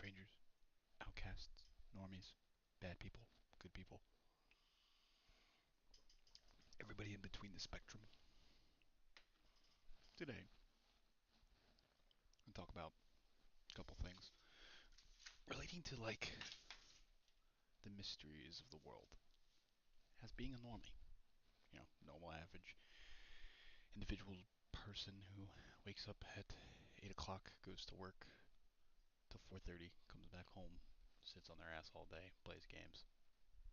strangers, outcasts, normies, bad people, good people, everybody in between the spectrum. Today, I'll talk about a couple things relating to like the mysteries of the world as being a normie. Normal average individual person who wakes up at 8 o'clock, goes to work till 4:30, comes back home, sits on their ass all day, plays games.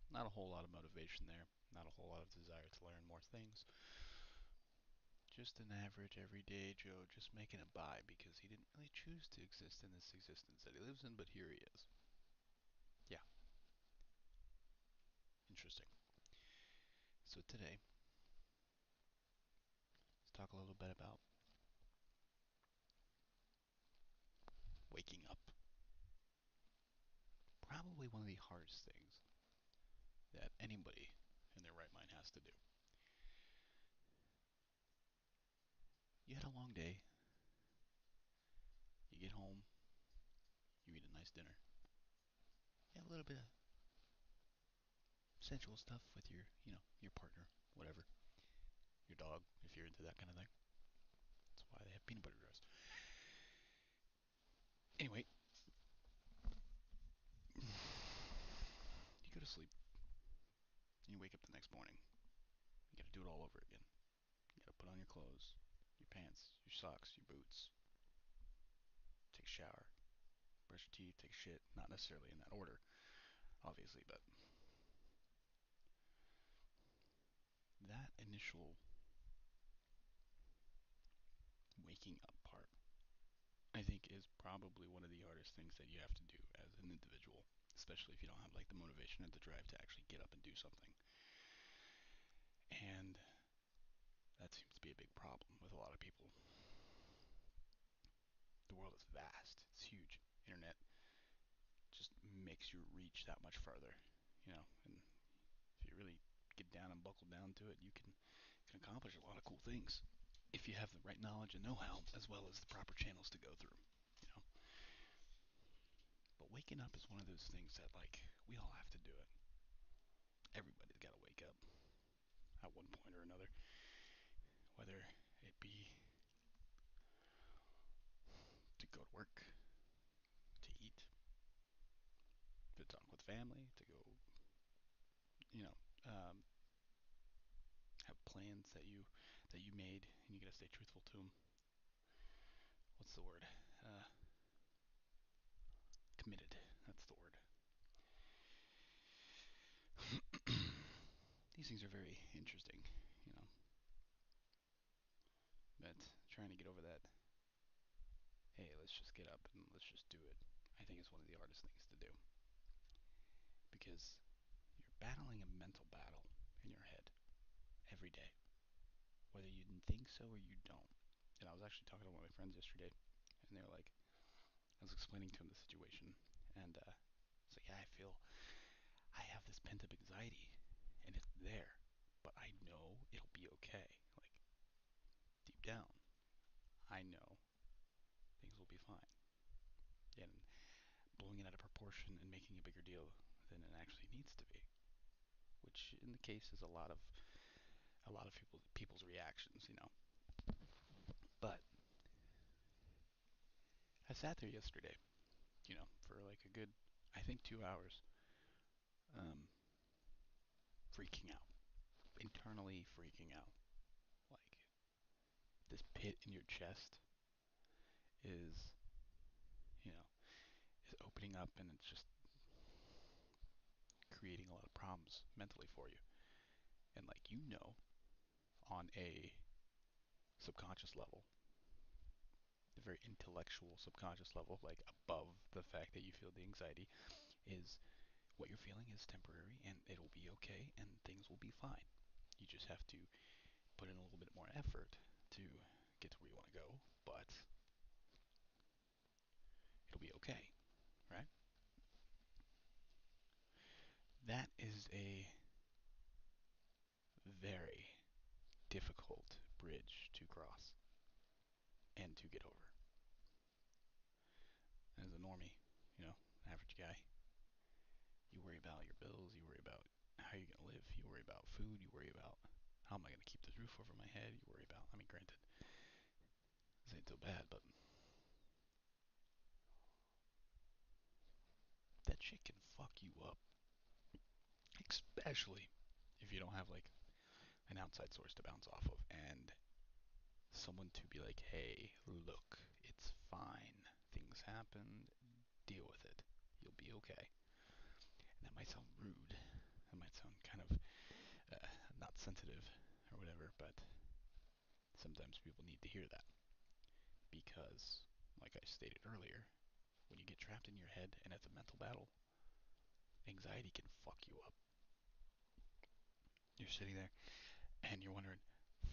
Not a whole lot of motivation there, not a whole lot of desire to learn more things. Just an average everyday Joe just making it by because he didn't really choose to exist in this existence that he lives in, but here he is. Yeah, interesting. So today, let's talk a little bit about waking up. Probably one of the hardest things that anybody in their right mind has to do. You had a long day, you get home, you eat a nice dinner, you have a little bit of sensual stuff with your partner, whatever, your dog, if you're into that kind of thing. That's why they have peanut butter dress. Anyway, you go to sleep, and you wake up the next morning. You gotta do it all over again. You gotta put on your clothes, your pants, your socks, your boots, take a shower, brush your teeth, take a shit. Not necessarily in that order, obviously, but that initial waking up part, I think, is probably one of the hardest things that you have to do as an individual, especially if you don't have like the motivation or the drive to actually get up and do something. And that seems to be a big problem with a lot of people. The world is vast, it's huge. Internet just makes your reach that much further, and if you really get down and buckle down to it, you can accomplish a lot of cool things if you have the right knowledge and know-how as well as the proper channels to go through. You know, but waking up is one of those things that like we all have to do it. Everybody's got to wake up at one point or another, whether it be to go to work, to eat, to talk with family, to go, you know, um, have plans that you made, and you gotta stay truthful to them. What's the word? Uh, Committed. That's the word. These things are very interesting, you know. But trying to get over that, hey, let's just get up and let's just do it, I think is one of the hardest things to do because you're battling a mental battle in your head every day, whether you think so or you don't. And I was actually talking to one of my friends yesterday, and they were like, I was explaining to them the situation, and it's like, yeah, I have this pent up anxiety, and it's there, but I know it'll be okay. Like deep down, I know things will be fine. And blowing it out of proportion and making a bigger deal than it actually needs to be, which in the case is a lot of people's reactions. But I sat there yesterday, for like a good, I think, 2 hours, um, freaking out, internally freaking out. Like this pit in your chest is, you know, is opening up and it's just creating a lot of problems mentally for you. And like on a subconscious level, the very intellectual subconscious level, like above the fact that you feel the anxiety, is what you're feeling is temporary and it'll be okay and things will be fine. You just have to put in a little bit more effort to get to where you want to go, but it'll be okay, right? That is a very difficult bridge to cross and to get over. As a normie, bills, you worry about how you're gonna live, you worry about food, you worry about how am I gonna keep this roof over my head, you worry about, I mean, granted, this ain't so bad, but that shit can fuck you up. Especially if you don't have like an outside source to bounce off of and someone to be like, hey, look, it's fine. Things happen. Deal with it. You'll be okay. And that might sound rude. That might sound kind of not sensitive or whatever, but sometimes people need to hear that because, like I stated earlier, when you get trapped in your head and it's a mental battle, anxiety can fuck you up. You're sitting there and you're wondering,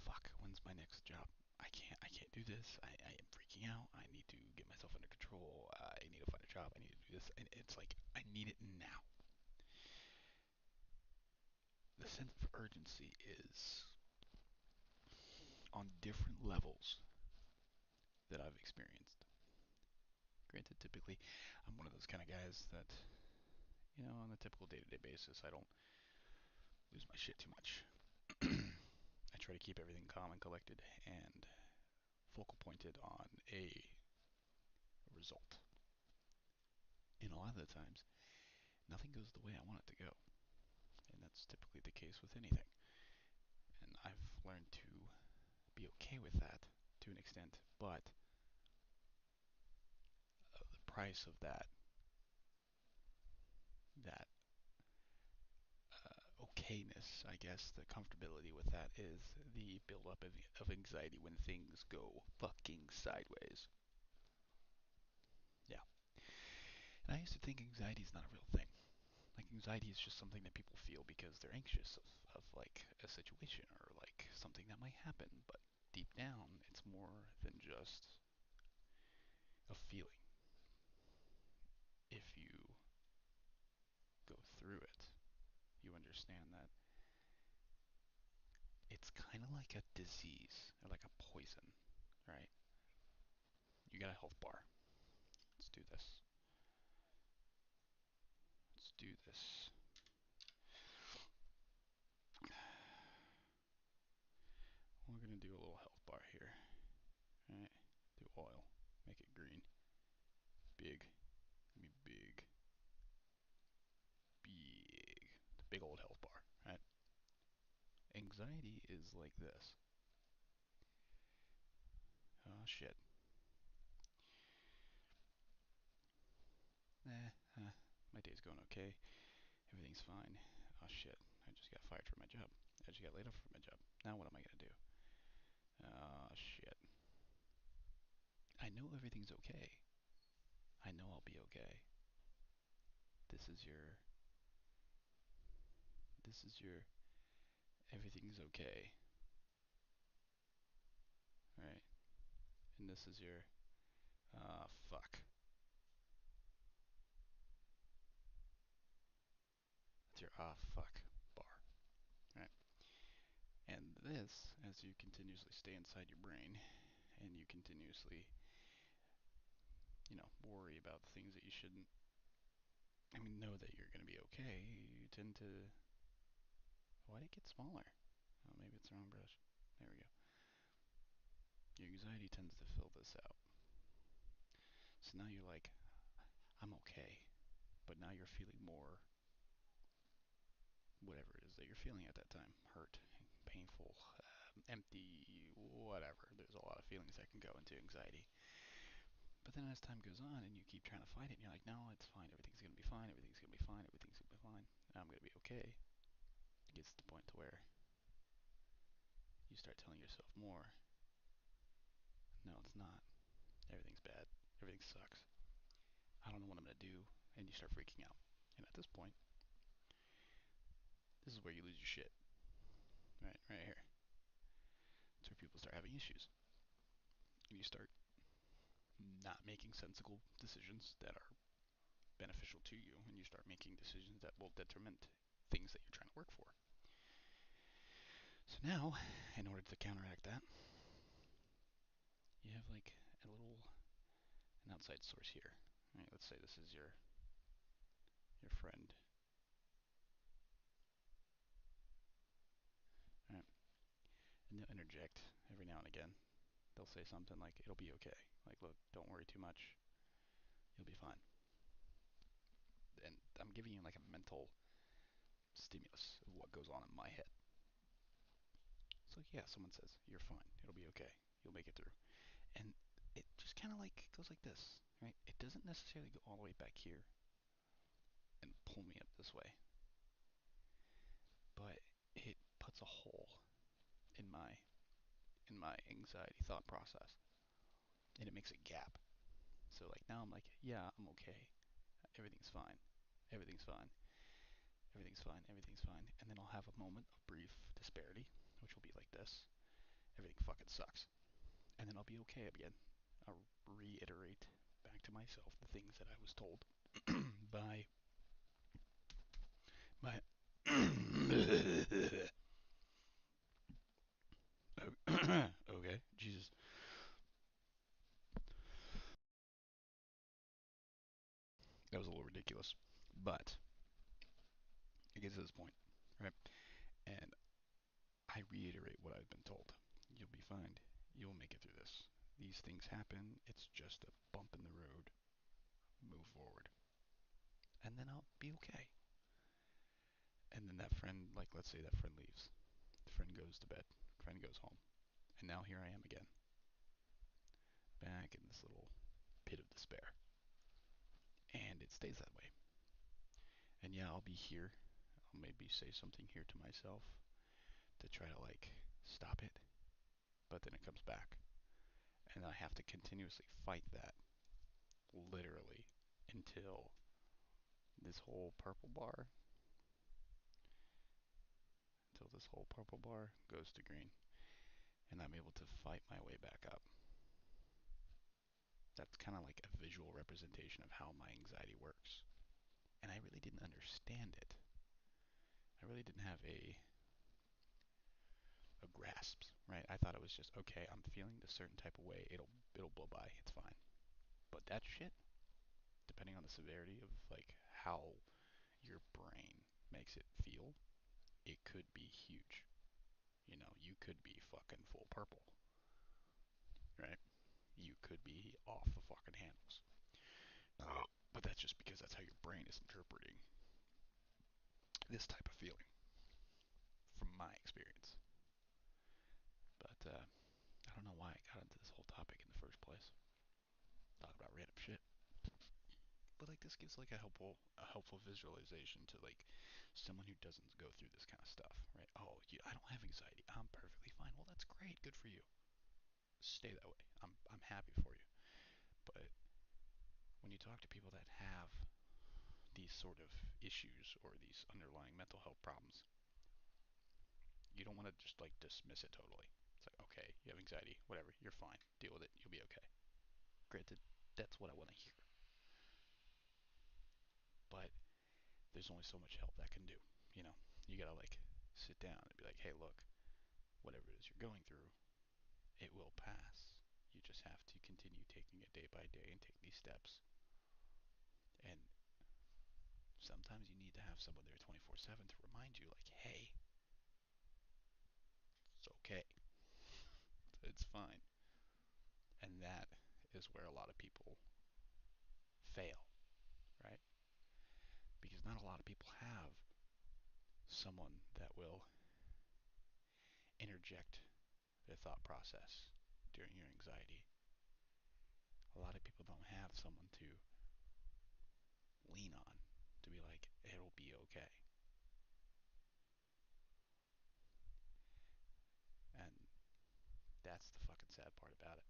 fuck, when's my next job? I can't do this. I am freaking out. I need to get myself under control. I need to find a job. I need to do this. And it's like, I need it now. The sense of urgency is on different levels that I've experienced. Granted, typically, I'm one of those kind of guys that, on a typical day-to-day basis, I don't lose my shit too much. I try to keep everything calm and collected and focal pointed on a result. And a lot of the times, nothing goes the way I want it to go. And that's typically the case with anything. And I've learned to be okay with that to an extent, but the price of that okayness, I guess, the comfortability with that is the buildup of anxiety when things go fucking sideways. Yeah. And I used to think anxiety is not a real thing. Like anxiety is just something that people feel because they're anxious of like a situation or like something that might happen. But deep down, it's more than just a feeling. If you go through it, you understand that it's kind of like a disease or like a poison, right? You got a health bar. Let's do this. Let's do this. We're gonna do a little health bar here. All right. Do oil. Make it green. Big. Give me big. Big. It's a big old health bar, right? Anxiety is like this. Oh shit. My day's going okay. Everything's fine. Oh shit. I just got fired from my job. I just got laid off from my job. Now what am I gonna do? Oh shit. I know everything's okay. I know I'll be okay. This is your. This is your. Everything's okay. Right? And this is your. Ah, fuck. That's your fuck bar. Right? And this, as you continuously stay inside your brain and you continuously, worry about the things that you shouldn't, know that you're going to be okay, you tend to. Why did it get smaller? Oh, maybe it's the wrong brush. There we go. Your anxiety tends to fill this out. So now you're like, I'm okay. But now you're feeling more, whatever it is that you're feeling at that time. Hurt, painful, empty, whatever. There's a lot of feelings that can go into anxiety. But then as time goes on and you keep trying to fight it, and you're like, no, it's fine. Everything's going to be fine. Everything's going to be fine. Everything's going to be fine. I'm going to be okay. It gets to the point to where you start telling yourself more, no, it's not. Everything's bad. Everything sucks. I don't know what I'm going to do. And you start freaking out. And at this point, this is where you lose your shit. Right here. It's where people start having issues. And you start not making sensible decisions that are beneficial to you. And you start making decisions that will detriment things that you're trying to work for. So now, in order to counteract that, you have like an outside source here. Right, let's say this is your friend And they'll interject every now and again. They'll say something like, it'll be okay. Like, look, don't worry too much. You'll be fine. And I'm giving you like a mental stimulus of what goes on in my head. So yeah, someone says, you're fine. It'll be okay. You'll make it through. And it just kind of like goes like this, right? It doesn't necessarily go all the way back here and pull me up this way, but it puts a hole in my anxiety thought process, and it makes a gap. So like now I'm like, yeah, I'm okay. Everything's fine. Everything's fine. Everything's fine. Everything's fine. And then I'll have a moment of brief disparity, which will be like this. Everything fucking sucks. And then I'll be okay again. I'll reiterate back to myself the things that I was told by my okay, Jesus. That was a little ridiculous. But it gets to this point, right? And I reiterate what I've been told. You'll be fine. You'll make it through this. These things happen. It's just a bump in the road. Move forward. And then I'll be okay. And then that friend, like, let's say that friend leaves. The friend goes to bed. Friend goes home. And now here I am again. Back in this little pit of despair. And it stays that way. And yeah, I'll be here. I'll maybe say something here to myself to try to, like, stop it. But then it comes back. And I have to continuously fight that, literally, until this whole purple bar, until this whole purple bar goes to green. And I'm able to fight my way back up. That's kind of like a visual representation of how my anxiety works. And I really didn't understand it. I really didn't have a grasp, right? I thought it was just, okay, I'm feeling this certain type of way. It'll blow by. It's fine. But that shit, depending on the severity of like how your brain makes it feel, it could be huge. You know, you could be fucking full purple, right? You could be off the fucking handles. But that's just because that's how your brain is interpreting this type of feeling, from my experience. But I don't know why I got into this whole topic in the first place. Talk about random shit. But like this gives like a helpful visualization to like someone who doesn't go through this kind of stuff, right? Oh, I don't have anxiety. I'm perfectly fine. Well, that's great. Good for you. Stay that way. I'm happy for you. But when you talk to people that have these sort of issues or these underlying mental health problems, you don't want to just like dismiss it totally. It's like, okay, you have anxiety, whatever, you're fine. Deal with it. You'll be okay. Granted, that's what I want to hear. But there's only so much help that can do. You know, you gotta like sit down and be like, hey, look, whatever it is you're going through, it will pass. You just have to continue taking it day by day and take these steps. And sometimes you need to have someone there 24/7 to remind you, like, hey, it's okay. It's fine. And that is where a lot of people fail, right? Because not a lot of people have someone that will interject their thought process during your anxiety. A lot of people don't have someone to lean on to be like, it'll be okay. And that's the fucking sad part about it.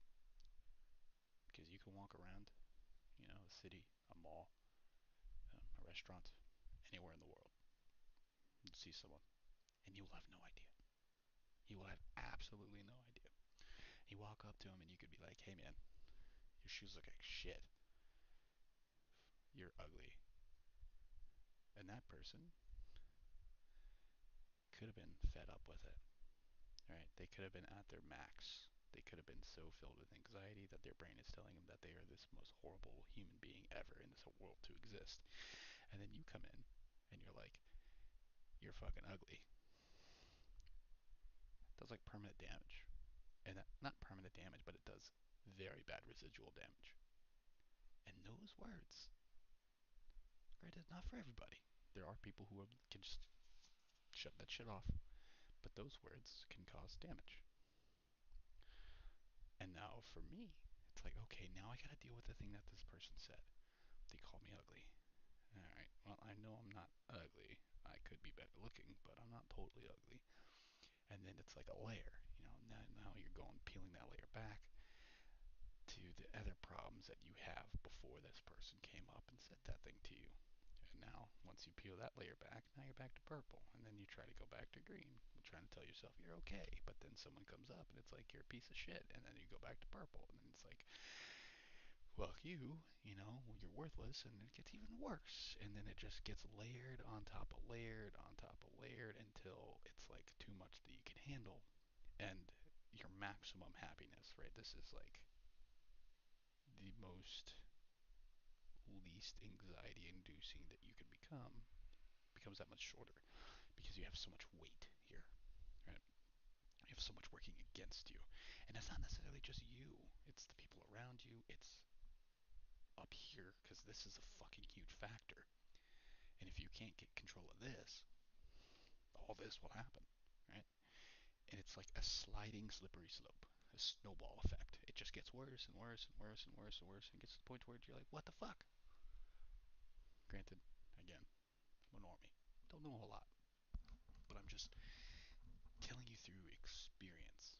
Because you can walk around, you know, a city, a mall, a restaurant, anywhere in the world, and see someone, and you'll have no idea. You will have absolutely no idea. You walk up to him and you could be like, hey man, your shoes look like shit. You're ugly. And that person could have been fed up with it, right? They could have been at their max. They could have been so filled with anxiety that their brain is telling them that they are this most horrible human being ever in this whole world to exist. And then you come in and you're like, you're fucking ugly. does like permanent damage. And that, not permanent damage, but it does very bad residual damage. And those words, granted, not for everybody. There are people who can just shut that shit off. But those words can cause damage. And now for me, it's like, okay, now I gotta deal with the thing that this person said. They called me ugly. Alright, well, I know I'm not ugly. I could be better looking, but I'm not totally ugly. And then it's like a layer, now you're going peeling that layer back to the other problems that you have before this person came up and said that thing to you. And now, once you peel that layer back, now you're back to purple. And then you try to go back to green, trying to tell yourself you're okay. But then someone comes up and it's like you're a piece of shit. And then you go back to purple. And then it's like, well, you're worthless. And it gets even worse. And then it just gets layered on top of layered on top of layered until it's like too much that you can handle. And your maximum happiness, right? This is like the most least anxiety inducing that you can become becomes that much shorter because you have so much weight here, right? You have so much working against you. And it's not necessarily just you, it's the people around you, it's up here, because this is a fucking huge factor. And if you can't get control of this, all this will happen, right? And it's like a sliding slippery slope, a snowball effect. It just gets worse and worse and worse and worse and worse and gets to the point where you're like, what the fuck? Granted, again, I'm a normie. Don't know a whole lot, but I'm just telling you through experience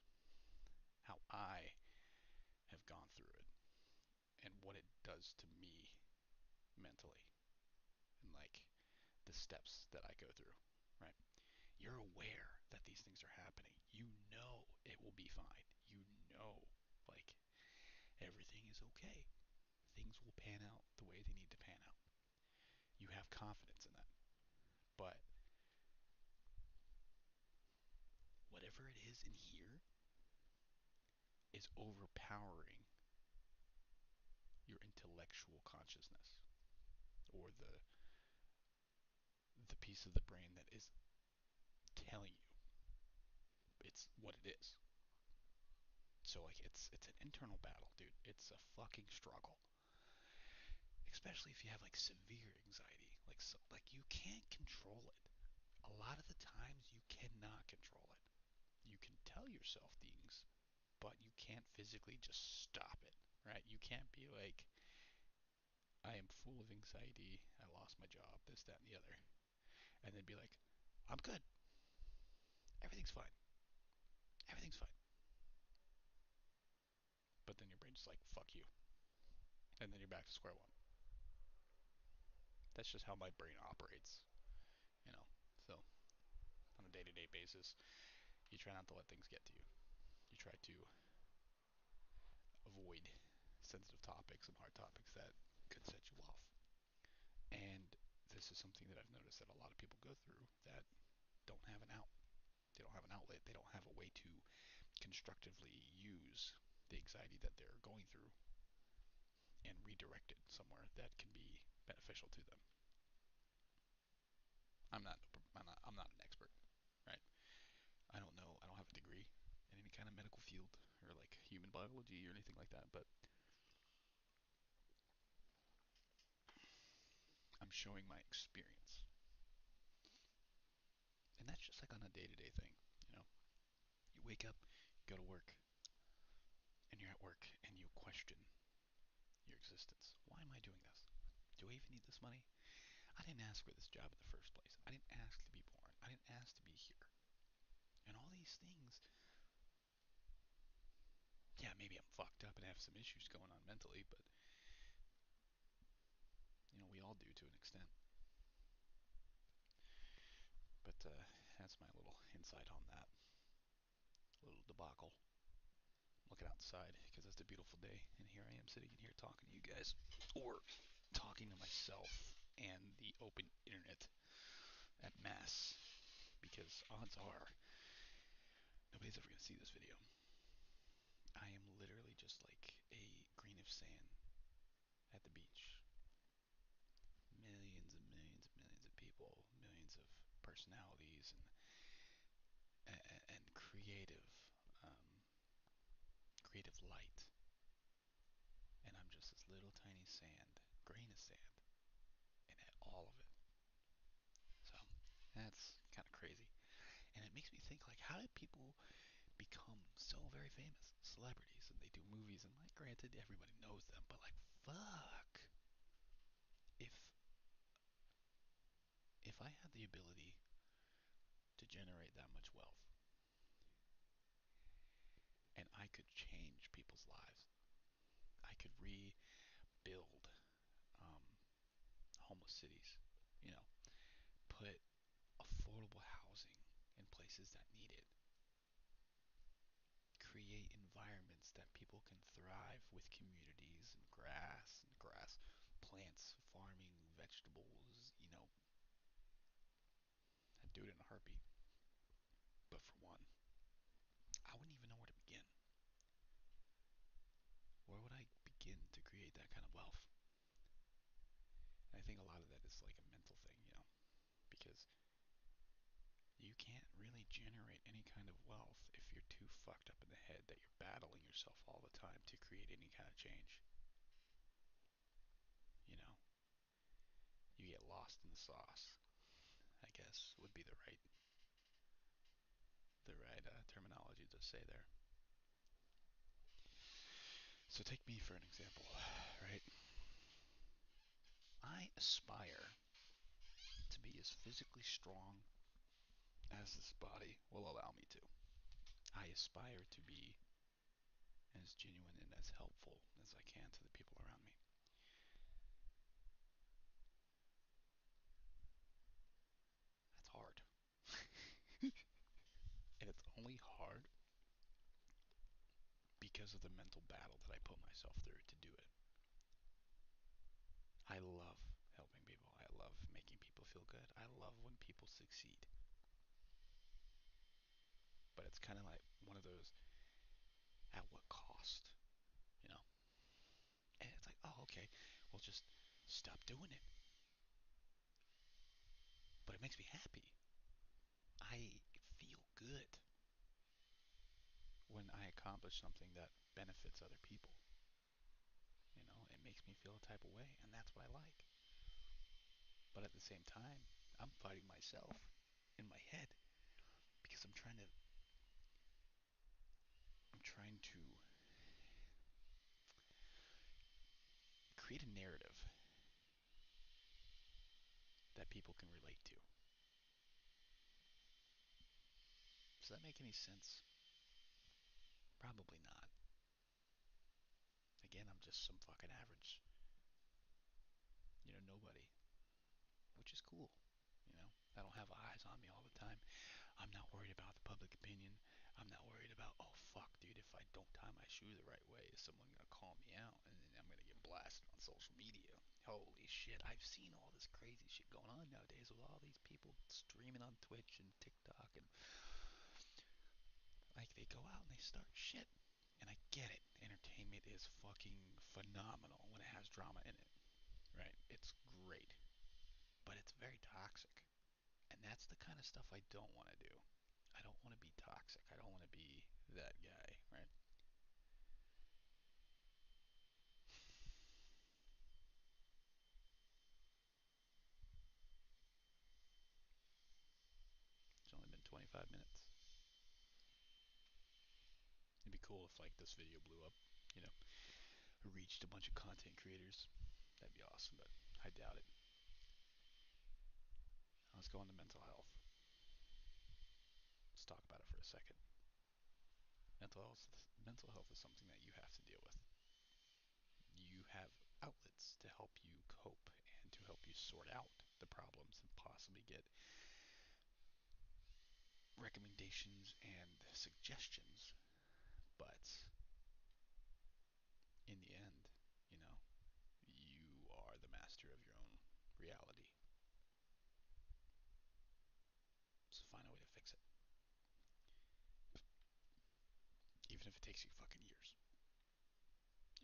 how I have gone through it and what it does to me mentally and like the steps that I go through, right? You're aware that these things are happening. You know it will be fine. You know, like, everything is okay. Things will pan out the way they need to pan out. You have confidence in that. But whatever it is in here is overpowering your intellectual consciousness or the piece of the brain that is telling you it's what it is. So like it's an internal battle, dude. It's a fucking struggle. Especially if you have like severe anxiety. Like you can't control it. A lot of the times you cannot control it. You can tell yourself things, but you can't physically just stop it, right? You can't be like, I am full of anxiety, I lost my job, this, that, and the other. And then be like, I'm good. Everything's fine. Everything's fine. But then your brain's just like, fuck you. And then you're back to square one. That's just how my brain operates, you know. So on a day-to-day basis, you try not to let things get to you. You try to avoid sensitive topics and hard topics that could set you off. And this is something that I've noticed that a lot of people go through that don't have an out. They don't have an outlet. They don't have a way to constructively use the anxiety that they're going through and redirect it somewhere that can be beneficial to them. I'm not an expert, right? I don't know. I don't have a degree in any kind of medical field or like human biology or anything like that, but I'm showing my experience. And that's just like on a day-to-day thing, you know. You wake up, you go to work, and you're at work and you question your existence. Why am I doing this? Do I even need this money? I didn't ask for this job in the first place. I didn't ask to be born. I didn't ask to be here. And all these things, yeah, maybe I'm fucked up and have some issues going on mentally, but we all do to an extent. But that's my little insight on that little debacle. Looking outside because it's a beautiful day, and here I am sitting in here talking to you guys, or talking to myself and the open internet at mass, because odds are nobody's ever going to see this video. I am literally just like a grain of sand at the beach. Millions and millions and millions of people, millions of personalities and creative tiny sand, grain of sand, and all of it. So that's kind of crazy. And it makes me think, like, how did people become so very famous? Celebrities, and they do movies, and like, granted, everybody knows them, but like, fuck. If if I had the ability to generate that much wealth, and I could change people's lives, I could rebuild um, homeless cities, you know, put affordable housing in places that need it, create environments that people can thrive with communities and grass, plants, farming, vegetables, I'd do it in a heartbeat. But for one, I wouldn't even know where to begin. Where would I begin to create that kind of wealth? And I think a lot of that is like a mental thing, because you can't really generate any kind of wealth if you're too fucked up in the head that you're battling yourself all the time to create any kind of change. You know, you get lost in the sauce, I guess would be the right terminology to say there. So take me for an example, right? I aspire to be as physically strong as this body will allow me to. I aspire to be as genuine and as helpful as I can to the people around me. That's hard. And it's only hard because of the mental battle that I put myself through to do it. I love helping people. I love making people feel good. I love when people succeed. But it's kind of like one of those, at what cost? You know? And it's like, oh, okay, well, just stop doing it. But it makes me happy. I feel good when I accomplish something that benefits other people. It makes me feel a type of way, and that's what I like. But at the same time, I'm fighting myself in my head because I'm trying to create a narrative that people can relate to. Does that make any sense? Probably not. Again, I'm just some fucking average, nobody, which is cool. I don't have eyes on me all the time. I'm not worried about the public opinion. I'm not worried about, oh fuck, dude, if I don't tie my shoe the right way, is someone gonna call me out and then I'm gonna get blasted on social media? Holy shit, I've seen all this crazy shit going on nowadays with all these people streaming on Twitch and TikTok, and like, they go out and they start shit. And I get it. Entertainment is fucking phenomenal when it has drama in it, right? It's great. But it's very toxic. And that's the kind of stuff I don't want to do. I don't want to be toxic. I don't want to be that guy, right? It's only been 25 minutes. It'd be cool if, like, this video blew up, you know, reached a bunch of content creators. That'd be awesome, but I doubt it. Let's go on to mental health. Let's talk about it for a second. Mental health is something that you have to deal with. You have outlets to help you cope and to help you sort out the problems and possibly get recommendations and suggestions. But in the end, you know, you are the master of your own reality. So find a way to fix it. Even if it takes you fucking years,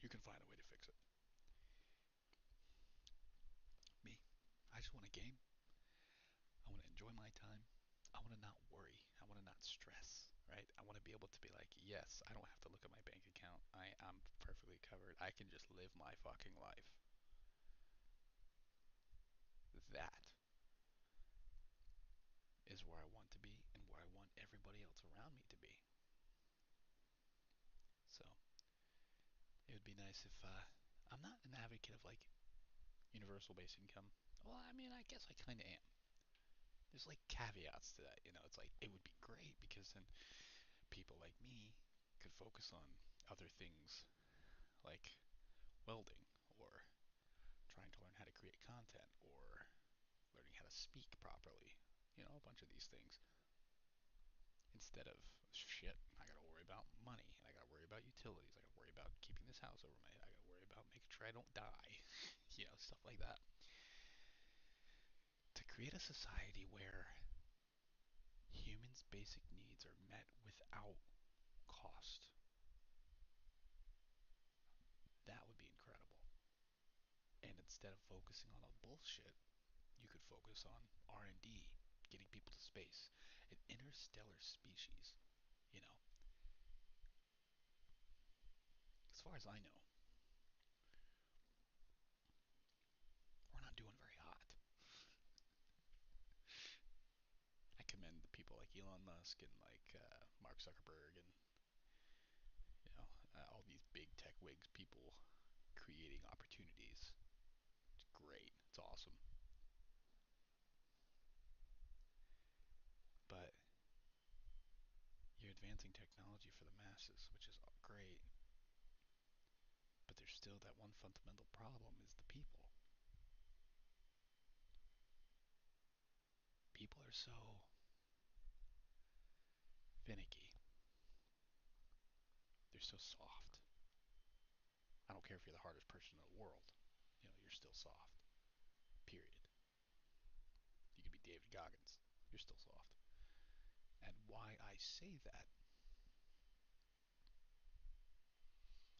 you can find a way to fix it. Me, I just want a game. I want to enjoy my time. I want to not worry. I want to not stress, right? I want to be able to be like, yes, I don't have to look at my bank account. I'm perfectly covered. can just live my fucking life. That is where I want to be and where I want everybody else around me to be. So it would be nice if I'm not an advocate of like universal basic income. Well, I mean, I guess I kind of am. There's like caveats to that, you know. It's like it would be great because then people like me could focus on other things like welding or trying to learn how to create content or learning how to speak properly. You know, a bunch of these things. Instead of shit, I gotta worry about money, and I gotta worry about utilities, I gotta worry about keeping this house over my head, I gotta worry about making sure I don't die, you know, stuff like that. To create a society where humans' basic needs are met without cost, that would be incredible. And instead of focusing on all bullshit, you could focus on R&D, getting people to space, an interstellar species, you know. As far as I know, we're not doing very hot. I commend the people like Elon Musk and like Mark Zuckerberg and you know all these big tech wigs, people creating opportunities. It's great. It's awesome. But you're advancing technology for the masses, which is great. But there's still that one fundamental problem: is the people. People are so finicky. They're so soft. I don't care if you're the hardest person in the world. You know, you're still soft. Period. You could be David Goggins. You're still soft. And why I say that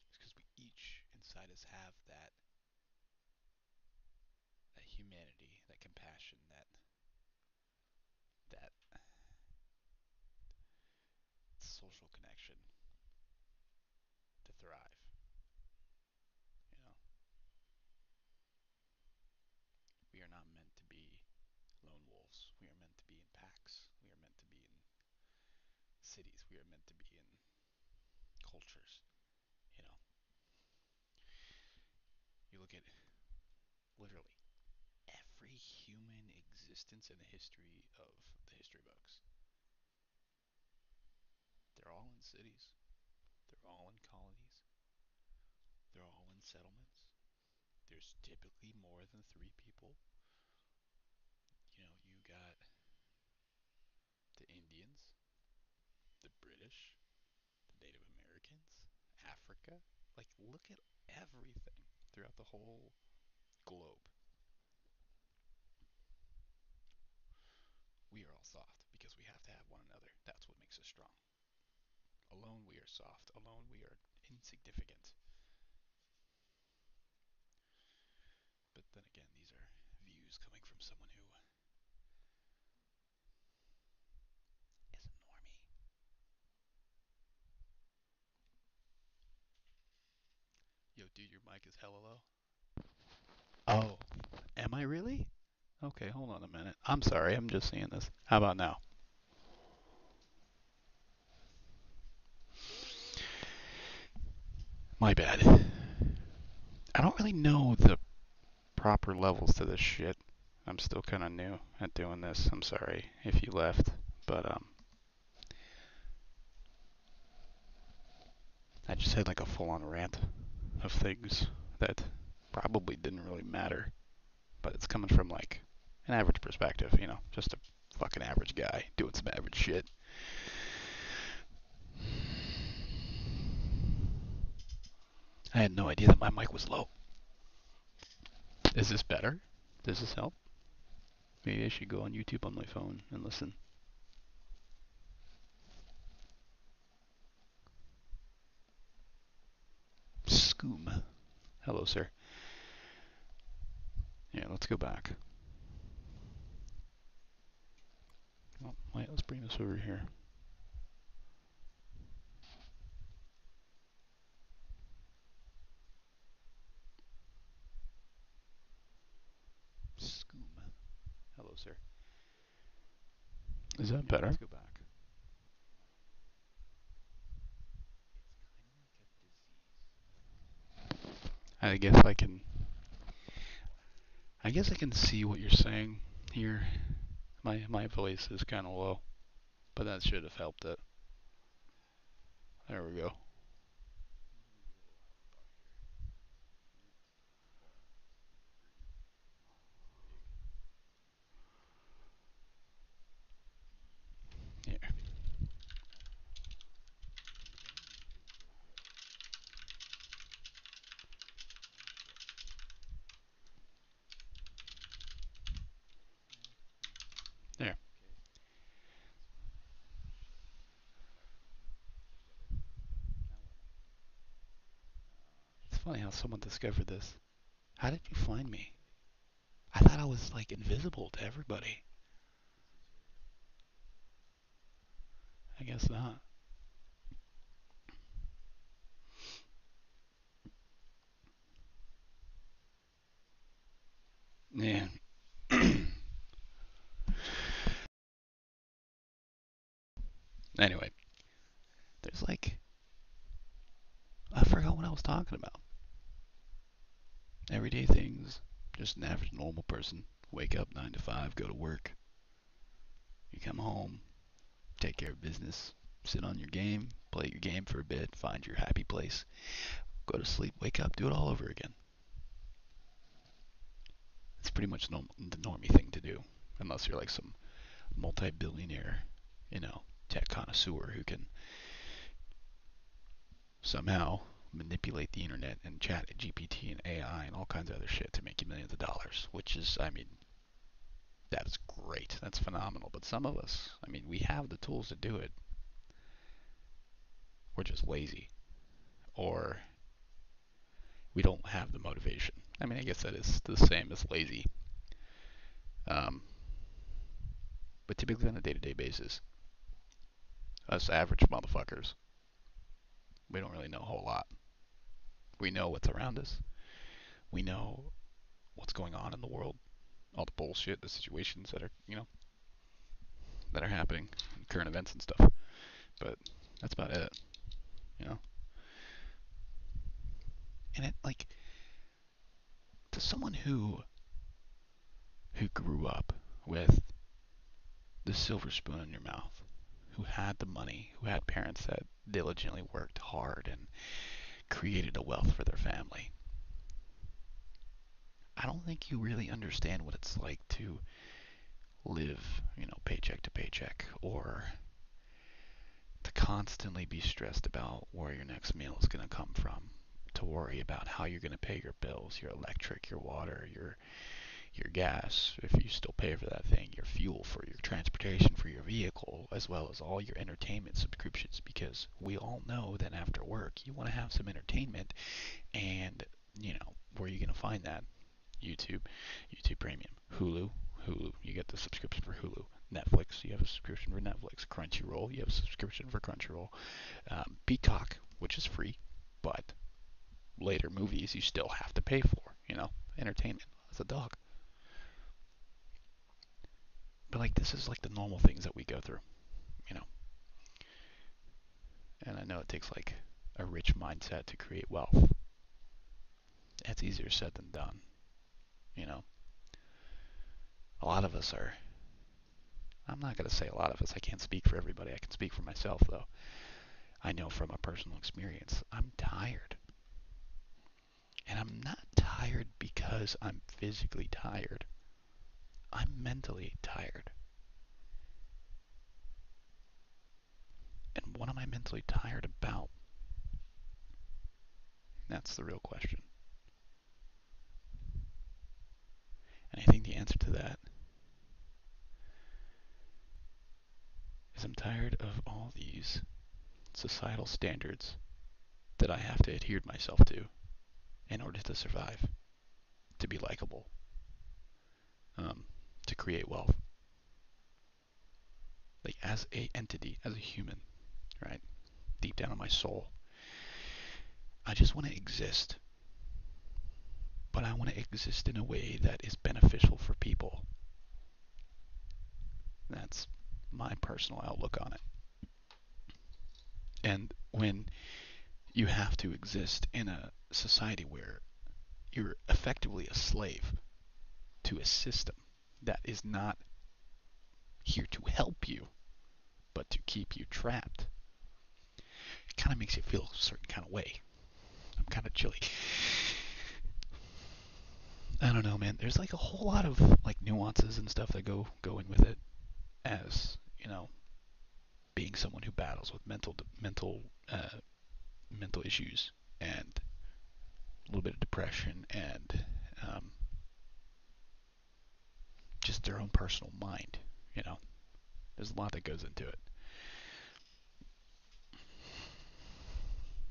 is because we each inside us have that humanity, that compassion, that social connection to thrive. You know, we are not meant to be lone wolves. We are meant to be in packs. We are meant to be in cities. We are meant to be in cultures. You know, you look at literally every human existence in the history of the history books. They're all in cities. They're all in colonies. They're all in settlements. There's typically more than three people. You know, you got the Indians, the British, the Native Americans, Africa. Like, look at everything throughout the whole globe. We are all soft because we have to have one another. That's what makes us strong. Alone we are soft. Alone we are insignificant. But then again, these are views coming from someone who is a normie. Yo, dude, your mic is hella low. Oh, am I really? Okay, hold on a minute. I'm sorry, I'm just seeing this. How about now? My bad. I don't really know the proper levels to this shit. I'm still kind of new at doing this. I'm sorry if you left, but I just had like a full-on rant of things that probably didn't really matter, but it's coming from like an average perspective, you know, just a fucking average guy doing some average shit. I had no idea that my mic was low. Is this better? Does this help? Maybe I should go on YouTube on my phone and listen. Scoom. Hello, sir. Yeah, let's go back. Oh, wait, let's bring this over here. closer. Is that Yeah, better? let's go back. I guess I can. I guess I can see what you're saying here. My voice is kind of low, but that should have helped it. There we go. Here. There. It's funny how someone discovered this. How did you find me? I thought I was like invisible to everybody. I guess not. Yeah. Anyway, there's like I forgot what I was talking about. Everyday things. Just an average normal person. Wake up 9 to 5, go to work. You come home, take care of business, sit on your game, play your game for a bit, find your happy place, go to sleep, wake up, do it all over again. It's pretty much the normie thing to do, unless you're like some multi-billionaire, tech connoisseur who can somehow manipulate the internet and chat GPT and AI and all kinds of other shit to make you millions of dollars, which is, I mean, that's great. That's phenomenal. But some of us, I mean, we have the tools to do it. We're just lazy, or we don't have the motivation. I mean, I guess that is the same as lazy. Um, but typically on a day-to-day basis, us average motherfuckers, we don't really know a whole lot. We know what's around us. We know what's going on in the world, all the bullshit, the situations that are, that are happening, current events and stuff. But that's about it, you know. And it like to someone who grew up with the silver spoon in your mouth, who had the money, who had parents that diligently worked hard and created a wealth for their family. I don't think you really understand what it's like to live, paycheck to paycheck, or to constantly be stressed about where your next meal is going to come from, to worry about how you're going to pay your bills, your electric, your water, your gas, if you still pay for that thing, your fuel for your transportation for your vehicle, as well as all your entertainment subscriptions, because we all know that after work you want to have some entertainment, and where are you going to find that? YouTube, YouTube Premium, Hulu, you get the subscription for Hulu. Netflix, you have a subscription for Netflix. Crunchyroll, you have a subscription for Crunchyroll. Peacock, which is free, but later movies you still have to pay for, entertainment as a dog. But like this is like the normal things that we go through, you know. And I know it takes like a rich mindset to create wealth. It's easier said than done, you know. A lot of us are I'm not going to say a lot of us. I can't speak for everybody. I can speak for myself though. I know from a personal experience, I'm tired. And I'm not tired because I'm physically tired. I'm mentally tired. And what am I mentally tired about? That's the real question. And I think the answer to that is I'm tired of all these societal standards that I have to adhere myself to in order to survive, to be likable, um, to create wealth. Like as a entity, as a human, right? Deep down in my soul, I just want to exist, but I want to exist in a way that is beneficial for people. That's my personal outlook on it. And when you have to exist in a society where you're effectively a slave to a system that is not here to help you, but to keep you trapped, it kind of makes you feel a certain kind of way. I'm kind of chilly. I don't know, man. There's like a whole lot of like nuances and stuff that go in with it, as you know, being someone who battles with mental issues and a little bit of depression and um, just their own personal mind. You know, there's a lot that goes into it.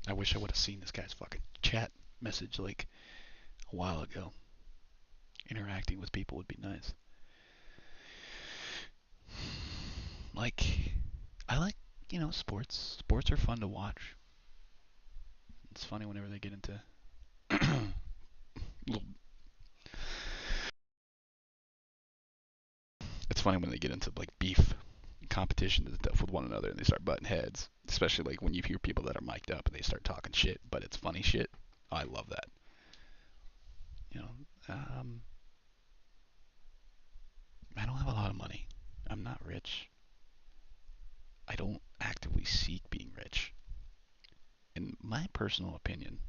I wish I would have seen this guy's fucking chat message like a while ago. Interacting with people would be nice. Like, I like, sports. Sports are fun to watch. It's funny whenever they get into little. It's funny when they get into like beef competition and stuff with one another and they start butting heads. Especially like when you hear people that are mic'd up and they start talking shit, but it's funny shit. I love that. You know, um, I don't have a lot of money. I'm not rich. I don't actively seek being rich. In my personal opinion,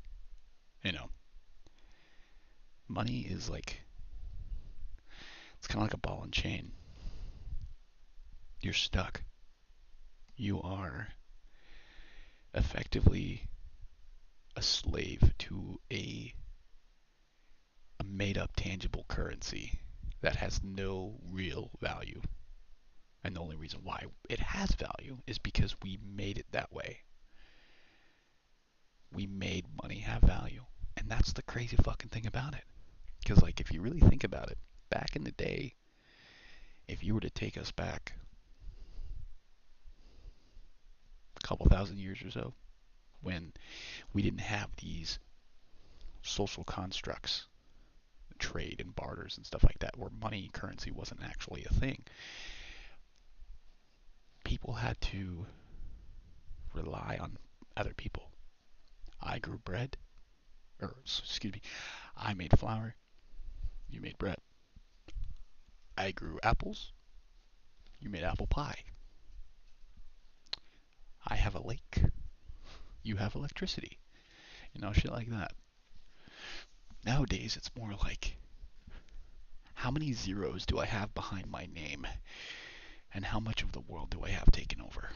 you know, money is like, it's kind of like a ball and chain. You're stuck. You are effectively a slave to a made up tangible currency that has no real value. And the only reason why it has value is because we made it that way. We made money have value. And that's the crazy fucking thing about it. Because, like, if you really think about it, back in the day, if you were to take us back a couple thousand years or so, when we didn't have these social constructs, trade and barters and stuff like that, where money currency wasn't actually a thing, people had to rely on other people. I grew bread, or excuse me, I made flour, you made bread. I grew apples, you made apple pie. I have a lake, you have electricity. Shit like that. Nowadays, it's more like, how many zeros do I have behind my name? And how much of the world do I have taken over?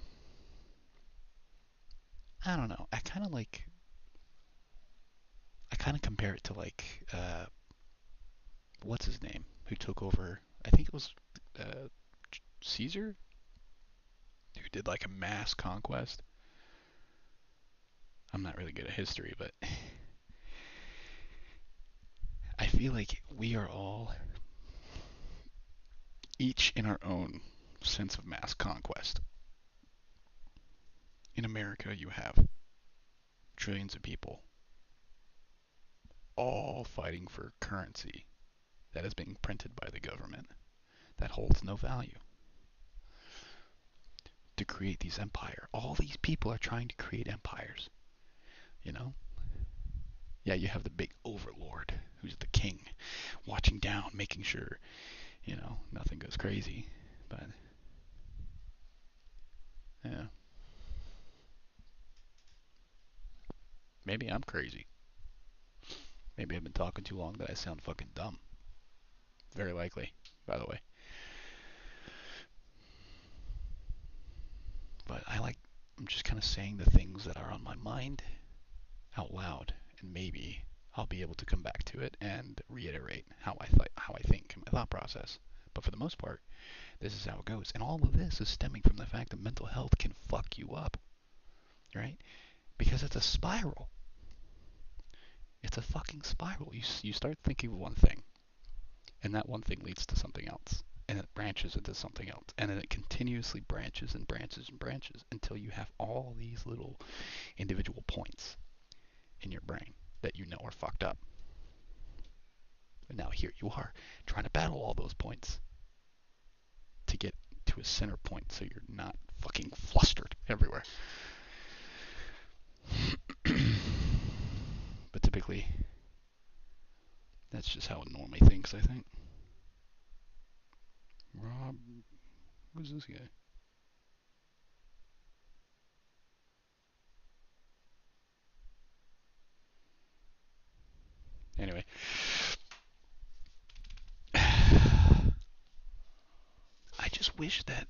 I don't know. I kind of compare it to like, what's his name? Who took over? I think it was uh, Caesar, who did like a mass conquest. I'm not really good at history, but I feel like we are all each in our own sense of mass conquest. In America, you have trillions of people all fighting for currency that is being printed by the government that holds no value to create these empires. All these people are trying to create empires, you know? Yeah, you have the big overlord who's the king watching down, making sure, nothing goes crazy. But, yeah, maybe I'm crazy. Maybe I've been talking too long that I sound fucking dumb. Very likely, by the way. But I'm just kind of saying the things that are on my mind out loud, and maybe I'll be able to come back to it and reiterate how I think, my thought process. But for the most part, this is how it goes. And all of this is stemming from the fact that mental health can fuck you up, right? Because it's a spiral. It's a fucking spiral. You start thinking of one thing, and that one thing leads to something else, and it branches into something else, and then it continuously branches and branches and branches until you have all these little individual points in your brain that you know are fucked up. And now here you are trying to battle all those points to get to to a center point so you're not fucking flustered everywhere. But typically, that's just how a normie thinks, I think. Rob, who's this guy? Anyway. I just wish that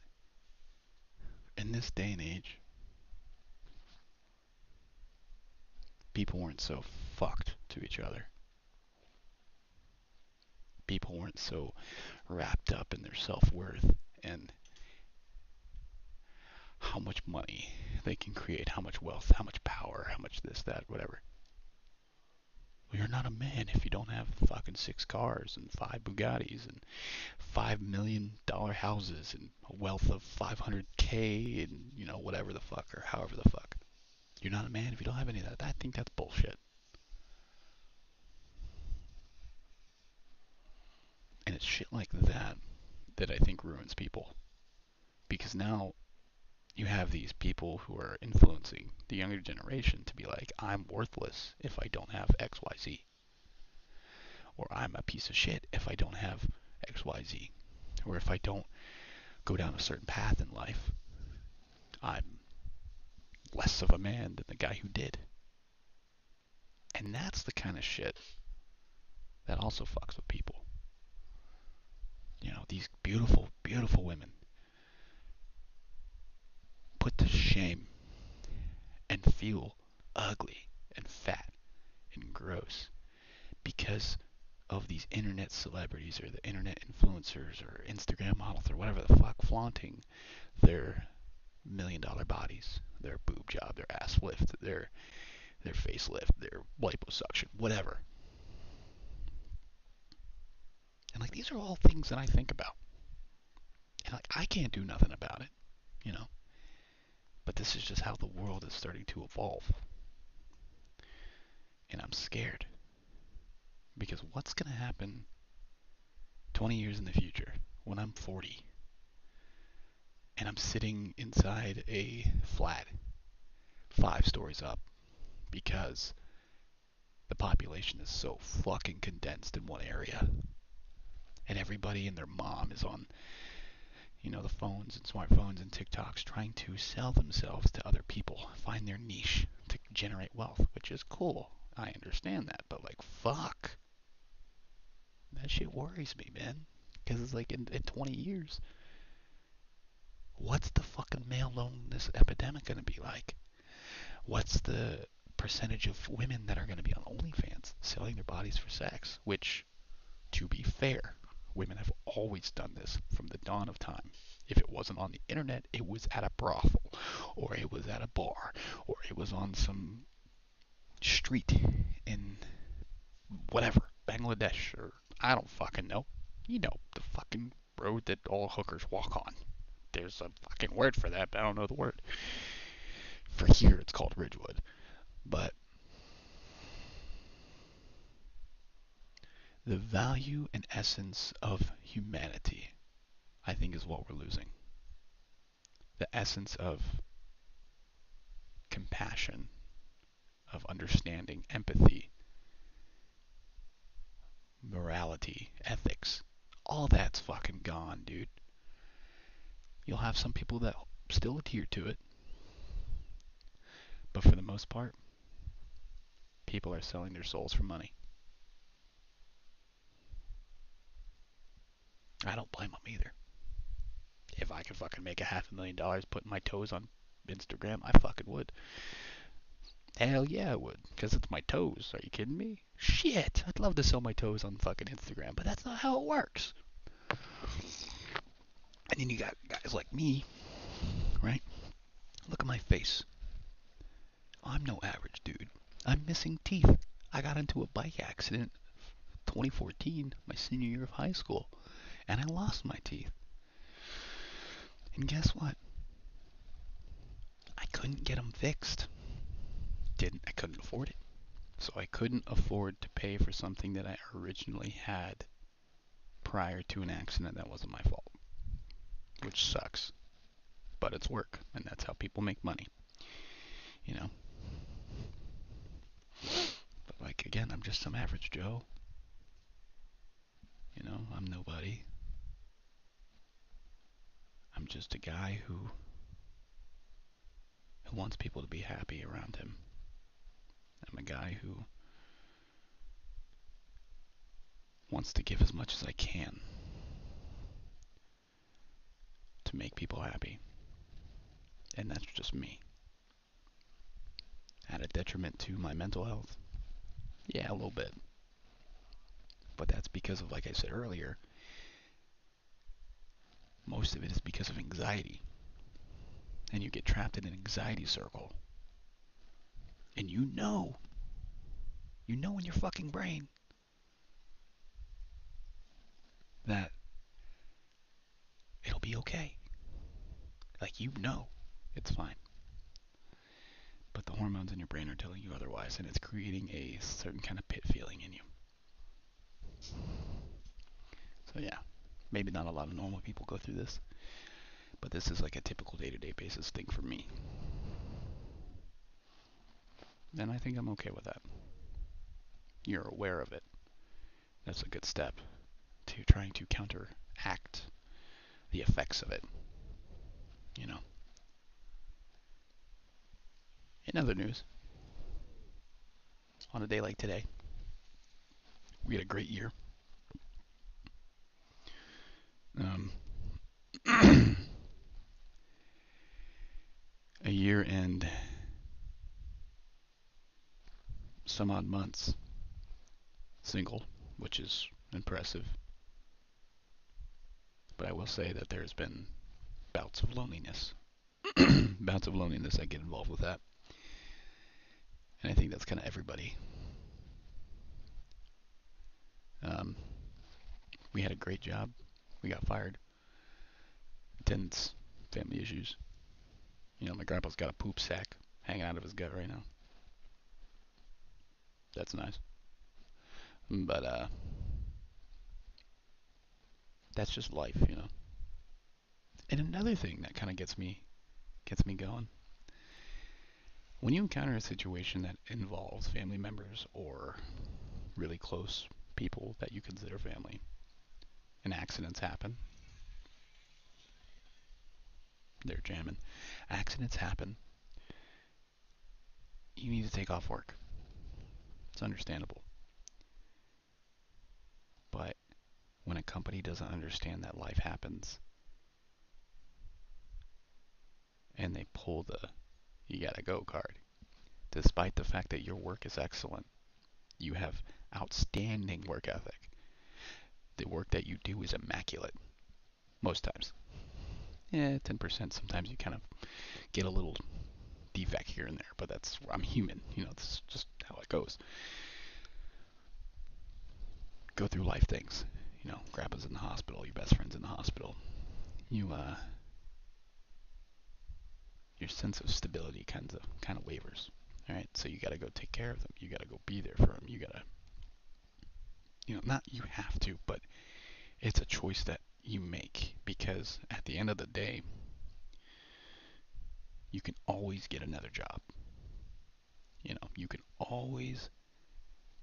in this day and age, people weren't so fucked to each other. People weren't so wrapped up in their self-worth and how much money they can create, how much wealth, how much power, how much this, that, whatever. Well, you're not a man if you don't have fucking 6 cars and 5 Bugattis and $5 million houses and a wealth of 500K and, you know, whatever the fuck or however the fuck. You're not a man if you don't have any of that. I think that's bullshit. And it's shit like that that I think ruins people. Because now you have these people who are influencing the younger generation to be like, I'm worthless if I don't have XYZ. Or I'm a piece of shit if I don't have XYZ. Or if I don't go down a certain path in life, I'm less of a man than the guy who did. And that's the kind of shit that also fucks with people. You know, these beautiful, beautiful women put to shame and feel ugly and fat and gross because of these internet celebrities or the internet influencers or Instagram models or whatever the fuck flaunting their $1 million bodies, their boob job, their ass lift, their facelift, their liposuction, whatever. And like these are all things that I think about. And like I can't do nothing about it, you know. But this is just how the world is starting to evolve. And I'm scared. Because what's going to happen 20 years in the future when I'm 40 and I'm sitting inside a flat 5 stories up because the population is so fucking condensed in one area and everybody and their mom is on, you know, the phones and smartphones and TikToks trying to sell themselves to other people, find their niche to generate wealth, which is cool. I understand that, but like, fuck. That shit worries me, man. Because it's like in 20 years, what's the fucking male loneliness epidemic going to be like? What's the percentage of women that are going to be on OnlyFans selling their bodies for sex? Which, to be fair, women have always done this from the dawn of time. If it wasn't on the internet, it was at a brothel, or it was at a bar, or it was on some street in whatever, Bangladesh, or I don't fucking know. You know, the fucking road that all hookers walk on. There's a fucking word for that, but I don't know the word. For here, it's called Ridgewood. But the value and essence of humanity, I think, is what we're losing. The essence of compassion, of understanding, empathy, morality, ethics. All that's fucking gone, dude. You'll have some people that still adhere to it, but for the most part, people are selling their souls for money. I don't blame them either. If I could fucking make $500,000 putting my toes on Instagram, I fucking would. Hell yeah, I would, because it's my toes. Are you kidding me? Shit, I'd love to sell my toes on fucking Instagram, but that's not how it works. And then you got guys like me, right? Look at my face. I'm no average dude. I'm missing teeth. I got into a bike accident 2014, my senior year of high school, and I lost my teeth. And guess what? I couldn't get them fixed. I couldn't afford it. So I couldn't afford to pay for something that I originally had prior to an accident that wasn't my fault. which sucks, but it's work, and that's how people make money, you know. But like again, I'm just some average Joe. You know, I'm nobody. I'm just a guy who wants people to be happy around him. I'm a guy who wants to give as much as I can to make people happy. And that's just me. At a detriment to my mental health? Yeah, a little bit. But that's because of, like I said earlier, most of it is because of anxiety. And you get trapped in an anxiety circle. And you know in your fucking brain that it'll be okay. Like, you know it's fine. But the hormones in your brain are telling you otherwise, and it's creating a certain kind of pit feeling in you. So yeah, maybe not a lot of normal people go through this, but this is like a typical day-to-day basis thing for me. And I think I'm okay with that. You're aware of it. That's a good step to trying to counteract the effects of it, you know. In other news, on a day like today, we had a great year. Um, a year and some odd months single, which is impressive. But I will say that there's been bouts of loneliness. Bouts of loneliness that get involved with that. And I think that's kind of everybody. Um, we had a great job. We got fired. Tenants, family issues. You know, my grandpa's got a poop sack hanging out of his gut right now. That's nice. But that's just life, you know. And another thing that kind of gets me going. When you encounter a situation that involves family members or really close people that you consider family, and accidents happen, they're jamming. Accidents happen. You need to take off work. It's understandable. But when a company doesn't understand that life happens and they pull the you gotta go card, despite the fact that your work is excellent, you have outstanding work ethic. The work that you do is immaculate most times. Yeah, 10%. Sometimes you kind of get a little defect here and there, but I'm human. You know, it's just how it goes. Go through life things. You know, grandpa's in the hospital, your best friend's in the hospital. Your sense of stability kind of wavers. All right, so you got to go take care of them. You got to go be there for them. You got to, not you have to, but it's a choice that you make because at the end of the day, you can always get another job. You can always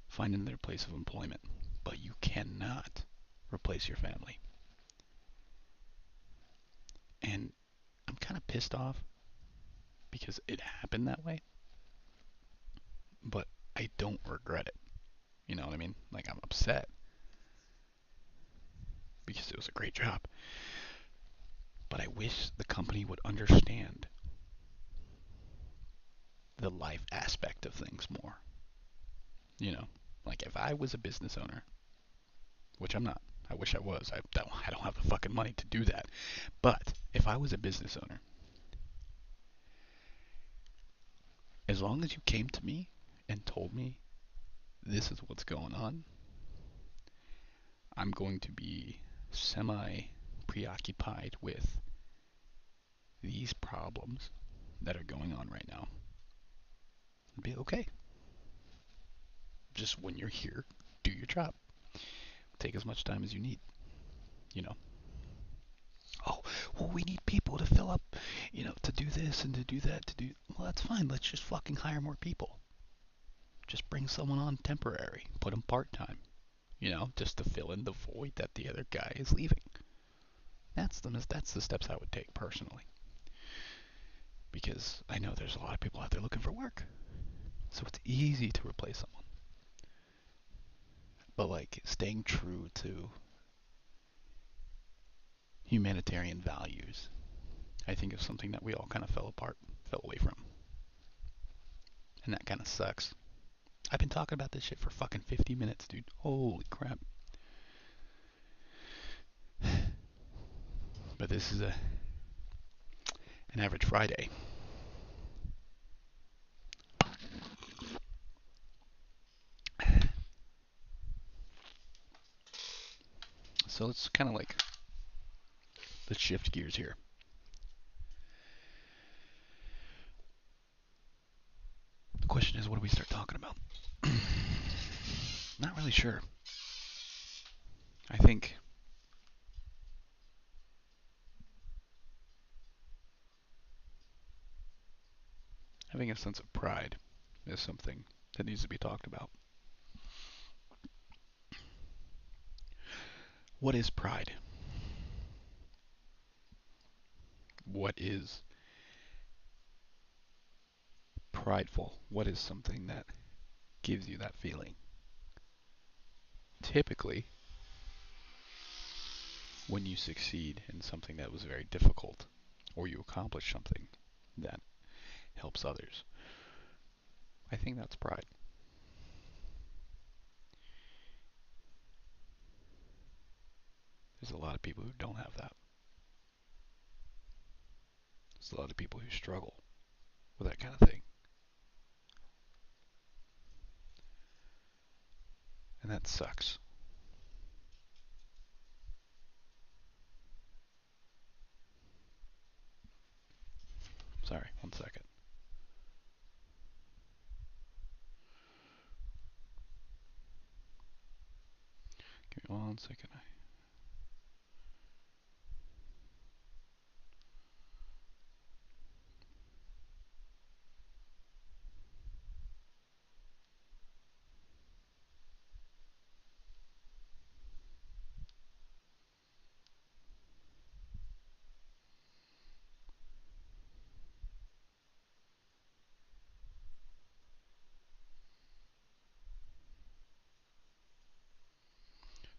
find another place of employment, but you cannot replace your family. And I'm kind of pissed off because it happened that way, but I don't regret it. You know what I mean? Like, I'm upset because it was a great job. But I wish the company would understand the life aspect of things more. You know, like if I was a business owner, which I'm not, I wish I was. I don't have the fucking money to do that. But if I was a business owner, as long as you came to me and told me this is what's going on, I'm going to be semi preoccupied with these problems that are going on right now. It'd be okay. Just when you're here, do your job. Take as much time as you need, you know. Oh, well, we need people to fill up, to do this and to do that, to do. Well, that's fine. Let's just fucking hire more people. Just bring someone on temporary. Put them part-time. Just to fill in the void that the other guy is leaving. That's the steps I would take personally. Because I know there's a lot of people out there looking for work. So it's easy to replace someone. But like staying true to humanitarian values, I think is something that we all kind of fell away from. And that kind of sucks. I've been talking about this shit for fucking 50 minutes, dude. Holy crap. But this is an average Friday. So let's kind of like, let's shift gears here. The question is, what do we start talking about? Not really sure. I think having a sense of pride is something that needs to be talked about. What is pride? What is prideful? What is something that gives you that feeling? Typically, when you succeed in something that was very difficult, or you accomplish something that helps others, I think that's pride. There's a lot of people who don't have that. There's a lot of people who struggle with that kind of thing. And that sucks. Sorry, 1 second. Give me 1 second.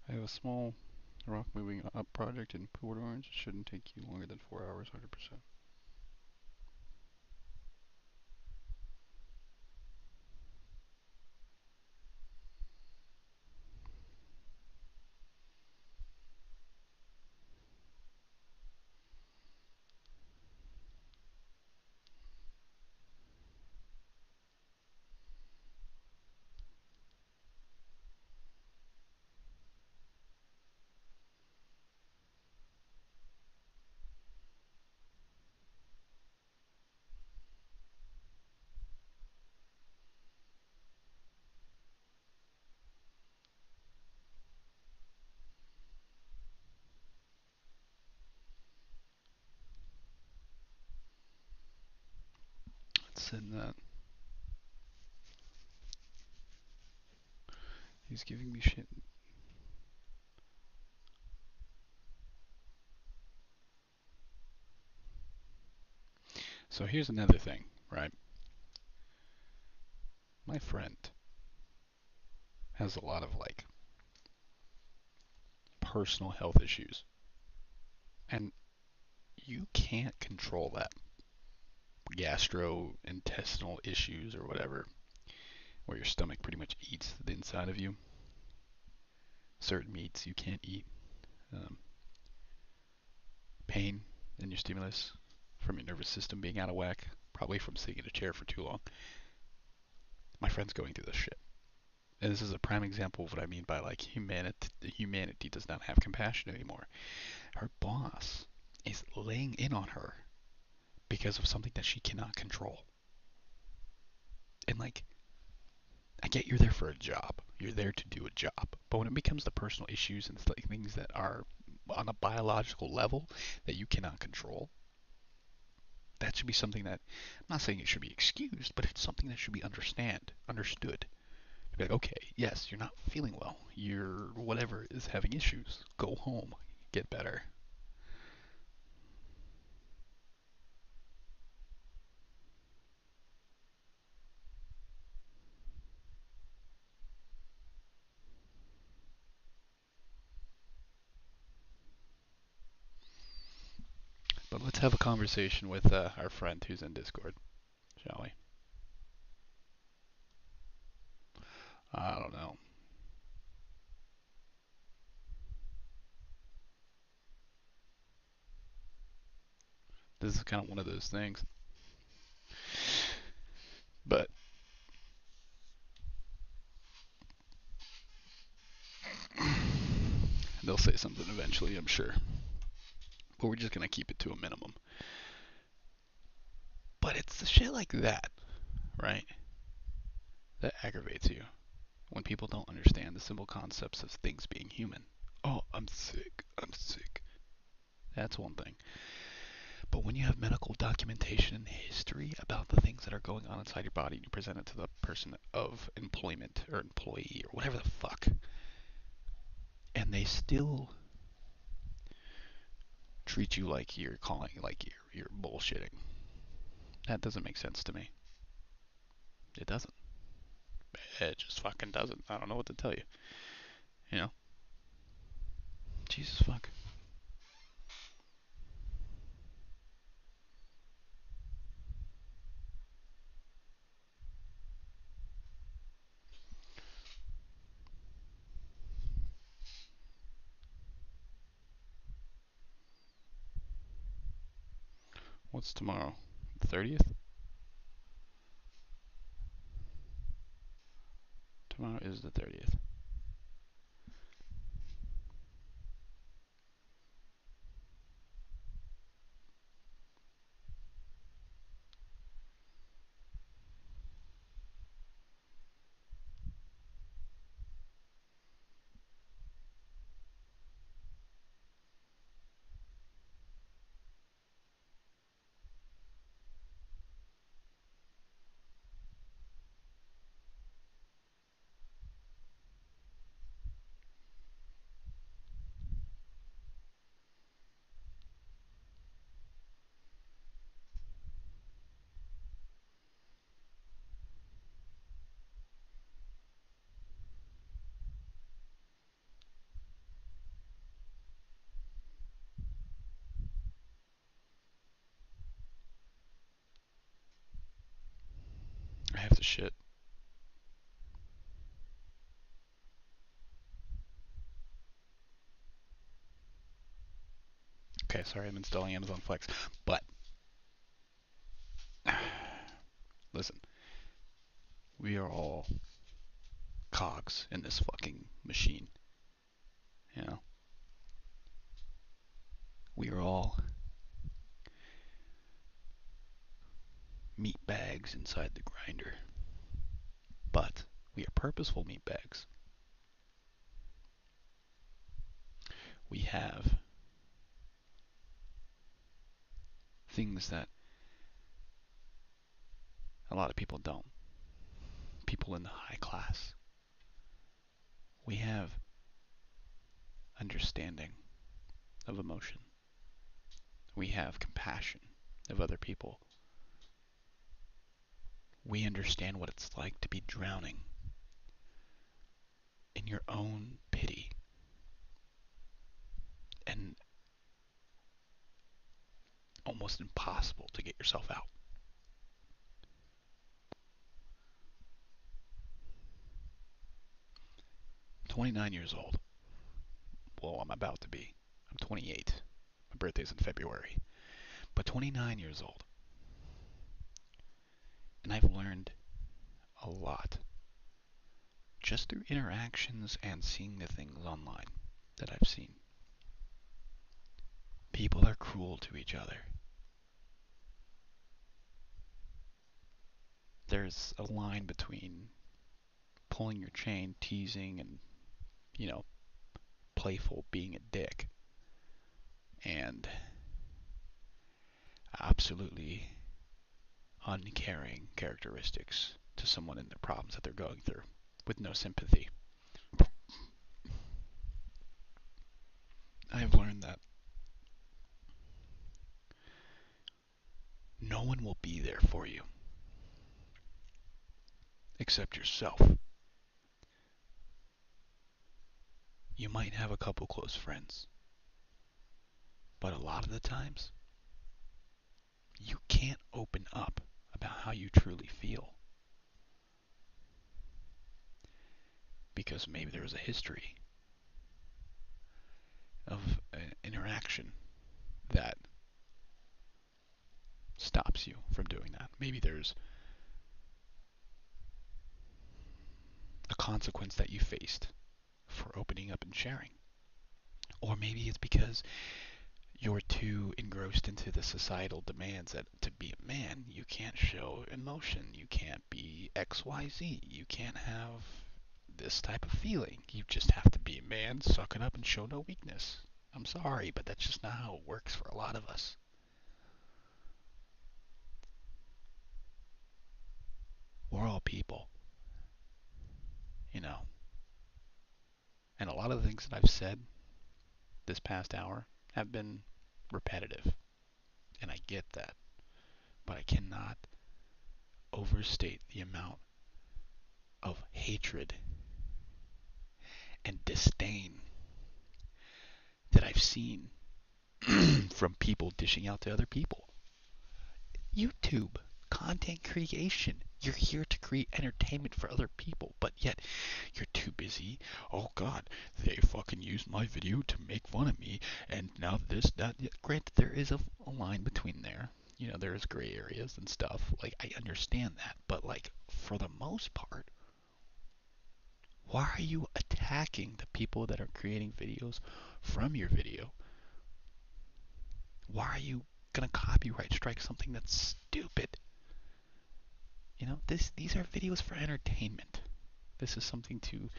I have a small rock moving up project in Port Orange. It shouldn't take you longer than 4 hours, 100%. Let's send that. He's giving me shit. So here's another thing, right? My friend has a lot of like personal health issues. And you can't control that. Gastrointestinal issues or whatever, where your stomach pretty much eats the inside of you. Certain meats you can't eat. Um, Pain in your stimulus from your nervous system being out of whack, probably from sitting in a chair for too long. My friend's going through this shit. And this is a prime example of what I mean by like humanity does not have compassion anymore. Her boss is laying in on her because of something that she cannot control. And like, I get you're there for a job. You're there to do a job. But when it becomes the personal issues and like things that are on a biological level that you cannot control, that should be something that, I'm not saying it should be excused, but it's something that should be understood. Be like, okay, yes, you're not feeling well. You're whatever is having issues. Go home, get better. But let's have a conversation with our friend who's in Discord, shall we? I don't know. This is kind of one of those things. But they'll say something eventually, I'm sure. But we're just going to keep it to a minimum. But it's the shit like that, right? That aggravates you. When people don't understand the simple concepts of things being human. Oh, I'm sick. I'm sick. That's one thing. But when you have medical documentation and history about the things that are going on inside your body and you present it to the person of employment or employee or whatever the fuck, and they still treat you like you're calling, like you're bullshitting, that doesn't make sense to me. It doesn't. It just fucking doesn't. I don't know what to tell you. You know? Jesus fuck. What's tomorrow? The 30th? Tomorrow is the 30th. I have to shit. Okay, sorry, I'm installing Amazon Flex. But, listen, we are all cogs in this fucking machine. You know? We are all meat bags inside the grinder. But we are purposeful meat bags. We have things that a lot of people don't. People in the high class. We have understanding of emotion. We have compassion of other people. We understand what it's like to be drowning in your own pity and almost impossible to get yourself out. 29 years old. Well, I'm about to be. I'm 28. My birthday's in February. But 29 years old. And I've learned a lot just through interactions and seeing the things online that I've seen. People are cruel to each other. There's a line between pulling your chain, teasing, and, you know, playful being a dick. and absolutely uncaring characteristics to someone and their problems that they're going through with no sympathy. I've learned that no one will be there for you except yourself. You might have a couple close friends, but a lot of the times you can't open up about how you truly feel because maybe there was a history of an interaction that stops you from doing that. Maybe there's a consequence that you faced for opening up and sharing. Or maybe it's because you're too engrossed into the societal demands that to be a man, you can't show emotion, you can't be XYZ, you can't have this type of feeling. You just have to be a man, suck it up, and show no weakness. I'm sorry, but that's just not how it works for a lot of us. We're all people, you know. And a lot of the things that I've said this past hour have been repetitive. And I get that. But I cannot overstate the amount of hatred and disdain that I've seen from people dishing out to other people. YouTube, content creation. You're here to create entertainment for other people, but yet you're too busy. Oh God, they fucking used my video to make fun of me, and now this, that. Granted, there is a line between there. You know, there's gray areas and stuff. Like, I understand that, but like, for the most part, why are you attacking the people that are creating videos from your video? Why are you gonna copyright strike something that's stupid? You know, these are videos for entertainment. This is something to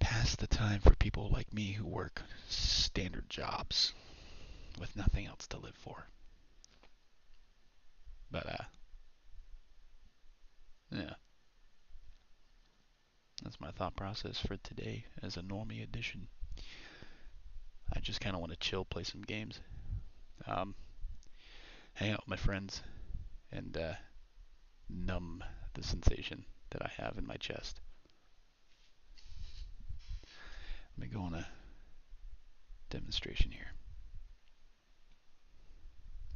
pass the time for people like me who work standard jobs with nothing else to live for. But yeah, that's my thought process for today as a normie edition. I just kind of want to chill, play some games, um, hang out with my friends, and numb the sensation that I have in my chest. Let me go on a demonstration here.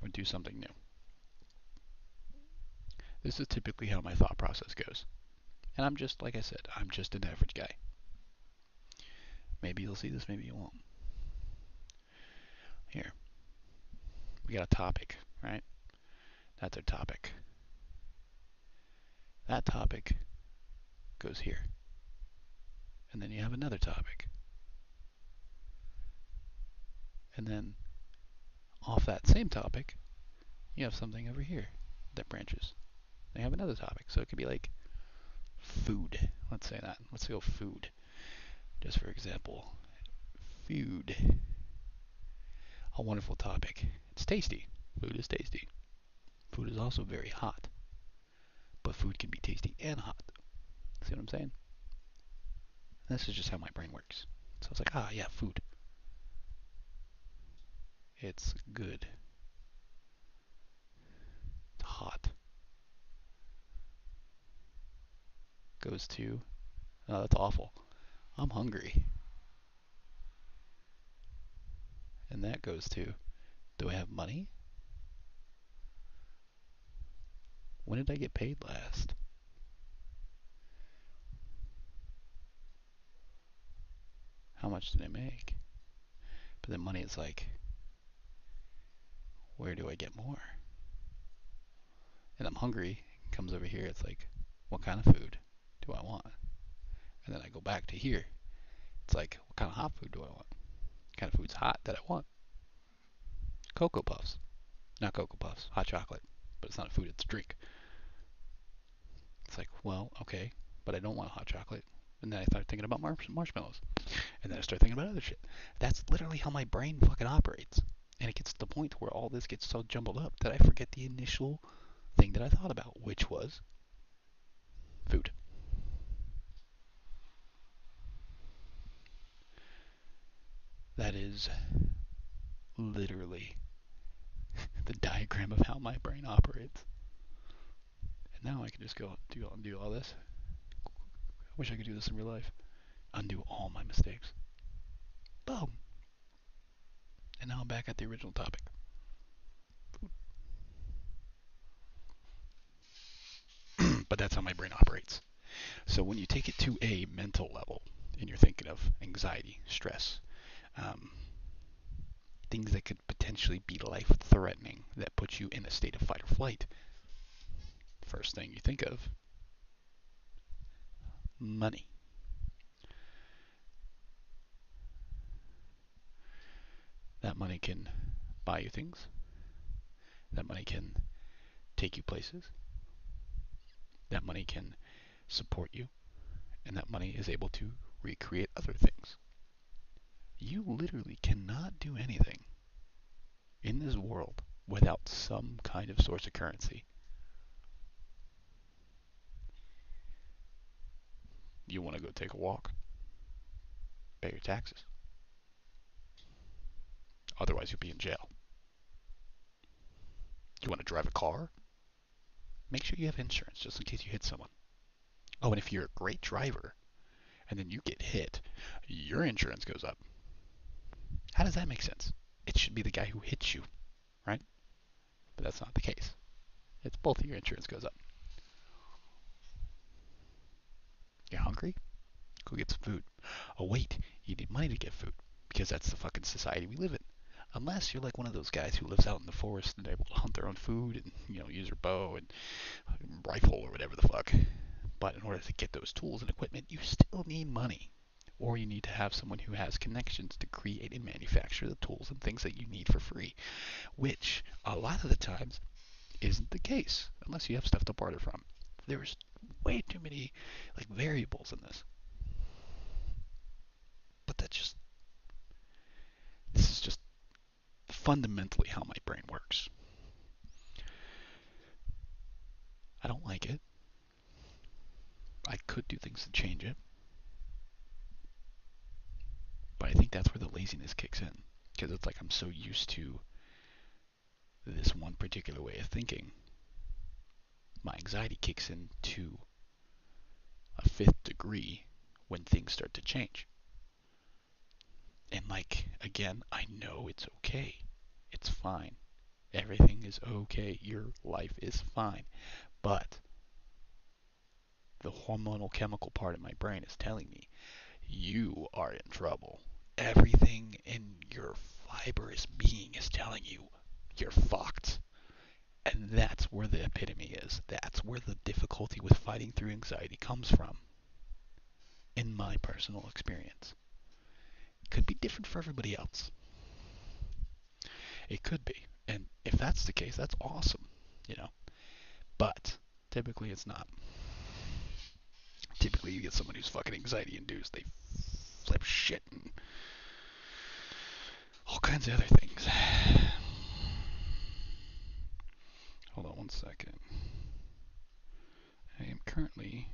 Or do something new. This is typically how my thought process goes. And I'm just, like I said, I'm just an average guy. Maybe you'll see this, maybe you won't. Here. We got a topic, right? That's our topic. That topic goes here. And then you have another topic. And then off that same topic, you have something over here that branches. They have another topic. So it could be like food. Let's say that. Let's go food. Just for example. Food. A wonderful topic. It's tasty. Food is tasty. Food is also very hot. But food can be tasty and hot. See what I'm saying? This is just how my brain works. So it's like, yeah, food. It's good. It's hot. Goes to, oh, that's awful. I'm hungry. And that goes to, do I have money? When did I get paid last? How much did I make? But then money is like, where do I get more? And I'm hungry. It comes over here. It's like, what kind of food do I want? And then I go back to here. It's like, what kind of hot food do I want? What kind of food's hot that I want? Cocoa Puffs. Not Cocoa Puffs. Hot chocolate. But it's not a food, it's a drink. It's like, well, okay, but I don't want hot chocolate. And then I start thinking about marshmallows. And then I start thinking about other shit. That's literally how my brain fucking operates. And it gets to the point where all this gets so jumbled up that I forget the initial thing that I thought about, which was food. That is literally the diagram of how my brain operates. And now I can just go do all this. I wish I could do this in real life. Undo all my mistakes. Boom. And now I'm back at the original topic. Food. But that's how my brain operates. So when you take it to a mental level, and you're thinking of anxiety, stress, um, things that could potentially be life-threatening that put you in a state of fight or flight, first thing you think of, money. That money can buy you things. That money can take you places. That money can support you. And that money is able to recreate other things. You literally cannot do anything in this world without some kind of source of currency. You want to go take a walk, pay your taxes. Otherwise, you'll be in jail. You want to drive a car? Make sure you have insurance just in case you hit someone. Oh, and if you're a great driver and then you get hit, your insurance goes up. How does that make sense? It should be the guy who hits you, right? But that's not the case. It's both of your insurance goes up. You're hungry? Go get some food. Oh, wait, you need money to get food because that's the fucking society we live in. Unless you're like one of those guys who lives out in the forest and able to hunt their own food and, use their bow and rifle or whatever the fuck. But in order to get those tools and equipment, you still need money. Or you need to have someone who has connections to create and manufacture the tools and things that you need for free, which a lot of the times isn't the case unless you have stuff to barter from. There's way too many variables in this. But this is just fundamentally how my brain works. I don't like it. I could do things to change it. But I think that's where the laziness kicks in. Because it's like I'm so used to this one particular way of thinking. My anxiety kicks in to a fifth degree when things start to change. And again, I know it's okay. It's fine. Everything is okay. Your life is fine. But the hormonal chemical part of my brain is telling me you are in trouble. Everything in your fibrous being is telling you you're fucked. And that's where the epitome is. That's where the difficulty with fighting through anxiety comes from, in my personal experience. It could be different for everybody else. It could be. And if that's the case, that's awesome, you know. But typically it's not. Typically you get someone who's fucking anxiety induced. They flip shit and all kinds of other things. Hold on one second. I am currently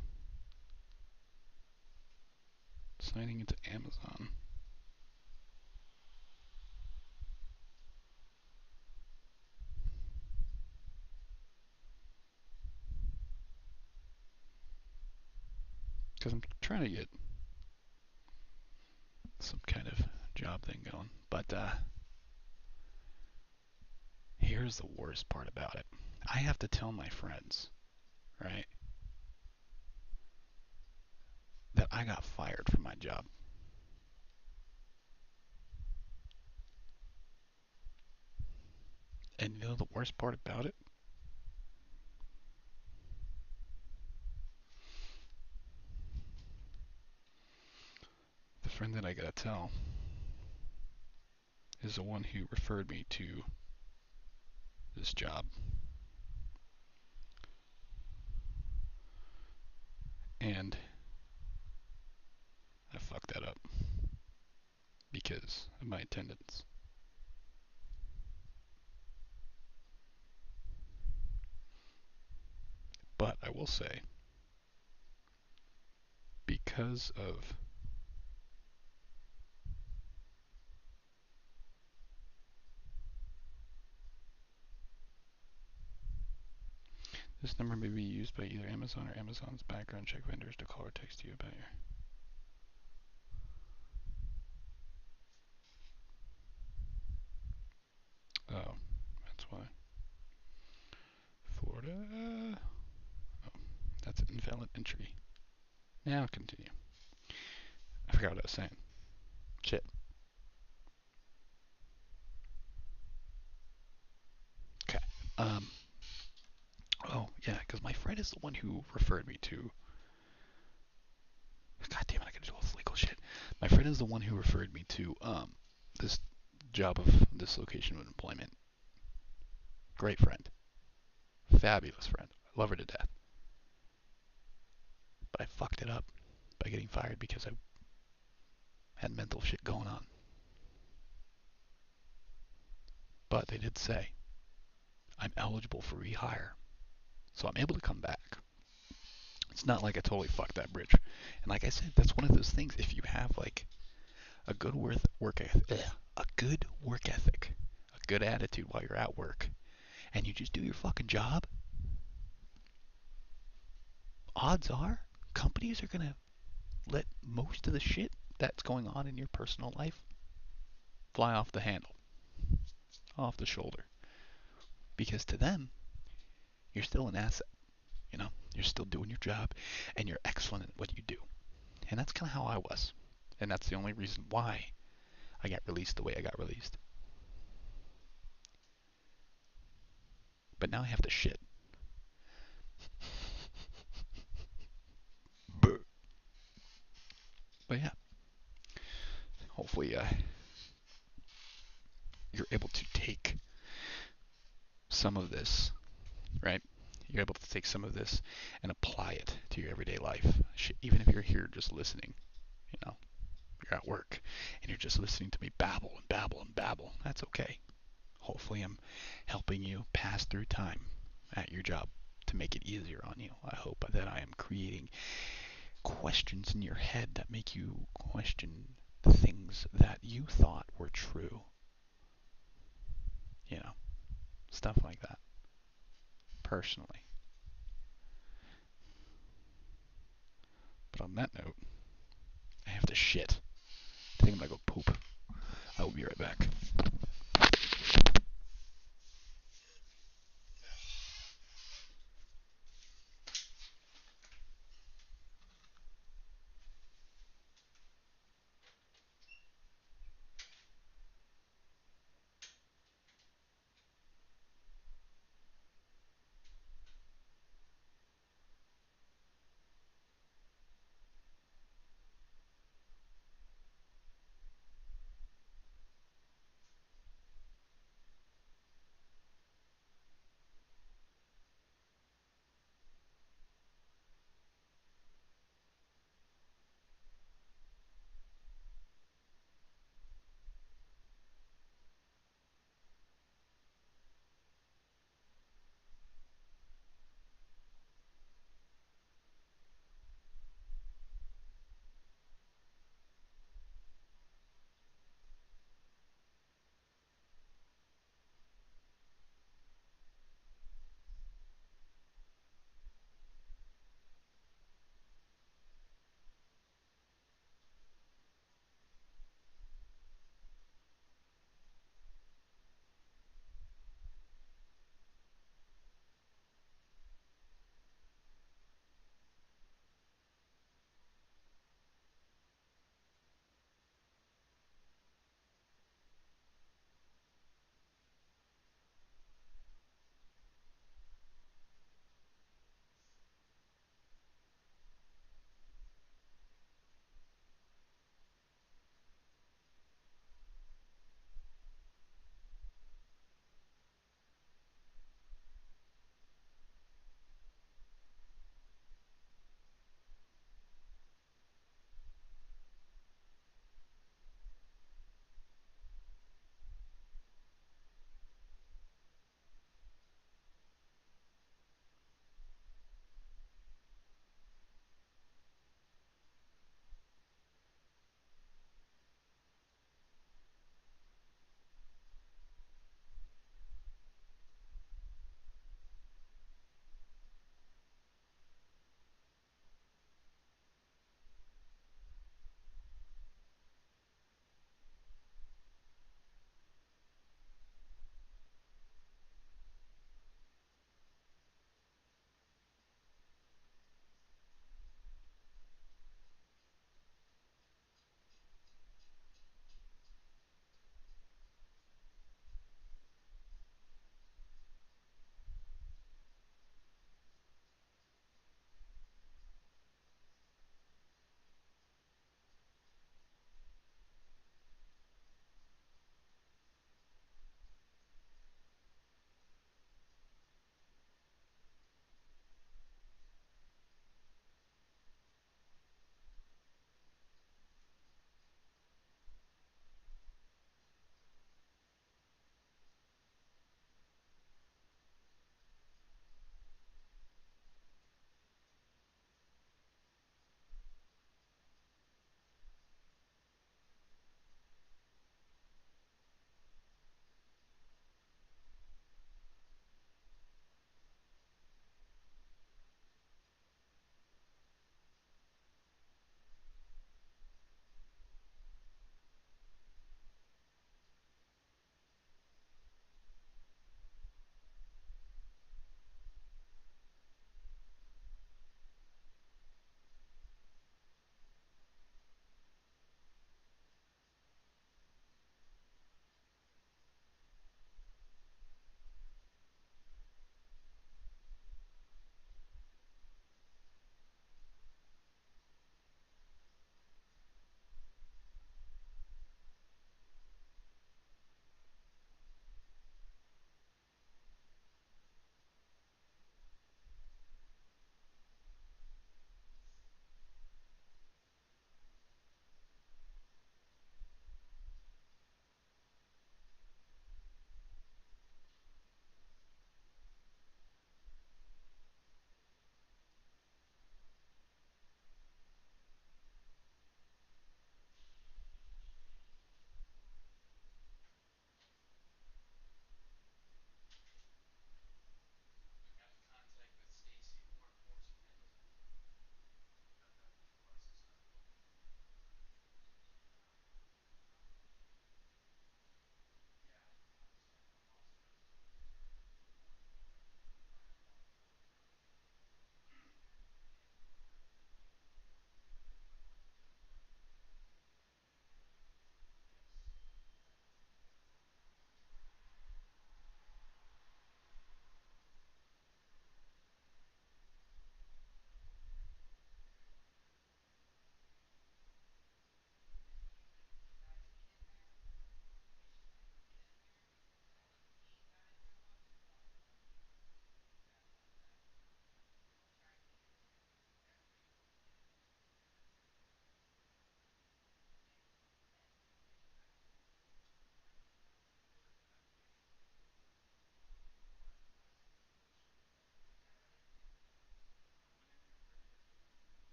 signing into Amazon. Because I'm trying to get some kind of job thing going. But here's the worst part about it. I have to tell my friends, right, that I got fired from my job. And you know the worst part about it? The friend that I gotta tell is the one who referred me to this job. And I fucked that up. is of my attendance. But I will say, because of this number may be used by either Amazon or Amazon's background check vendors to call or text you about your. Oh, that's why. Florida. Oh, that's an invalid entry. Now continue. I forgot what I was saying. Shit. Okay. Um. Oh yeah, because my friend is the one who referred me to. God damn it! I gotta do all this legal shit. My friend is the one who referred me to this job of this location of employment. Great friend. Fabulous friend. I love her to death. But I fucked it up by getting fired because I had mental shit going on. But they did say I'm eligible for rehire. So I'm able to come back. It's not like I totally fucked that bridge. And like I said, that's one of those things. If you have like a good work ethic, a good attitude while you're at work, and you just do your fucking job, odds are companies are gonna let most of the shit that's going on in your personal life fly off the handle, off the shoulder. Because to them, you're still an asset. You know, you're still doing your job and you're excellent at what you do. And that's kind of how I was. And that's the only reason why I got released the way I got released. But now I have to shit. But yeah, hopefully you're able to take some of this, right? You're able to take some of this and apply it to your everyday life. Even if you're here just listening, you know, you're at work and you're just listening to me babble and babble and babble. That's okay. Hopefully I'm helping you pass through time at your job to make it easier on you. I hope that I am creating questions in your head that make you question the things that you thought were true. You know, stuff like that. Personally. But on that note, I have to shit. I think I'm gonna go poop. I will be right back.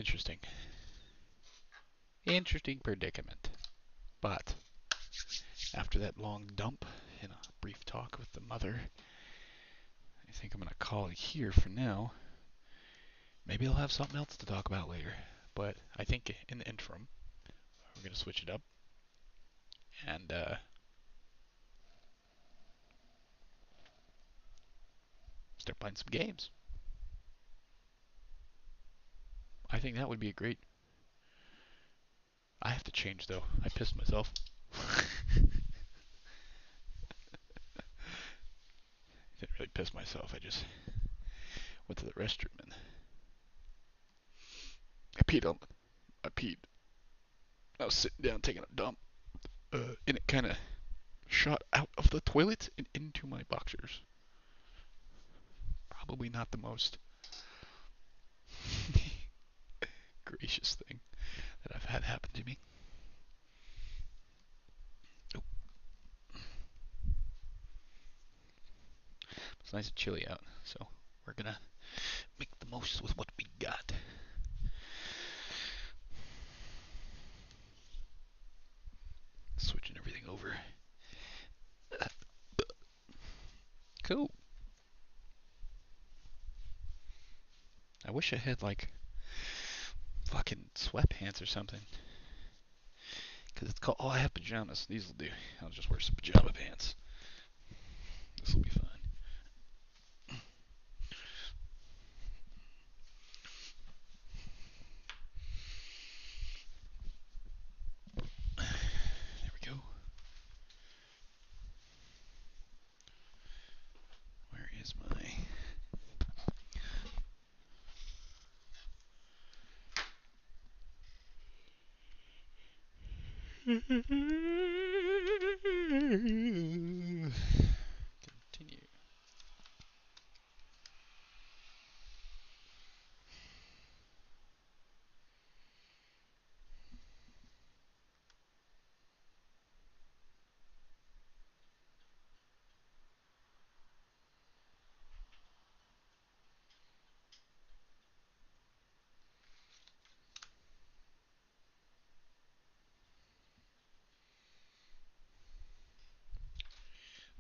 Interesting. Interesting predicament. But after that long dump and a brief talk with the mother, I think I'm going to call it here for now. Maybe I'll have something else to talk about later. But I think in the interim, we're going to switch it up and start playing some games. I think that would be a great... I have to change though. I pissed myself. Didn't really piss myself. I just went to the restroom and I peed on. I peed. I was sitting down taking a dump, and it kind of shot out of the toilet and into my boxers. Probably not the most gracious thing that I've had happen to me. Oh, it's nice and chilly out, so we're gonna make the most with what we got. Switching everything over. Cool. I wish I had like fucking sweatpants or something. Cause it's called. Oh, I have pajamas. These will do. I'll just wear some pajama pants. This will be fine. There we go. Where is my... Continue.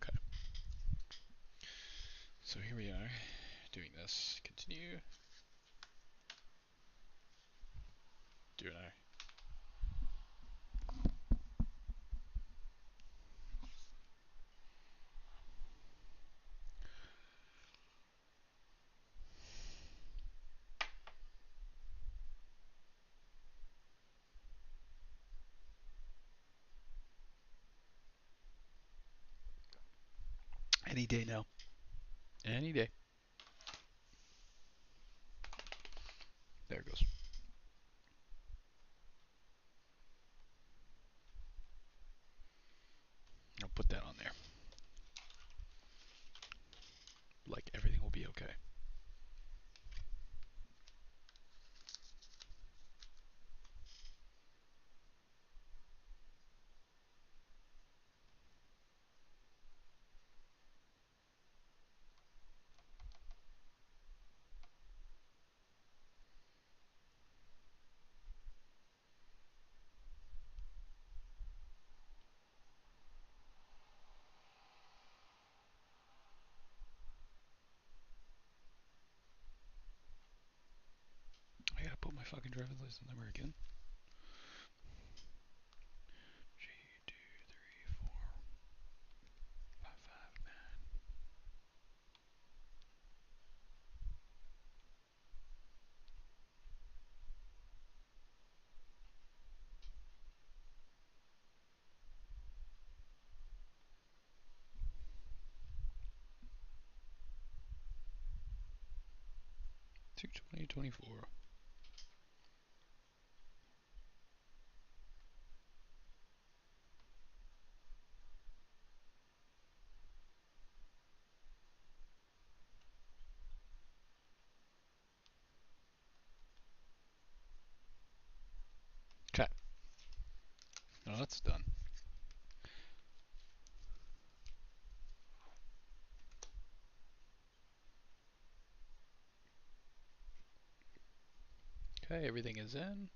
Okay. So here we are, doing this. Continue. Doing our... Any day now. Any day. There it goes. I'll put that on there. Like everything will be okay. I gotta put my fucking driver's license number again. G2345559. 22024. Okay. Now that's done. Okay, everything is in.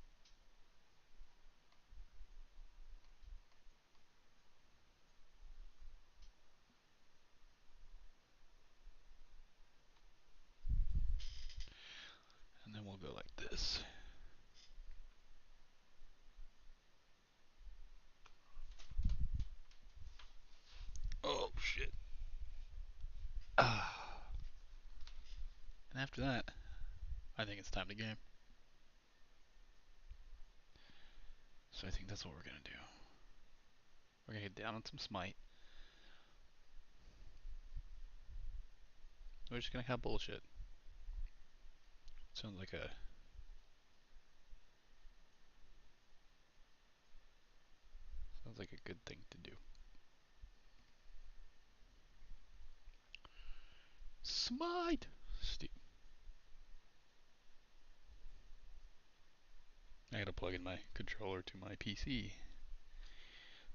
And then we'll go like this. Oh, shit. Ah. And after that, I think it's time to game. So I think that's what we're going to do. We're going to get down on some smite. We're just going to have bullshit. Sounds like a good thing to do. Smite! I gotta plug in my controller to my PC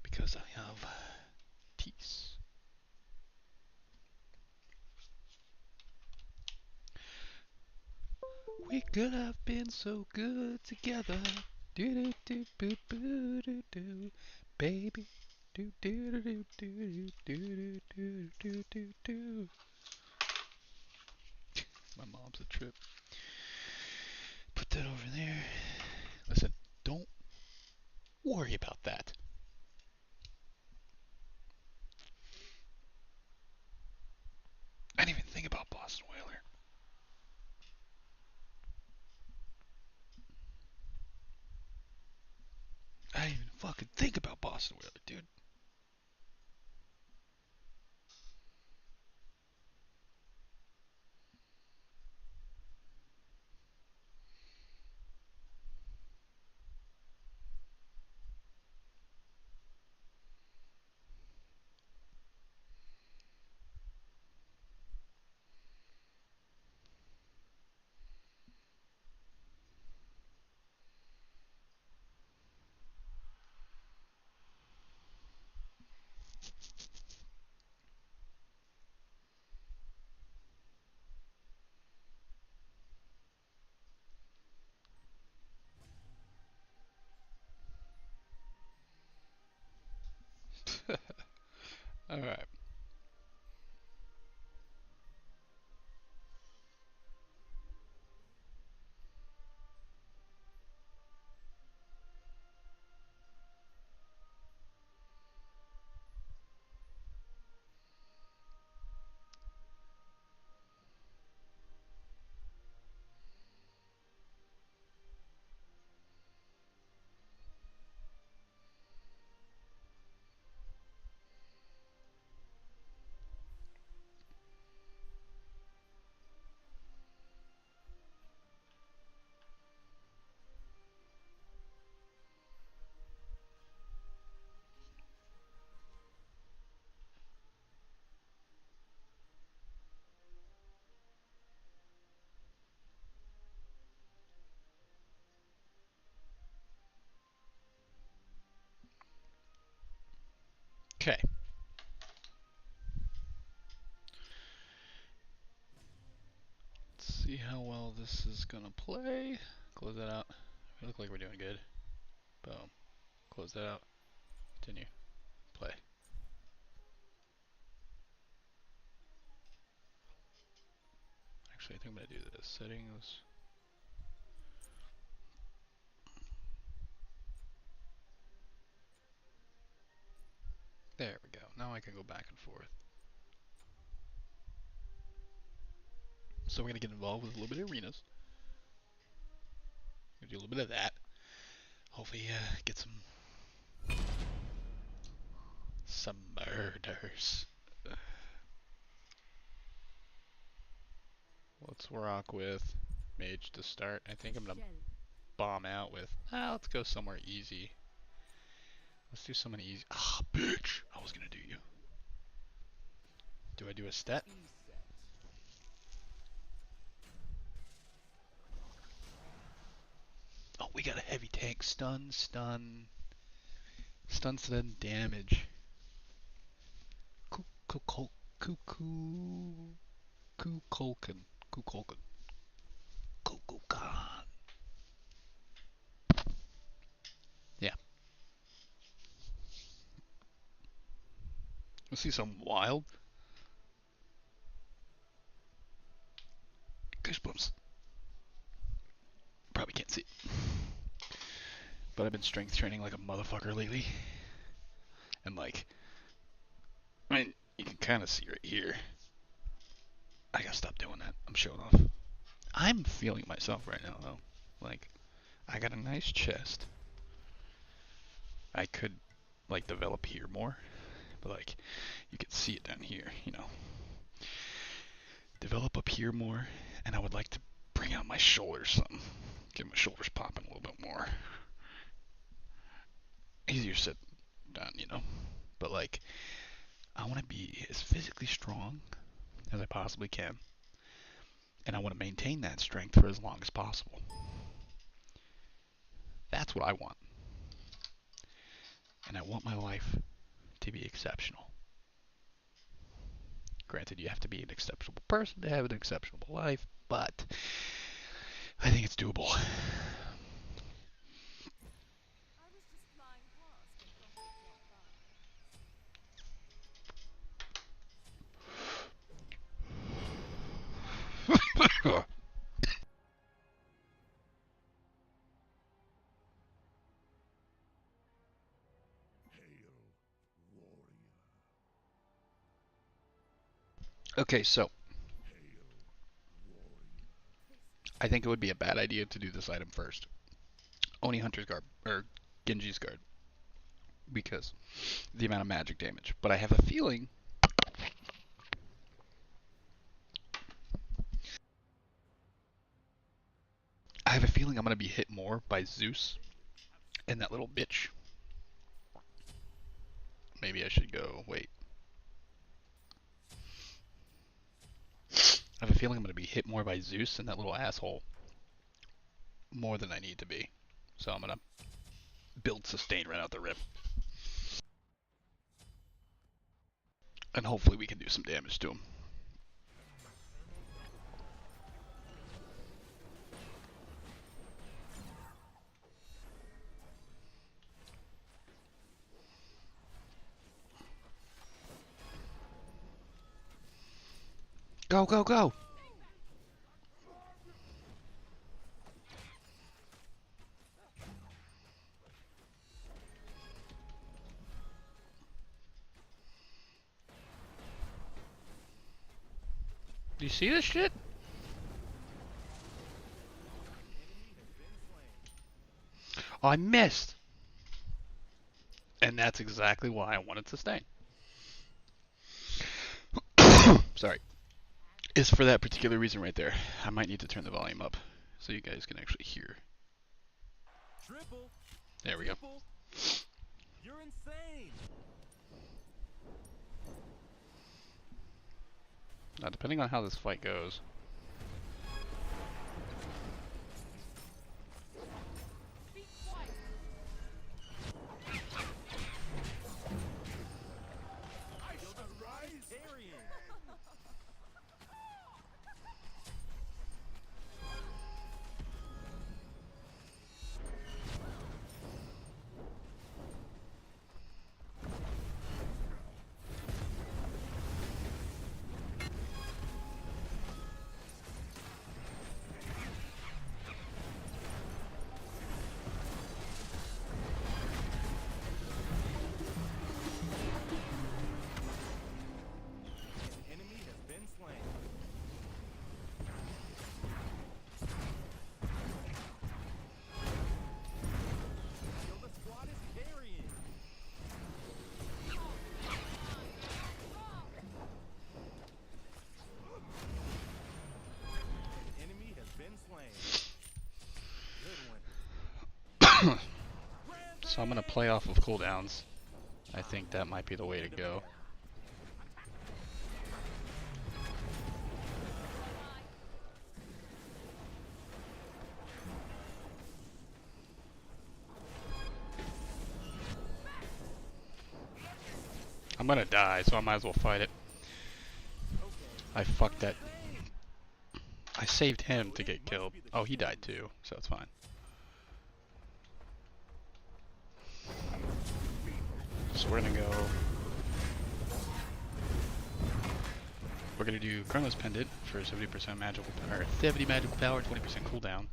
because I have teeth. We could have been so good together. Do do do do do do do, baby. Do do do do do do do do do do. My mom's a trip. Put that over there. Listen, don't worry about that. I didn't even think about Boston Whaler. I didn't even fucking think about Boston Whaler, dude. Alright. Okay. Let's see how well this is gonna play. Close that out. We look like we're doing good. Boom. Close that out. Continue. Play. Actually, I think I'm gonna do this. Settings. There we go. Now I can go back and forth. So we're gonna get involved with a little bit of arenas. Gonna do a little bit of that. Hopefully, get some murders. Let's rock with mage to start. I think I'm gonna bomb out with. Let's go somewhere easy. Let's do someone easy. Ah, bitch! I was gonna do you. Do I do a stat? Oh, we got a heavy tank. Stun, stun. Stun, stun, damage. Cuckoo. Kukulkan. Kukulkan. Kukulkan. Let's see something wild. Goosebumps. Probably can't see it. But I've been strength training like a motherfucker lately. And like, I mean, you can kind of see right here. I gotta stop doing that. I'm showing off. I'm feeling myself right now though. Like, I got a nice chest. I could like develop here more, but like you can see it down here, you know. Develop up here more, and I would like to bring out my shoulders some. Get my shoulders popping a little bit more. Easier said than done, you know. But like, I want to be as physically strong as I possibly can, and I want to maintain that strength for as long as possible. That's what I want. And I want my life to be exceptional. Granted, you have to be an exceptional person to have an exceptional life, but I think it's doable. Okay, so I think it would be a bad idea to do this item first. Oni Hunter's Guard, or Genji's Guard, because the amount of magic damage. But I have a feeling I'm gonna be hit more by Zeus and that little bitch. Maybe I should go. Wait. I have a feeling I'm gonna be hit more by Zeus and that little asshole more than I need to be. So I'm gonna build sustain right out the rip. And hopefully we can do some damage to him. Go, go, go! Do you see this shit? Oh, I missed! And that's exactly why I wanted sustain. Sorry. Is for that particular reason right there. I might need to turn the volume up so you guys can actually hear. There we go. You're insane. Now, depending on how this fight goes, so I'm gonna play off of cooldowns. I think that might be the way to go. I'm gonna die, so I might as well fight it. I fucked that. I saved him to get killed. Oh, he died too, so it's fine. So we're gonna go we're gonna do Chronos Pendant for 70% magical power, 70 magical power, 20% cooldown,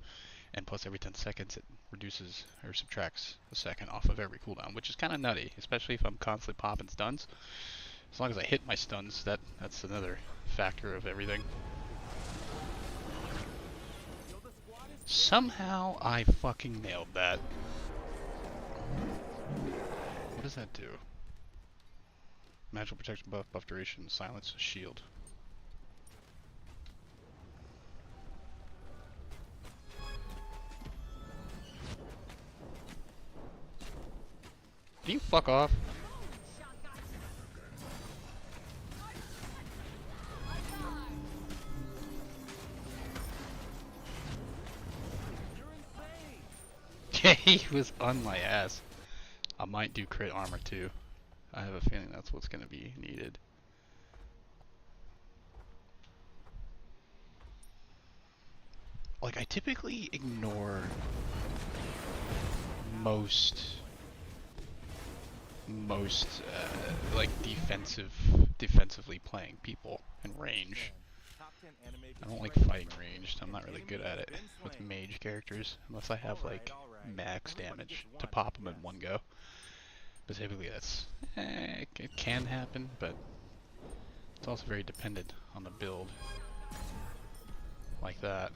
and plus every 10 seconds it reduces or subtracts a second off of every cooldown, which is kind of nutty, especially if I'm constantly popping stuns. As long as I hit my stuns, that's another factor of everything. Somehow I fucking nailed that. What does that do? Magical protection buff, buff duration, silence, shield. Can you fuck off? Yeah, he was on my ass. I might do crit armor too. I have a feeling that's what's going to be needed. Like, I typically ignore most like defensively playing people in range. I don't like fighting ranged. I'm not really good at it with mage characters unless I have like max damage to pop them in one go. But typically that's it can happen, but it's also very dependent on the build. Like that.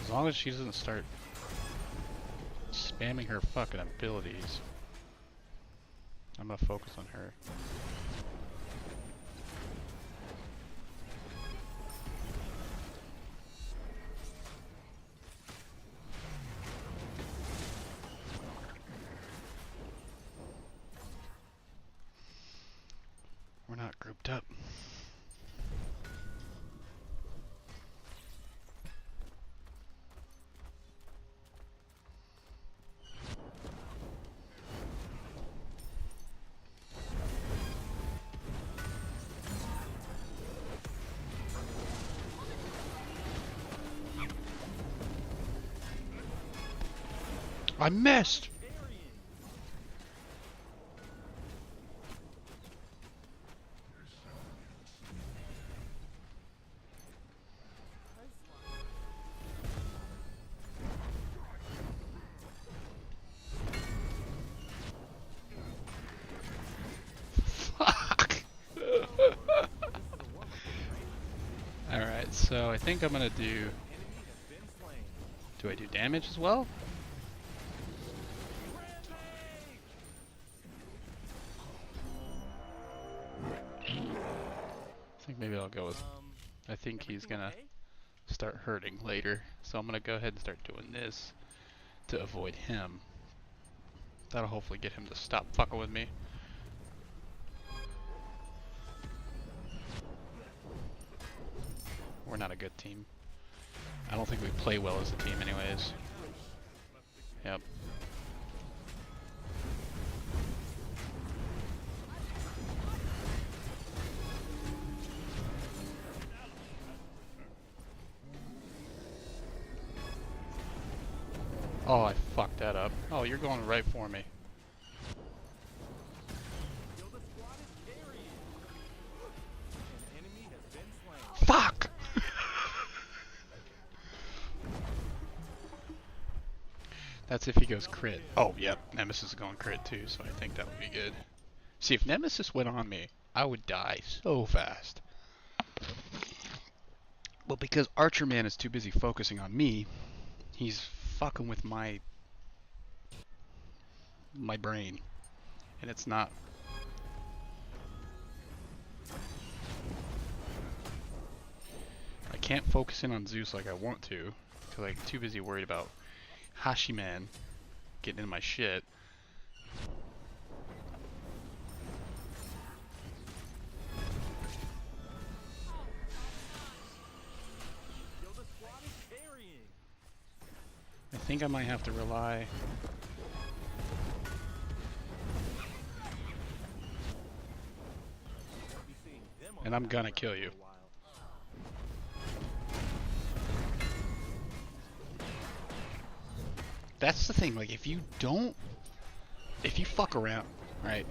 As long as she doesn't start spamming her fucking abilities, I'm gonna focus on her. We're not grouped up. I missed! Fuck! Alright, so I think I'm gonna do... Do I do damage as well? I think maybe I'll go with... I think he's gonna start hurting later, so I'm gonna go ahead and start doing this to avoid him. That'll hopefully get him to stop fucking with me. We're not a good team. I don't think we play well as a team anyways. Yep. Oh, I fucked that up. Oh, you're going right for me. Fuck! That's if he goes crit. Oh, yep. Nemesis is going crit too, so I think that would be good. See, if Nemesis went on me, I would die so fast. But because Archer Man is too busy focusing on me, he's fucking with my brain. And it's not... I can't focus in on Zeus like I want to, because I'm too busy worried about Hashiman getting in my shit. I think I might have to rely... And I'm gonna kill you. That's the thing, like, if you fuck around, right?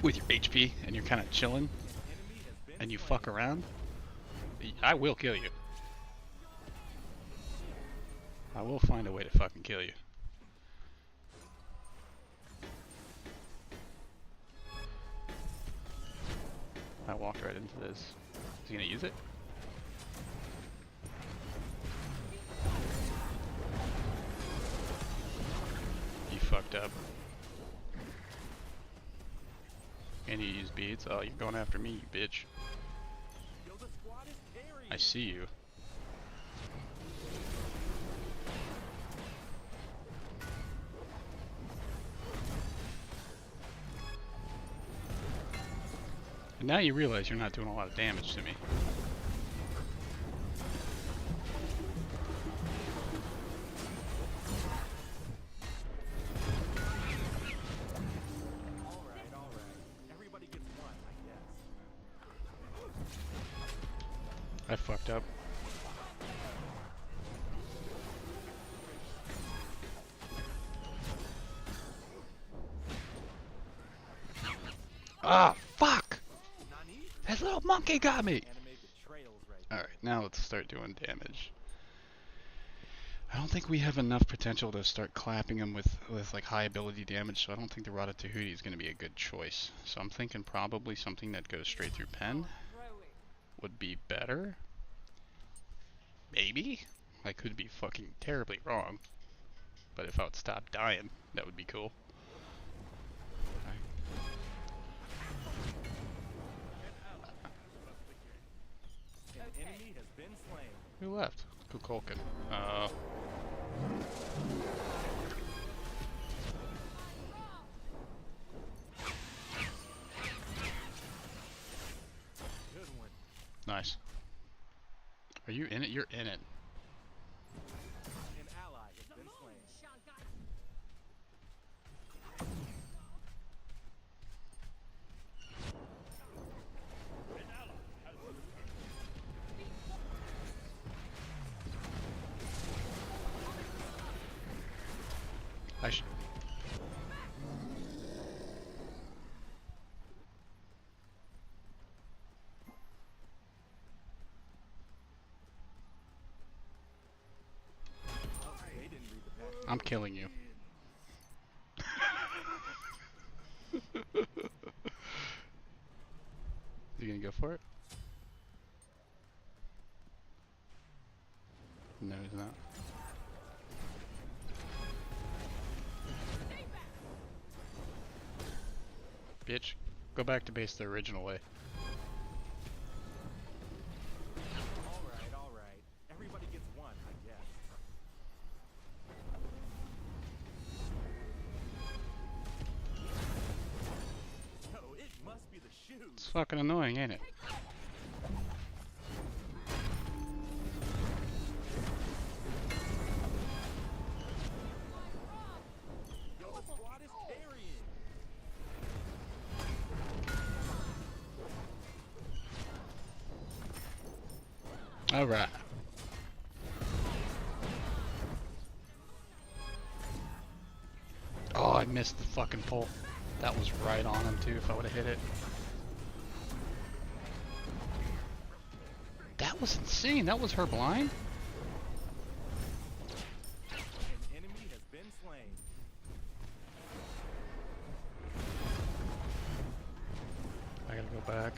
with your HP and you're kind of chilling Enemy has been and you slain. fuck around, I will kill you. I will find a way to fucking kill you. I walked right into this. Is he gonna use it? You fucked up. And you use beads? Oh, you're going after me, you bitch. Yo, the squad is carrying. I see you. And now you realize you're not doing a lot of damage to me. All right. Everybody gets one, I guess. I fucked up. Ah, fuck! Nani? That little monkey got me! Anime betrayals right Alright, there. now let's start doing damage. I don't think we have enough potential to start clapping him with like high ability damage, so I don't think the Ratatouille is going to be a good choice. So I'm thinking probably something that goes straight through pen would be better. Maybe? I could be fucking terribly wrong. But if I would stop dying, that would be cool. An enemy has been slain. Who left? Kukulkan. Good one. Nice. Are you in it? You're in it. An ally has been slain. I should. Oh, they didn't read the package. I'm killing you. You gonna go for it? No, he's not. Bitch, go back to base the original way. All right. Everybody gets one, I guess. No, it must be the shoes. It's fucking annoying, ain't it? Yo, the squad is carrying. Alright. Oh, I missed the fucking pole. That was right on him too if I would have hit it. That was insane. That was her blind? An enemy has been slain. I gotta go back.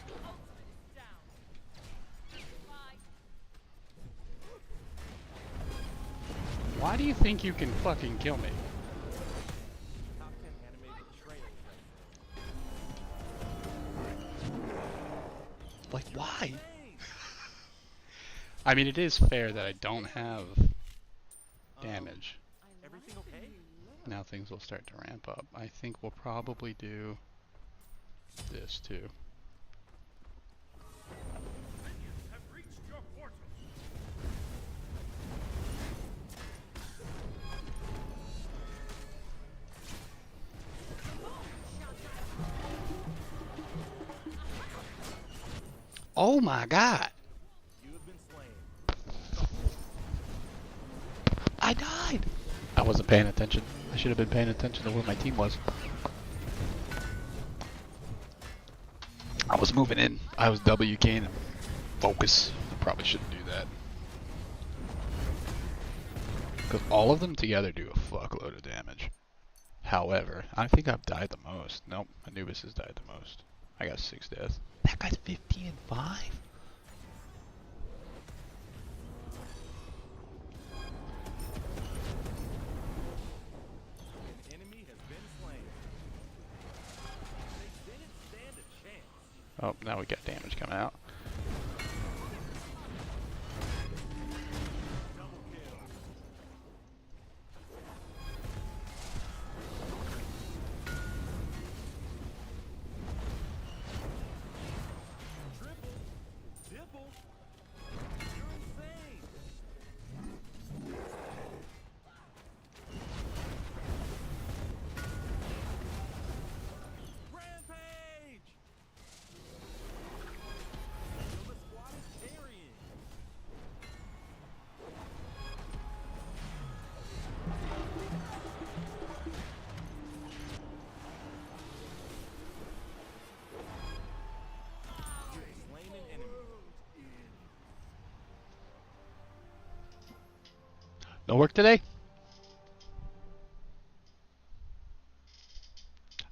Why do you think you can fucking kill me? Top 10 anime betrayals right Like, why? there. I mean, it is fair that I don't have damage. Everything okay? Now things will start to ramp up. I think we'll probably do this too. Have reached your portal. Oh my god! You have been slain. I died! I wasn't paying attention. I should have been paying attention to where my team was. I was moving in. I was W keying and focus. I probably shouldn't do that. Because all of them together do a fuckload of damage. However, I think I've died the most. Nope, Anubis has died the most. I got 6 deaths. That guy's 15 and 5? An enemy has been slain. They didn't stand a chance. Oh, now we got damage coming out. Double kill. Triple. Dibble. You're insane. Rampage. So the squad is carrying. You have slain an enemy. No work today?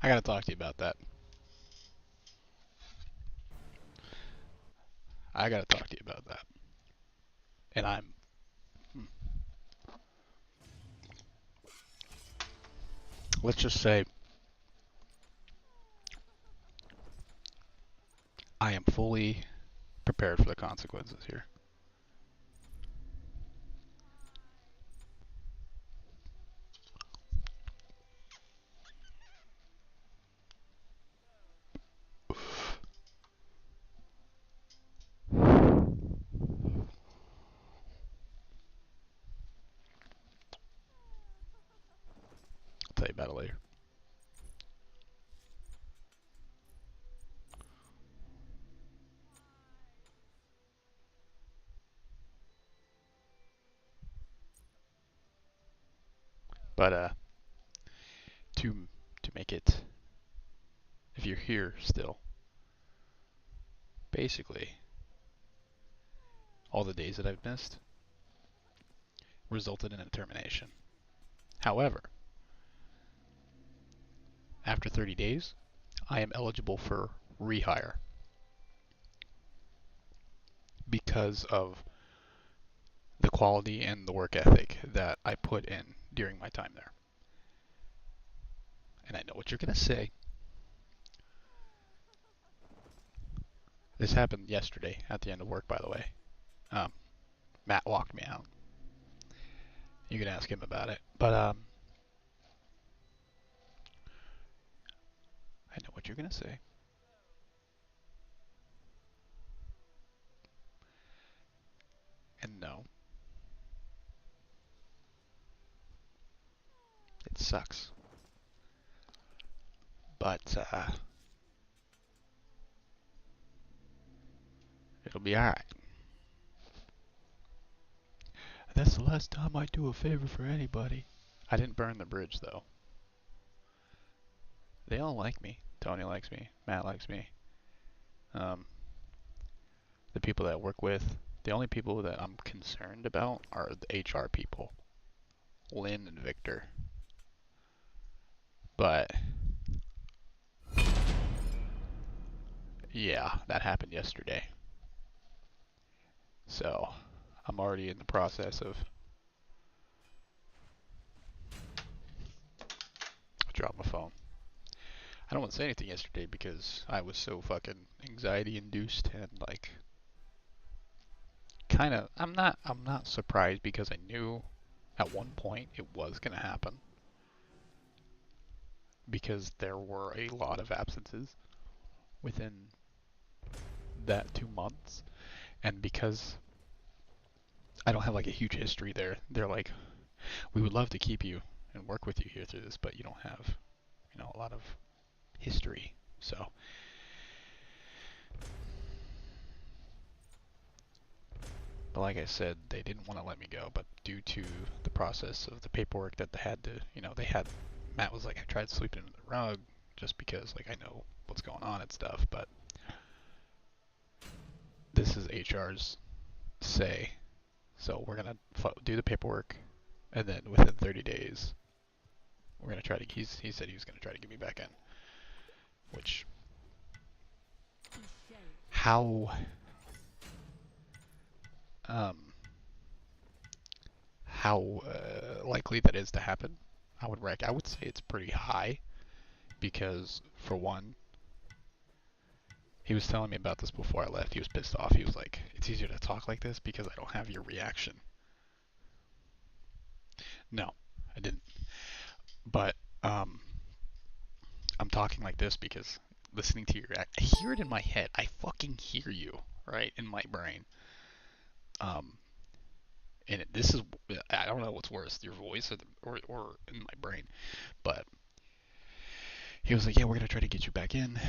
I gotta talk to you about that. I gotta talk to you about that. And let's just say, I am fully prepared for the consequences here. I'll tell you about it later. But to make it, if you're here still, basically all the days that I've missed resulted in a termination. However, after 30 days, I am eligible for rehire because of the quality and the work ethic that I put in during my time there. And I know what you're going to say. This happened yesterday at the end of work, by the way. Matt walked me out. You can ask him about it. But I know what you're going to say. And no, it sucks. But it'll be alright. That's the last time I do a favor for anybody. I didn't burn the bridge, though. They all like me. Tony likes me. Matt likes me. The people that I work with. The only people that I'm concerned about are the HR people. Lynn and Victor. But yeah, that happened yesterday. So I'm already in the process of drop my phone. I don't want to say anything yesterday because I was so fucking anxiety induced and like kind of I'm not surprised because I knew at one point it was going to happen because there were a lot of absences within that 2 months, and because I don't have like a huge history there, they're like, we would love to keep you and work with you here through this, but you don't have, a lot of history. So but like I said, they didn't want to let me go, but due to the process of the paperwork that they had to, Matt was like, I tried sleeping under the rug just because like I know what's going on and stuff, but this is HR's say. So we're gonna do the paperwork, and then within 30 days, we're gonna try to. He said he was gonna try to get me back in. Which, how um how likely that is to happen? I would say it's pretty high because for one, he was telling me about this before I left. He was pissed off. He was like, "It's easier to talk like this because I don't have your reaction." No, I didn't. But um, I'm talking like this because listening to your act, I hear it in my head. I fucking hear you, right, in my brain. Um, and this is, I don't know what's worse, your voice or in my brain. But he was like, "Yeah, we're gonna try to get you back in."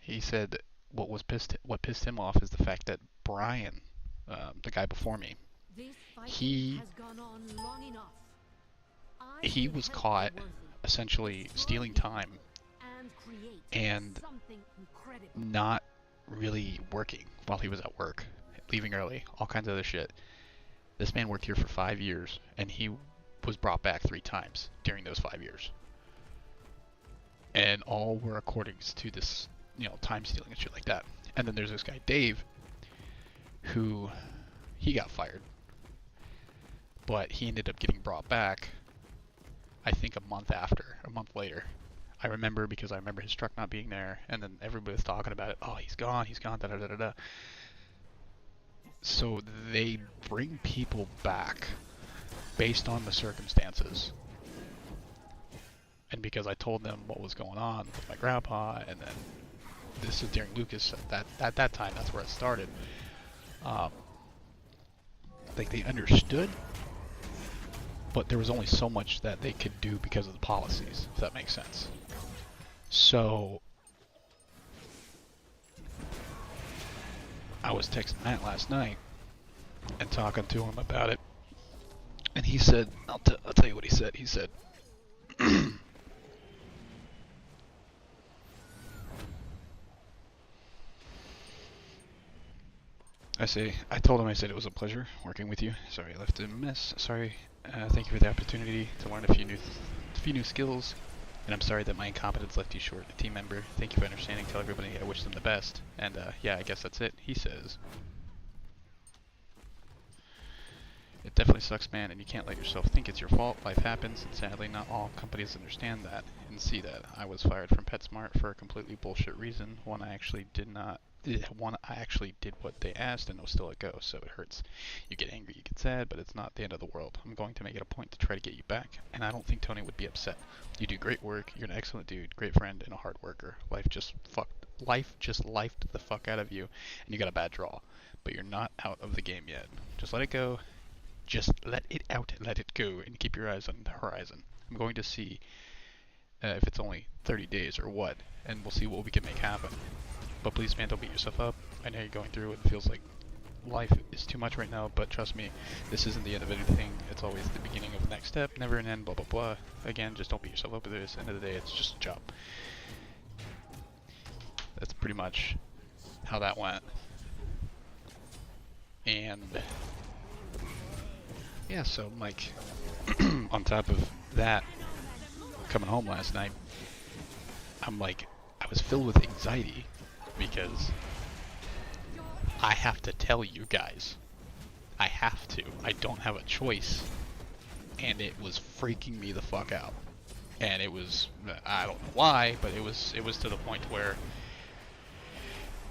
He said what pissed him off is the fact that Brian, the guy before me, he he was caught essentially stealing time and not really working while he was at work, leaving early, all kinds of other shit. This man worked here for 5 years, and he was brought back 3 times during those 5 years, and all were according to this, time stealing and shit like that. And then there's this guy Dave, who he got fired, but he ended up getting brought back. I think a month later. I remember because I remember his truck not being there, and then everybody was talking about it. Oh, he's gone, da da da da da. So they bring people back based on the circumstances. And because I told them what was going on with my grandpa, and then this is during Lucas at that time, that's where it started. I think they understood, but there was only so much that they could do because of the policies, if that makes sense. So I was texting Matt last night and talking to him about it, and he said, I'll tell you what he said. He said, I told him, I said it was a pleasure working with you. Sorry I left a mess. Sorry. Thank you for the opportunity to learn a few new skills. And I'm sorry that my incompetence left you short. A team member, thank you for understanding. Tell everybody I wish them the best. And yeah, I guess that's it. He says, it definitely sucks, man, and you can't let yourself think it's your fault. Life happens, and sadly not all companies understand that and see that. I was fired from PetSmart for a completely bullshit reason. One I actually did what they asked and was still let go, so it hurts. You get angry, you get sad, but it's not the end of the world. I'm going to make it a point to try to get you back, and I don't think Tony would be upset. You do great work, you're an excellent dude, great friend, and a hard worker. Life just lifed the fuck out of you, and you got a bad draw. But you're not out of the game yet. Just let it go. Just let it out, let it go, and keep your eyes on the horizon. I'm going to see if it's only 30 days or what, and we'll see what we can make happen. But please, man, don't beat yourself up. I know you're going through it. It feels like life is too much right now, but trust me, this isn't the end of anything. It's always the beginning of the next step, never an end, blah, blah, blah. Again, just don't beat yourself up with this. End of the day, it's just a job. That's pretty much how that went. And yeah, so Mike, on top of that, coming home last night, I was filled with anxiety because I have to tell you guys. I have to. I don't have a choice. And it was freaking me the fuck out. And it was, I don't know why, but it was to the point where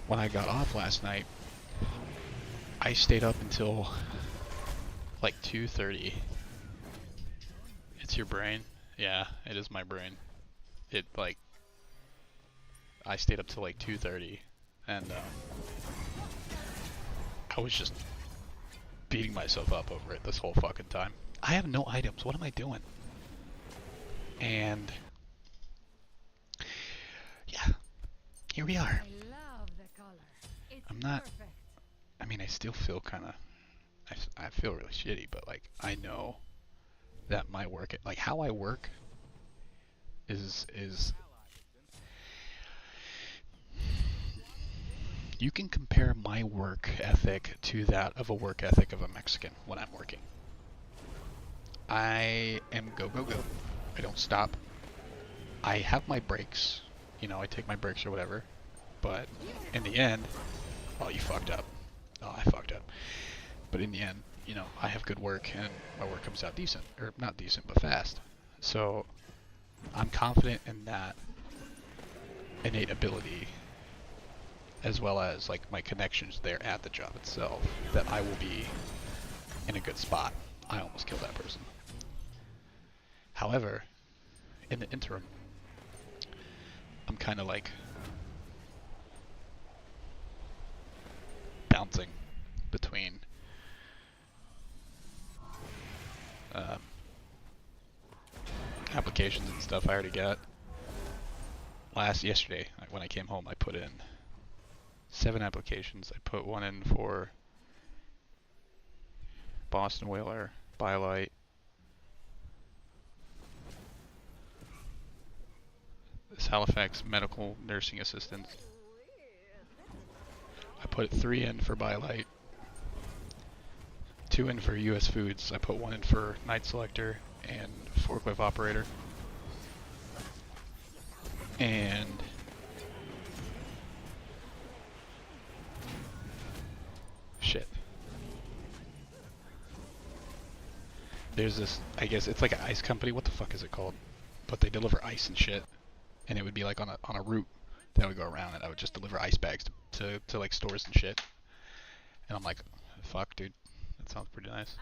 when I got off last night, I stayed up until like 2:30. It's your brain? Yeah, it is my brain. I stayed up till like 2:30, and I was just beating myself up over it this whole fucking time. I have no items. What am I doing? And yeah, here we are. I'm not. I mean, I still feel kind of. I feel really shitty, but like I know that my work, like how I work, is you can compare my work ethic to that of a work ethic of a Mexican when I'm working. I am go, go, go. I don't stop. I have my breaks. You know, I take my breaks or whatever. But in the end, oh, you fucked up. Oh, I fucked up. But in the end, you know, I have good work and my work comes out decent. Or not decent, but fast. So I'm confident in that innate ability, as well as like my connections there at the job itself, that I will be in a good spot. I almost killed that person. However, in the interim, I'm kind of like bouncing between applications and stuff I already got. Yesterday, when I came home, I put in 7 applications. I put one in for Boston Whaler, Bylight, this Halifax Medical Nursing Assistant. I put 3 in for Bylight, 2 in for US Foods. I put 1 in for Night Selector and Forklift Operator. And shit. There's this, I guess it's like an ice company. What the fuck is it called? But they deliver ice and shit. And it would be like on a route that I would go around, and I would just deliver ice bags to like stores and shit. And I'm like, fuck, dude, that sounds pretty nice.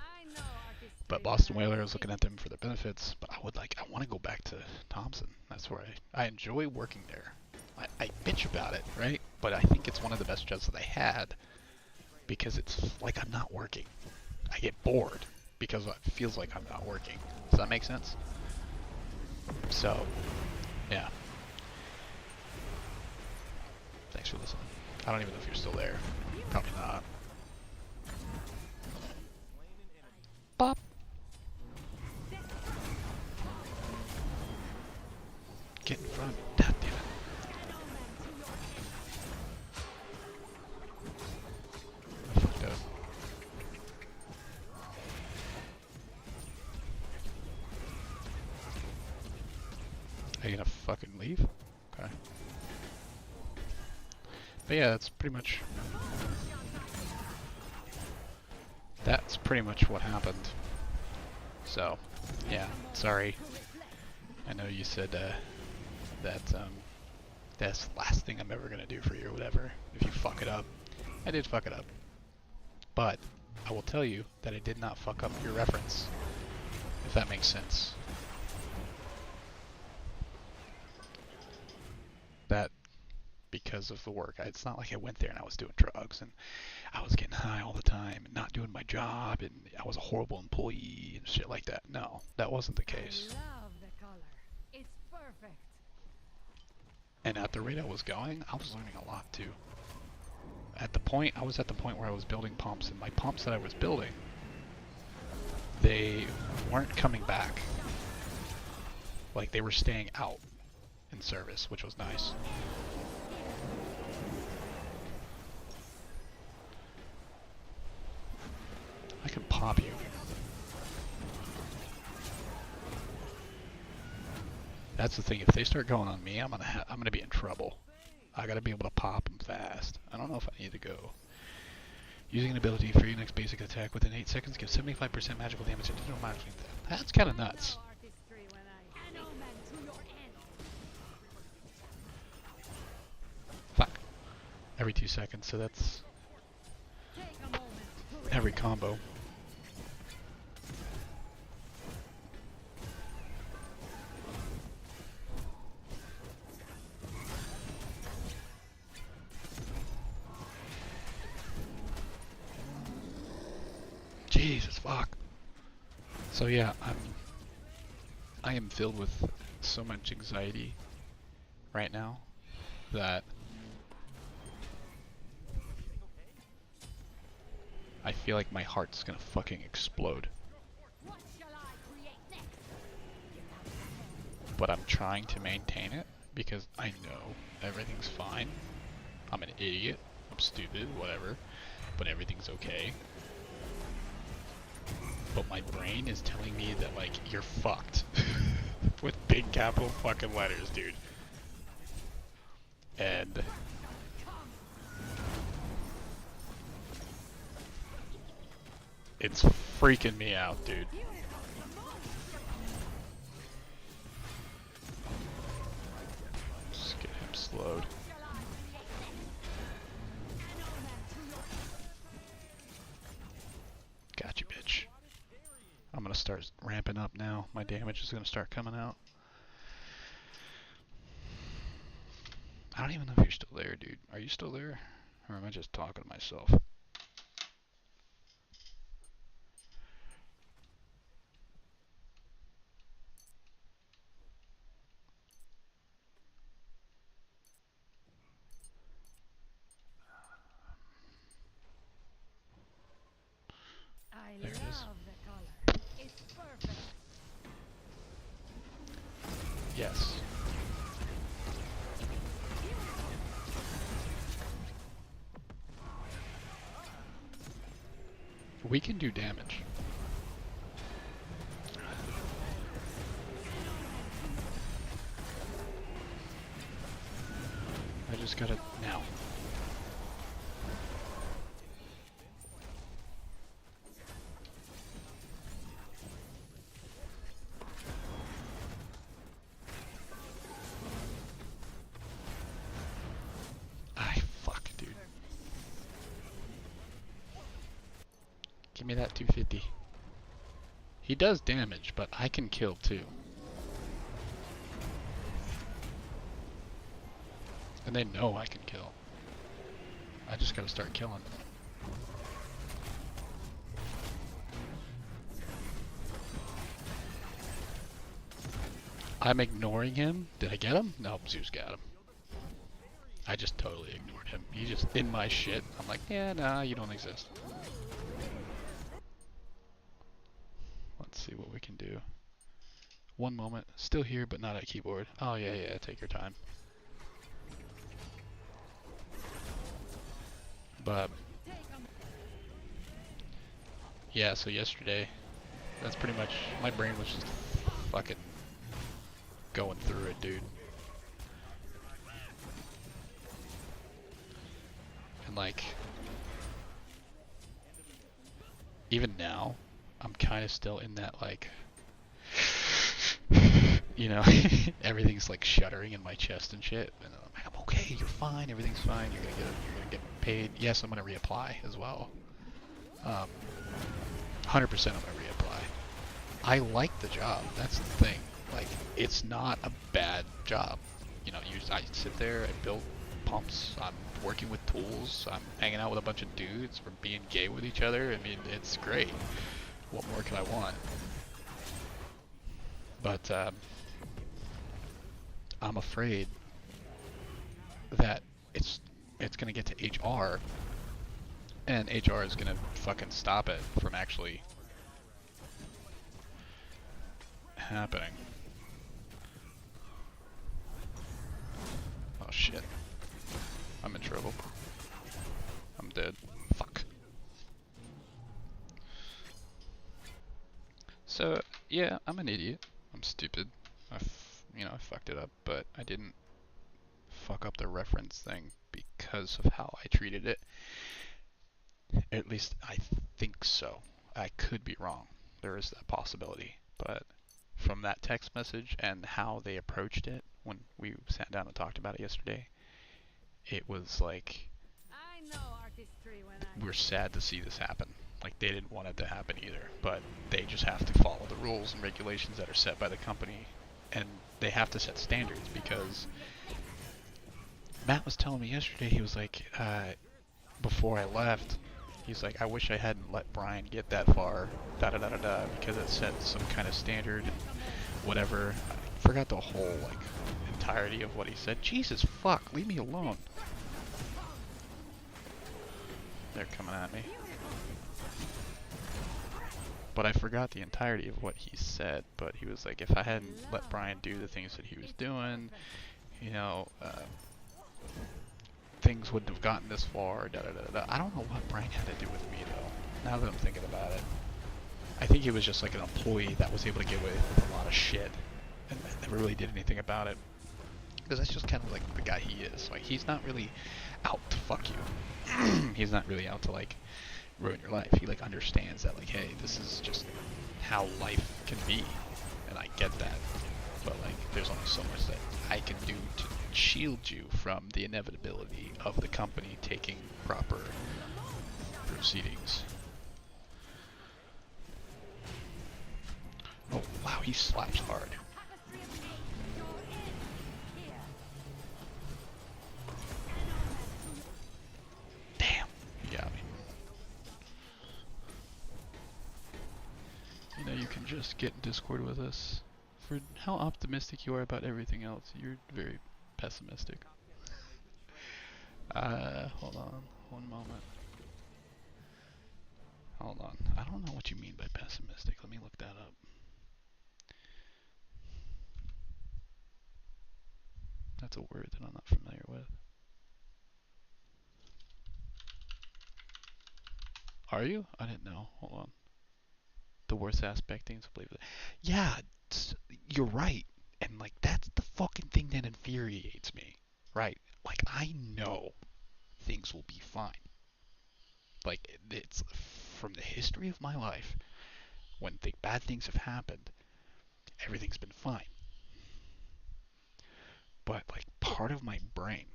But Boston Whaler, I was looking at them for their benefits, but I want to go back to Thompson. That's where I enjoy working there. I bitch about it, right? But I think it's one of the best jobs that I had, because it's like I'm not working. I get bored because it feels like I'm not working. Does that make sense? So, yeah. Thanks for listening. I don't even know if you're still there. Probably not. Bop. Get in front. God damn it. I fucked up. Are you gonna fucking leave? Okay. But yeah, that's pretty much what happened. So, yeah, sorry. I know you said that that's the last thing I'm ever gonna do for you or whatever if you fuck it up. I did fuck it up. But I will tell you that I did not fuck up your reference, if that makes sense. That because of the work. It's not like I went there and I was doing drugs and I was getting high all the time and not doing my job and I was a horrible employee and shit like that. No, that wasn't the case. I love the color. It's perfect. And at the rate I was going, I was learning a lot too. I was at the point where I was building pumps, and my pumps that I was building, they weren't coming back. Like, they were staying out in service, which was nice. I can pop you. That's the thing. If they start going on me, I'm gonna be in trouble. I gotta be able to pop them fast. I don't know if I need to go. Using an ability for your next basic attack within 8 seconds gives 75% magical damage to no magic. That's kind of nuts. Fuck. Every 2 seconds, so that's every combo. Jesus fuck. So yeah, I am filled with so much anxiety right now that I feel like my heart's gonna fucking explode. But I'm trying to maintain it because I know everything's fine. I'm an idiot. I'm stupid, whatever, but everything's okay. But my brain is telling me that, like, you're fucked. With big capital fucking letters, dude. And it's freaking me out, dude. Just get him slowed. Got you, bitch. I'm gonna start ramping up now. My damage is gonna start coming out. I don't even know if you're still there, dude. Are you still there? Or am I just talking to myself? I There it is. love the color. It's perfect. Yes. We can do damage. I just gotta now. Fuck, dude. Give me that 250. He does damage, but I can kill too. And they know I can kill. I just gotta start killing. I'm ignoring him. Did I get him? Nope, Zeus got him. I just totally ignored him. He just in my shit. I'm like, yeah, nah, you don't exist. Let's see what we can do. One moment. Still here, but not at keyboard. Oh, yeah, yeah, take your time. But yeah, so yesterday, that's pretty much, my brain was just fucking going through it, dude. And like, even now, I'm kind of still in that, like, you know, everything's like shuddering in my chest and shit. And I'm like, I'm okay, you're fine, everything's fine, you're gonna get paid. Yes, I'm gonna reapply as well. 100% I'm gonna reapply. I like the job, that's the thing. Like, it's not a bad job. You know, I sit there, I build pumps, I'm working with tools, I'm hanging out with a bunch of dudes, we're being gay with each other. I mean, it's great. What more can I want? But I'm afraid that it's gonna get to HR, and HR is gonna fucking stop it from actually happening. Oh shit. I'm in trouble. I'm dead. Fuck. So, yeah, I'm an idiot. I'm stupid. I fucked it up, but I didn't fuck up the reference thing because of how I treated it. At least I think so. I could be wrong. There is that possibility. But from that text message and how they approached it when we sat down and talked about it yesterday, it was like, I know artistry when I we're sad to see this happen. Like, they didn't want it to happen either, but they just have to follow the rules and regulations that are set by the company, and they have to set standards. Because Matt was telling me yesterday, he was like, before I left, he's like, I wish I hadn't let Brian get that far, da-da-da-da-da, because it set some kind of standard and whatever. I forgot the whole, like, entirety of what he said. Jesus fuck, leave me alone. They're coming at me. But I forgot the entirety of what he said. But he was like, if I hadn't let Brian do the things that he was doing, you know, things wouldn't have gotten this far. Da, da, da, da. I don't know what Brian had to do with me though. Now that I'm thinking about it, I think he was just like an employee that was able to get away with a lot of shit and never really did anything about it. Because that's just kind of like the guy he is. Like he's not really out to fuck you. He's not really out to like ruin your life. He like understands that like, hey, this is just how life can be, and I get that. But like, there's only so much that I can do to shield you from the inevitability of the company taking proper proceedings. Oh wow, he slaps hard. Damn, you got me. You know, you can just get in Discord with us. For how optimistic you are about everything else, you're very pessimistic. Hold on, one moment. Hold on. I don't know what you mean by pessimistic. Let me look that up. That's a word that I'm not familiar with. Are you? I didn't know. Hold on. The worst aspect things believe it. Yeah, you're right. And like that's the fucking thing that infuriates me. Right? Like I know things will be fine. Like it's from the history of my life when bad things have happened, everything's been fine. But like part of my brain,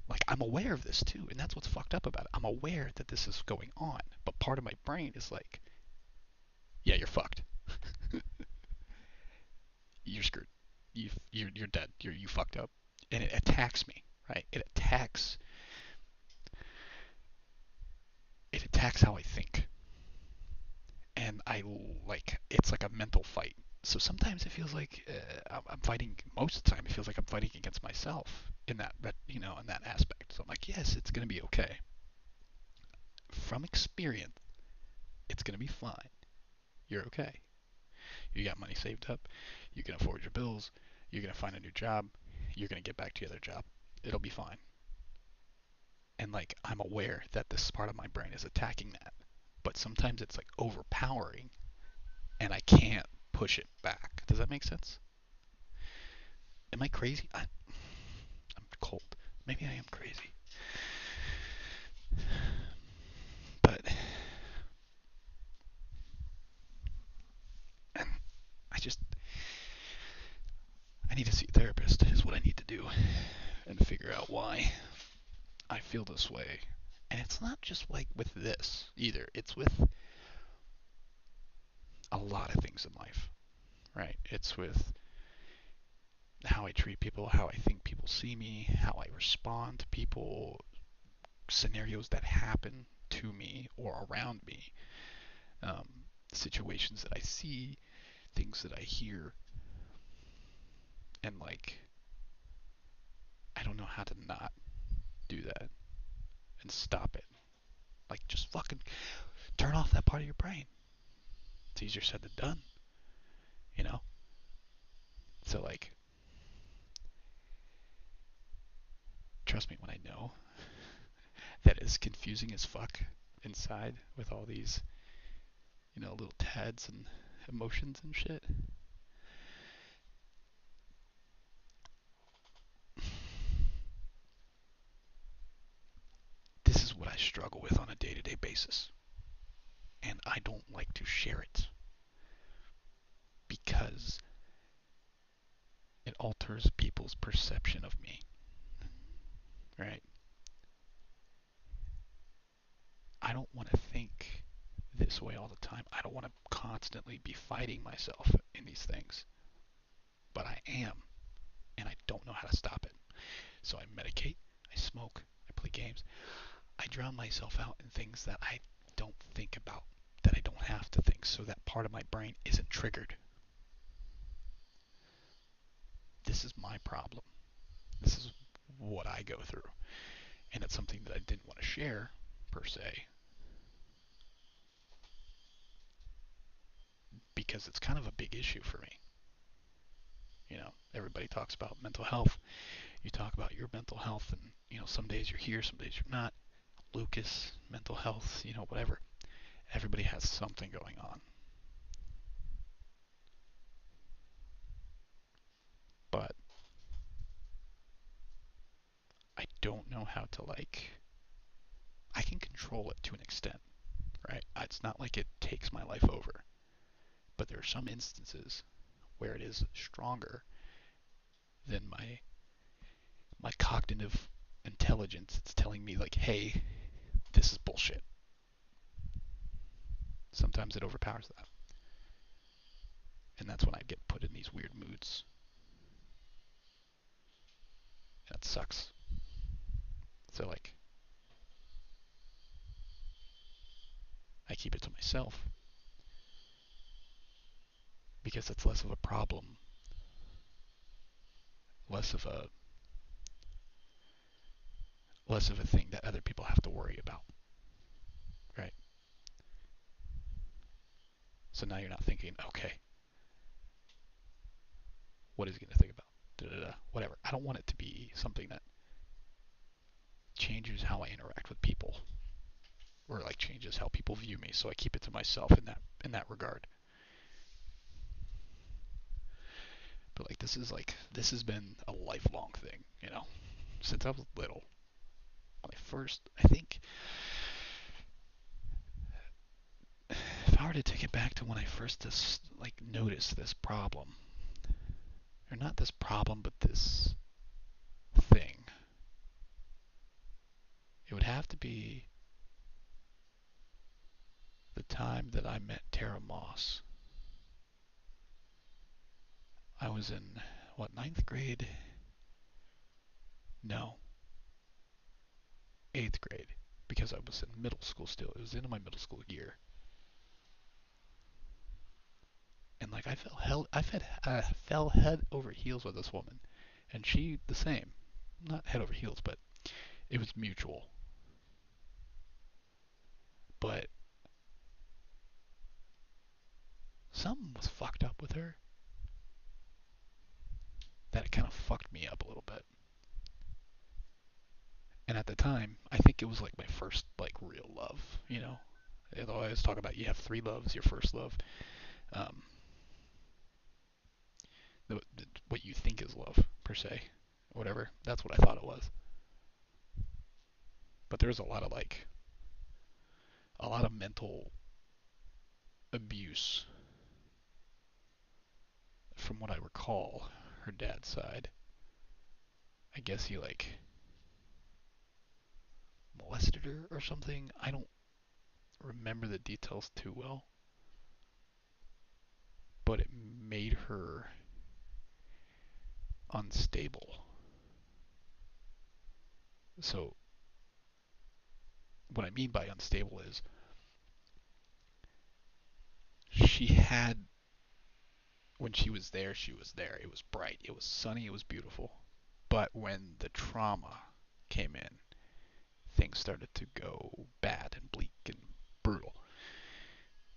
like I'm aware of this too, and that's what's fucked up about it. I'm aware that this is going on, but part of my brain is like, yeah, you're fucked. You're screwed. You're dead. You fucked up, and it attacks me. Right? It attacks how I think, and I like it's like a mental fight. So sometimes it feels like I'm fighting. Most of the time, it feels like I'm fighting against myself in in that aspect. So I'm like, yes, it's gonna be okay. From experience, it's gonna be fine. You're okay. You got money saved up. You can afford your bills. You're gonna find a new job. You're gonna get back to your other job. It'll be fine. And like I'm aware that this part of my brain is attacking that, but sometimes it's like overpowering, and I can't push it back. Does that make sense? Am I crazy? I'm cold. Maybe I am crazy. But I just I need to see a therapist is what I need to do and figure out why I feel this way. And it's not just like with this either. It's with a lot of things in life, right? It's with how I treat people, how I think people see me, how I respond to people, scenarios that happen to me or around me, um, situations that I see, things that I hear, and like I don't know how to not do that and stop it. Like just fucking turn off that part of your brain. It's easier said than done, you know? So like trust me when I know that is confusing as fuck inside with all these, little tads and emotions and shit. This is what I struggle with on a day-to-day basis. And I don't like to share it because it alters people's perception of me, right? I don't want to think this way all the time. I don't want to constantly be fighting myself in these things. But I am, and I don't know how to stop it. So I medicate, I smoke, I play games. I drown myself out in things that I don't think about, that I don't have to think, so that part of my brain isn't triggered. This is my problem. This is what I go through. And it's something that I didn't want to share, per se, because it's kind of a big issue for me. Everybody talks about mental health. You talk about your mental health, and some days you're here, some days you're not. Lucas, mental health, whatever. Everybody has something going on. But I don't know how to I can control it to an extent, right? It's not like it takes my life over. But there are some instances where it is stronger than my cognitive intelligence. It's telling me like, hey, this is bullshit. Sometimes it overpowers that. And that's when I get put in these weird moods. That sucks. So I keep it to myself because it's less of a problem, less of a less of a thing that other people have to worry about, right? So now you're not thinking, okay, what is he going to think about? Da-da-da, whatever. I don't want it to be something that changes how I interact with people or changes how people view me. So I keep it to myself in that regard. But this has been a lifelong thing, since I was little. When I think if I were to take it back to when I first noticed this problem, or not this problem, but this thing, it would have to be the time that I met Tara Moss. I was in, ninth grade? No, eighth grade, because I was in middle school still. It was into my middle school year. And I fell head over heels with this woman, and she the same. Not head over heels, but it was mutual. But something was fucked up with her that kind of fucked me up a little bit. And at the time, I think it was my first real love. They always talk about you have three loves. Your first love, um, what you think is love per se, whatever. That's what I thought it was. But there's a lot of mental abuse from what I recall. Her dad's side. I guess he molested her or something. I don't remember the details too well, but it made her unstable. So what I mean by unstable is she had, when she was there, she was there. It was bright, it was sunny, it was beautiful. But when the trauma came in, things started to go bad and bleak and brutal.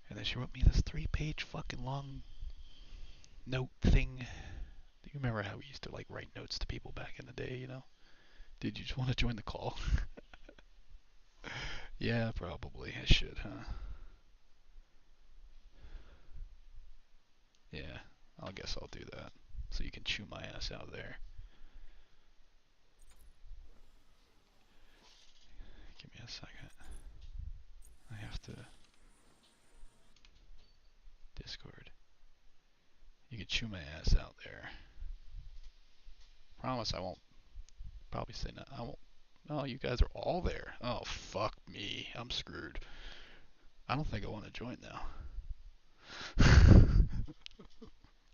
And then she wrote me this 3-page fucking long note thing. Do you remember how we used to write notes to people back in the day? Did you just want to join the call? Yeah, probably. I should, huh? Yeah, I guess I'll do that. So you can chew my ass out there. Give me a second. I have to Discord. You can chew my ass out there. Promise I won't probably say no. I won't. Oh, you guys are all there. Oh, fuck me. I'm screwed. I don't think I want to join now.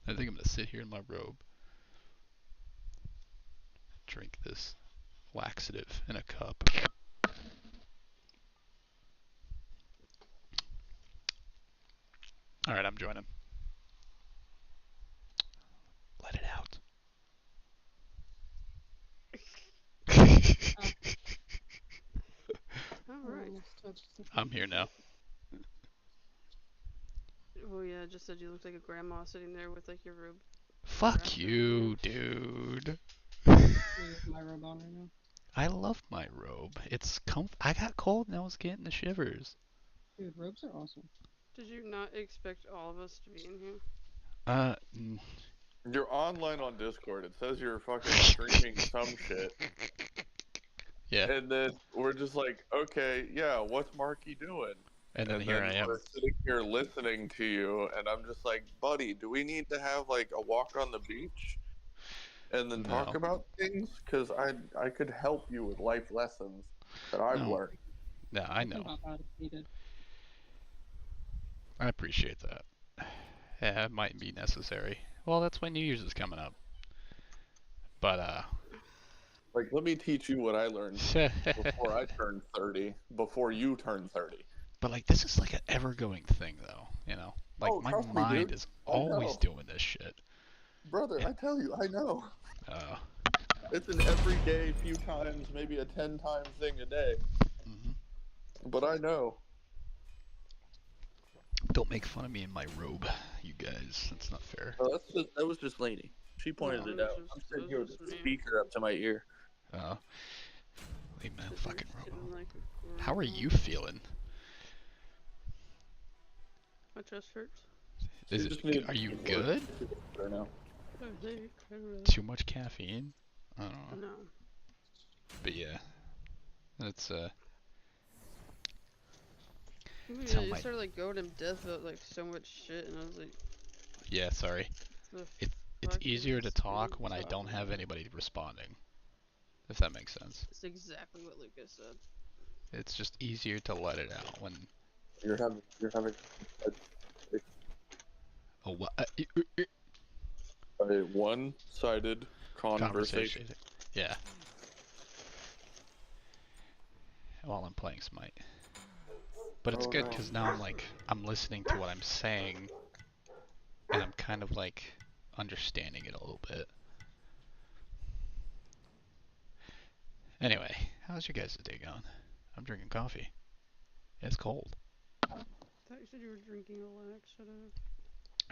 I think I'm going to sit here in my robe, drink this laxative in a cup. Alright, I'm joining. Let it out. Alright. I'm here now. Well, yeah, I just said you looked like a grandma sitting there with your robe. Fuck you, dude. With my robe on right now. I love my robe. It's I got cold and I was getting the shivers. Dude, robes are awesome. Did you not expect all of us to be in here? Uh, You're online on Discord. It says you're fucking streaming some shit. yeah. And then we're just like, okay, yeah, what's Marky doing? And then And here I then am. we're sitting here listening to you, and I'm just like, buddy, do we need to have like a walk on the beach and then talk No. about things? Because I could help you with life lessons that I've No. learned. No, I I can know. hop out if needed. I appreciate that. Yeah, it might be necessary. Well, that's when New Year's is coming up. But, Like, let me teach you what I learned before I turned 30, before you turned 30. but like, this is like an ever-going thing, though, you know? Like, Oh, my trust me, mind dude. is I always know. doing this shit. Brother, I tell you, I know. Uh, It's an everyday, few times, maybe a 10-time thing a day. mhm. But I know. Don't make fun of me in my robe, you guys. That's not fair. Oh, that was just Lainey. She pointed No. it out. I'm sitting here with the speaker up to my ear. Leave my Sitting fucking here robe sitting on. like a How are grandma. you feeling? My chest hurts. Is She it? just needed Are you to work. good? She's better now. I think I really. Too much caffeine? I don't know. No. But yeah, it's Yeah, tell you my started like going in depth about like so much shit, and I was like, yeah. Sorry. the It's fuck easier is to he talk when I don't talking have about? anybody responding. If that makes sense. It's exactly what Lucas said. It's just easier to let it out when You're having a a one-sided conversation. conversation. Yeah. While I'm playing Smite. But it's Oh good no. because now I'm listening to what I'm saying, and I'm kind of like understanding it a little bit. Anyway, how's your guys' day going? I'm drinking coffee. It's cold. I thought you said you were drinking a laxative.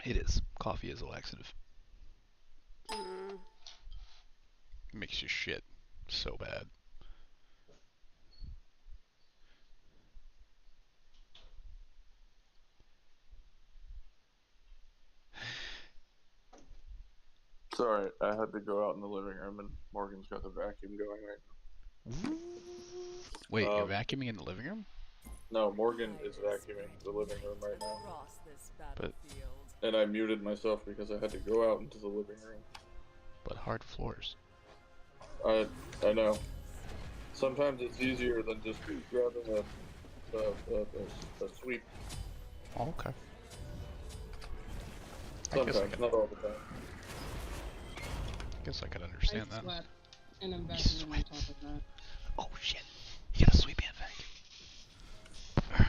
It is. Coffee is a laxative. Mm. It makes you shit so bad. Sorry, I had to go out in the living room, and Morgan's got the vacuum going right Wait, now. you're vacuuming in the living room? No, Morgan is vacuuming the living room right now. Across this But- battlefield. And I muted myself because I had to go out into the living room. But hard floors. I know. Sometimes it's easier than just grabbing a sweep. Oh, okay. Sometimes, not all the time. I guess I could understand I that. sweat, and I'm You vacuuming on sweat. top of that. Oh shit. You got a sweep and vac.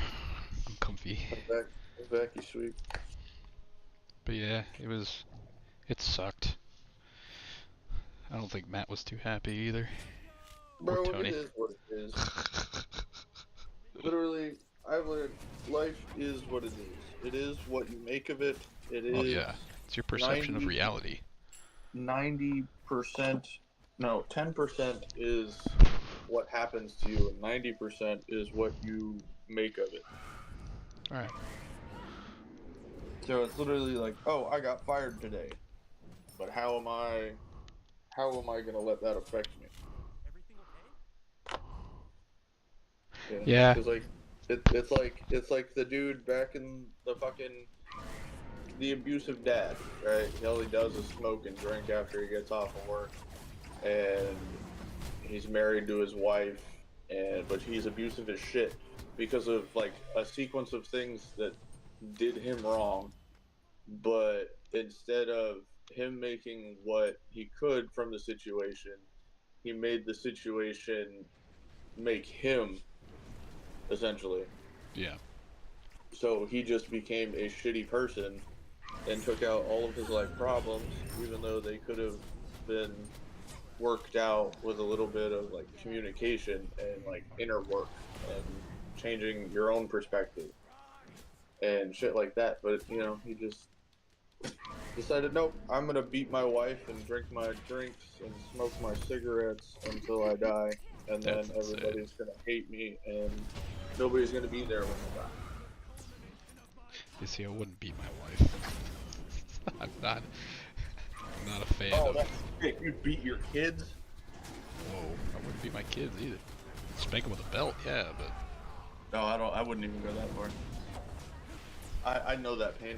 I'm comfy. A vacuum sweep. But yeah, it sucked. I don't think Matt was too happy either. Bro, Tony. it is what it is. Literally, I've learned life is what it is. It is what you make of it. It is. Oh yeah. It's your perception of 90 reality. 90%, no, 10% is what happens to you, and 90% is what you make of it. Alright. So it's literally like, oh, I got fired today, but how am I gonna let that affect me? Everything okay? Yeah. Because like, it's like the dude back in the abusive dad, right? All he does is smoke and drink after he gets off of work, and he's married to his wife, but he's abusive as shit because of like a sequence of things that did him wrong. But instead of him making what he could from the situation, he made the situation make him, essentially. Yeah. So he just became a shitty person and took out all of his life problems, even though they could have been worked out with a little bit of like communication and like inner work and changing your own perspective and shit like that. But you know, he just decided, nope, I'm gonna beat my wife and drink my drinks and smoke my cigarettes until I die, and That's then insane. everybody's gonna hate me and nobody's gonna be there when I die. You see, I wouldn't beat my wife. I'm not a fan Oh, of. that's great. You beat your kids? Whoa, I wouldn't beat my kids either. Spank them with a belt, yeah, but No, I don't. I wouldn't even go that far. I know that pain.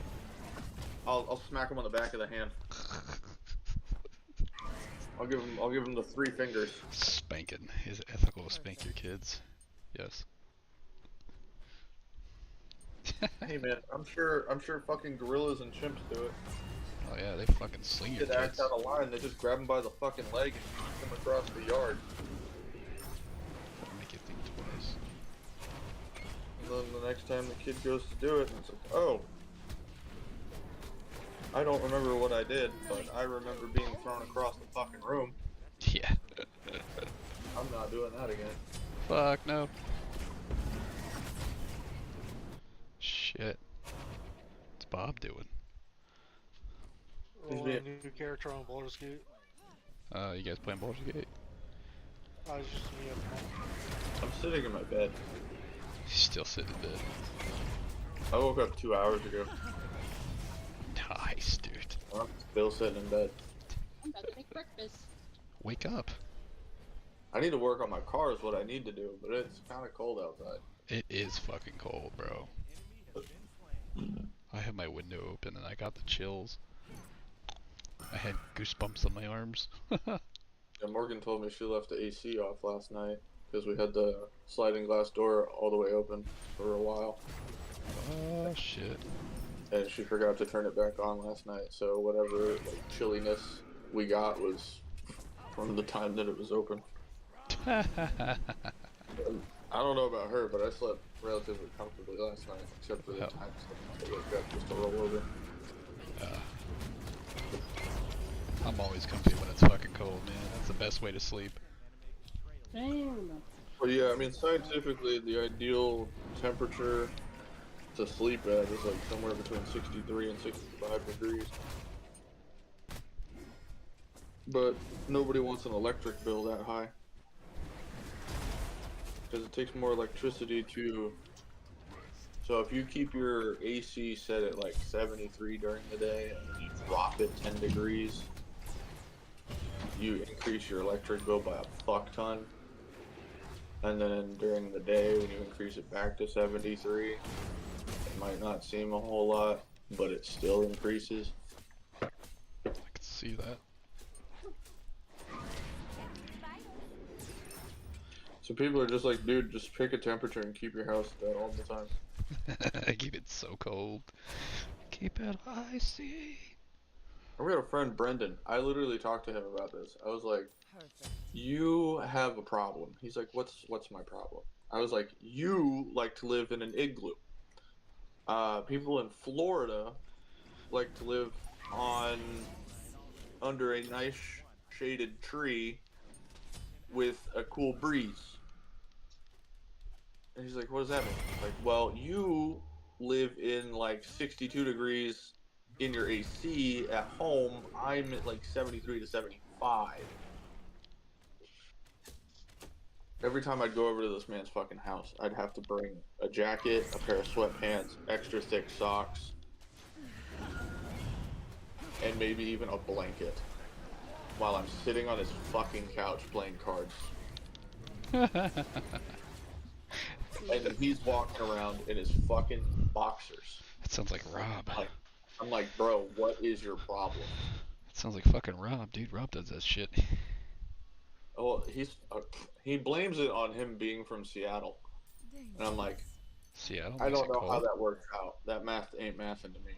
I'll smack him on the back of the hand. I'll give him the 3 fingers. spanking. Is it ethical to spank your kids? Yes. Hey man, I'm sure fucking gorillas and chimps do it. Oh yeah, they fucking sling your Get act kids. out of line, they just grab him by the fucking leg and kick him across the yard. That'll make you think twice. And then the next time the kid goes to do it, it's like, oh, I don't remember what I did, but I remember being thrown across the fucking room. Yeah. I'm not doing that again. Fuck no. Shit. What's Bob doing? He's Oh, being- a new character on Baldur's Gate. You guys playing Baldur's Gate? I was just me at home. I'm sitting in my bed. He's still sitting in bed. I woke up 2 hours ago. Nice, dude. I'm still sitting in bed. I'm about to make breakfast. Wake up. I need to work on my car is what I need to do, but it's kind of cold outside. It is fucking cold, bro. I have my window open and I got the chills. I had goosebumps on my arms. Yeah, Morgan told me she left the AC off last night because we had the sliding glass door all the way open for a while, Oh shit. and she forgot to turn it back on last night. So whatever like chilliness we got was from the time that it was open. I don't know about her, but I slept relatively comfortably last night, except for the Hell. times that I woke up just to roll over. I'm always comfy when it's fucking cold, man. That's the best way to sleep. Damn. Well, yeah, I mean, scientifically, the ideal temperature to sleep at is like somewhere between 63 and 65 degrees. But nobody wants an electric bill that high. Because it takes more electricity to... So if you keep your AC set at like 73 during the day and then you drop it 10 degrees, you increase your electric bill by a fuck ton. And then during the day, when you increase it back to 73, it might not seem a whole lot, but it still increases. I can see that. So people are just like, dude, just pick a temperature and keep your house at that all the time. I keep it so cold. Keep it icy. We had a friend, Brendan. I literally talked to him about this. I was like, you have a problem. He's like, what's my problem? I was like, you like to live in an igloo. People in Florida like to live under a nice shaded tree with a cool breeze. And he's like, what does that mean? Like, well, you live in like 62 degrees in your AC at home. I'm at like 73 to 75. Every time I'd go over to this man's fucking house, I'd have to bring a jacket, a pair of sweatpants, extra thick socks, and maybe even a blanket while I'm sitting on his fucking couch playing cards. And he's walking around in his fucking boxers. That sounds like Rob. I'm like, bro, what is your problem? That sounds like fucking Rob, dude. Rob does that shit. Oh, he blames it on him being from Seattle, and I'm like, Seattle I makes don't it know cold. how that works out. That math ain't mathing to me.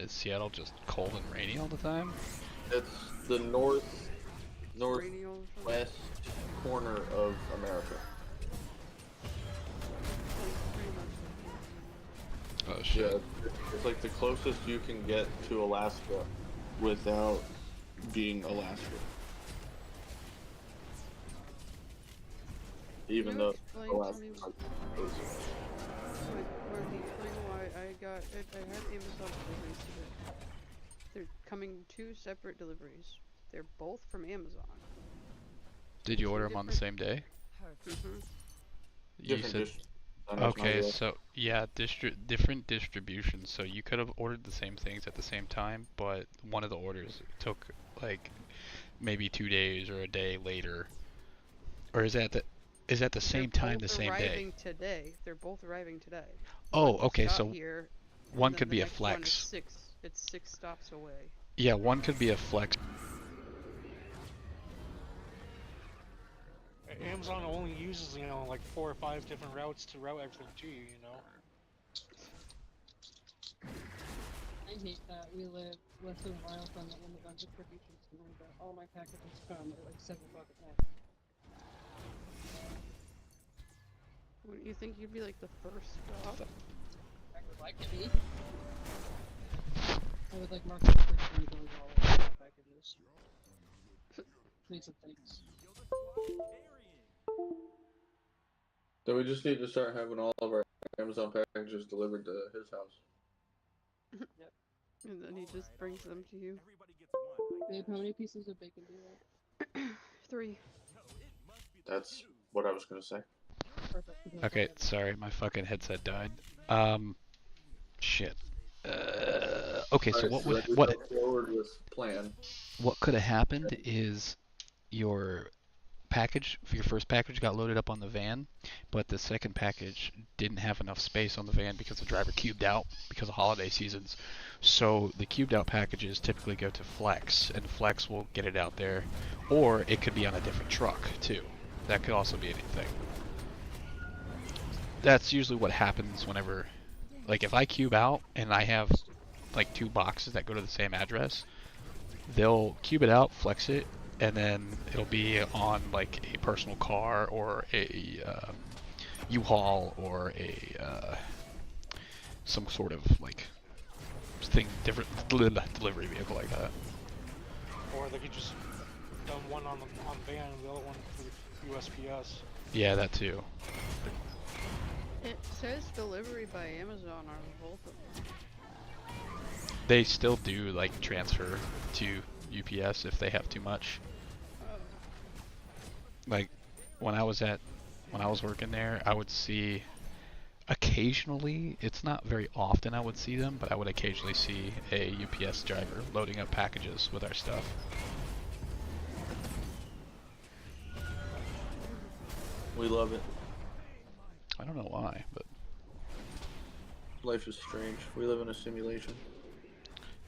Is Seattle just cold and rainy all the time? It's the northwest Rainy all the time. corner of America. Pretty much. Oh shit. Yeah, it's like the closest you can get to Alaska without being Alaska. Even Can you though explain to Alaska me is where he explained why I had Amazon deliveries today. They're coming 2 separate deliveries. They're both from Amazon. Did you order them on the same day? Mhm. You Different said dish. I know it's not okay, good. so yeah, different distributions. So you could have ordered the same things at the same time, but one of the orders took like maybe 2 days or a day later. Or is that the They're same time, both the same day? arriving today. They're both arriving today. Oh, One just okay, got so here, one and then could the be a next one is flex. 6. It's 6 stops away. Yeah, one could be a flex. Amazon only uses, you know, like 4 or 5 different routes to route everything to you, you know? I hate that. We live less than a mile from the Amazon distribution center, but all my packages come at like 7 o'clock at night. Wouldn't you think you'd be like the first stop? I would like to be. I would like mark the first one going all of my packages. Need some things. So we just need to start having all of our Amazon packages delivered to his house. Yep. And then he just brings them to you. Everybody gets one. I Babe, guess. how many pieces of bacon do you want? 3. No, it must be the That's two. what I was gonna say. Perfect. because Okay, I- sorry, my fucking headset died. Shit. Okay, so Alright, let's go forward with plan. what could have happened is your your first package got loaded up on the van, but the second package didn't have enough space on the van because the driver cubed out because of holiday seasons. So the cubed out packages typically go to Flex, and Flex will get it out there, or it could be on a different truck too. That could also be anything. That's usually what happens whenever, like if I cube out and I have like 2 boxes that go to the same address, they'll cube it out, flex it, and then it'll be on like a personal car or a U-Haul or a some sort of like thing, different delivery vehicle like that. Or they could just dump one on the van and the other one through USPS. Yeah, that too. It says delivery by Amazon on both of them. They still do like transfer to UPS if they have too much. Like when I was working there, I would see occasionally, it's not very often I would see them, but I would occasionally see a UPS driver loading up packages with our stuff. We love it. I don't know why, but Life is strange. We live in a simulation.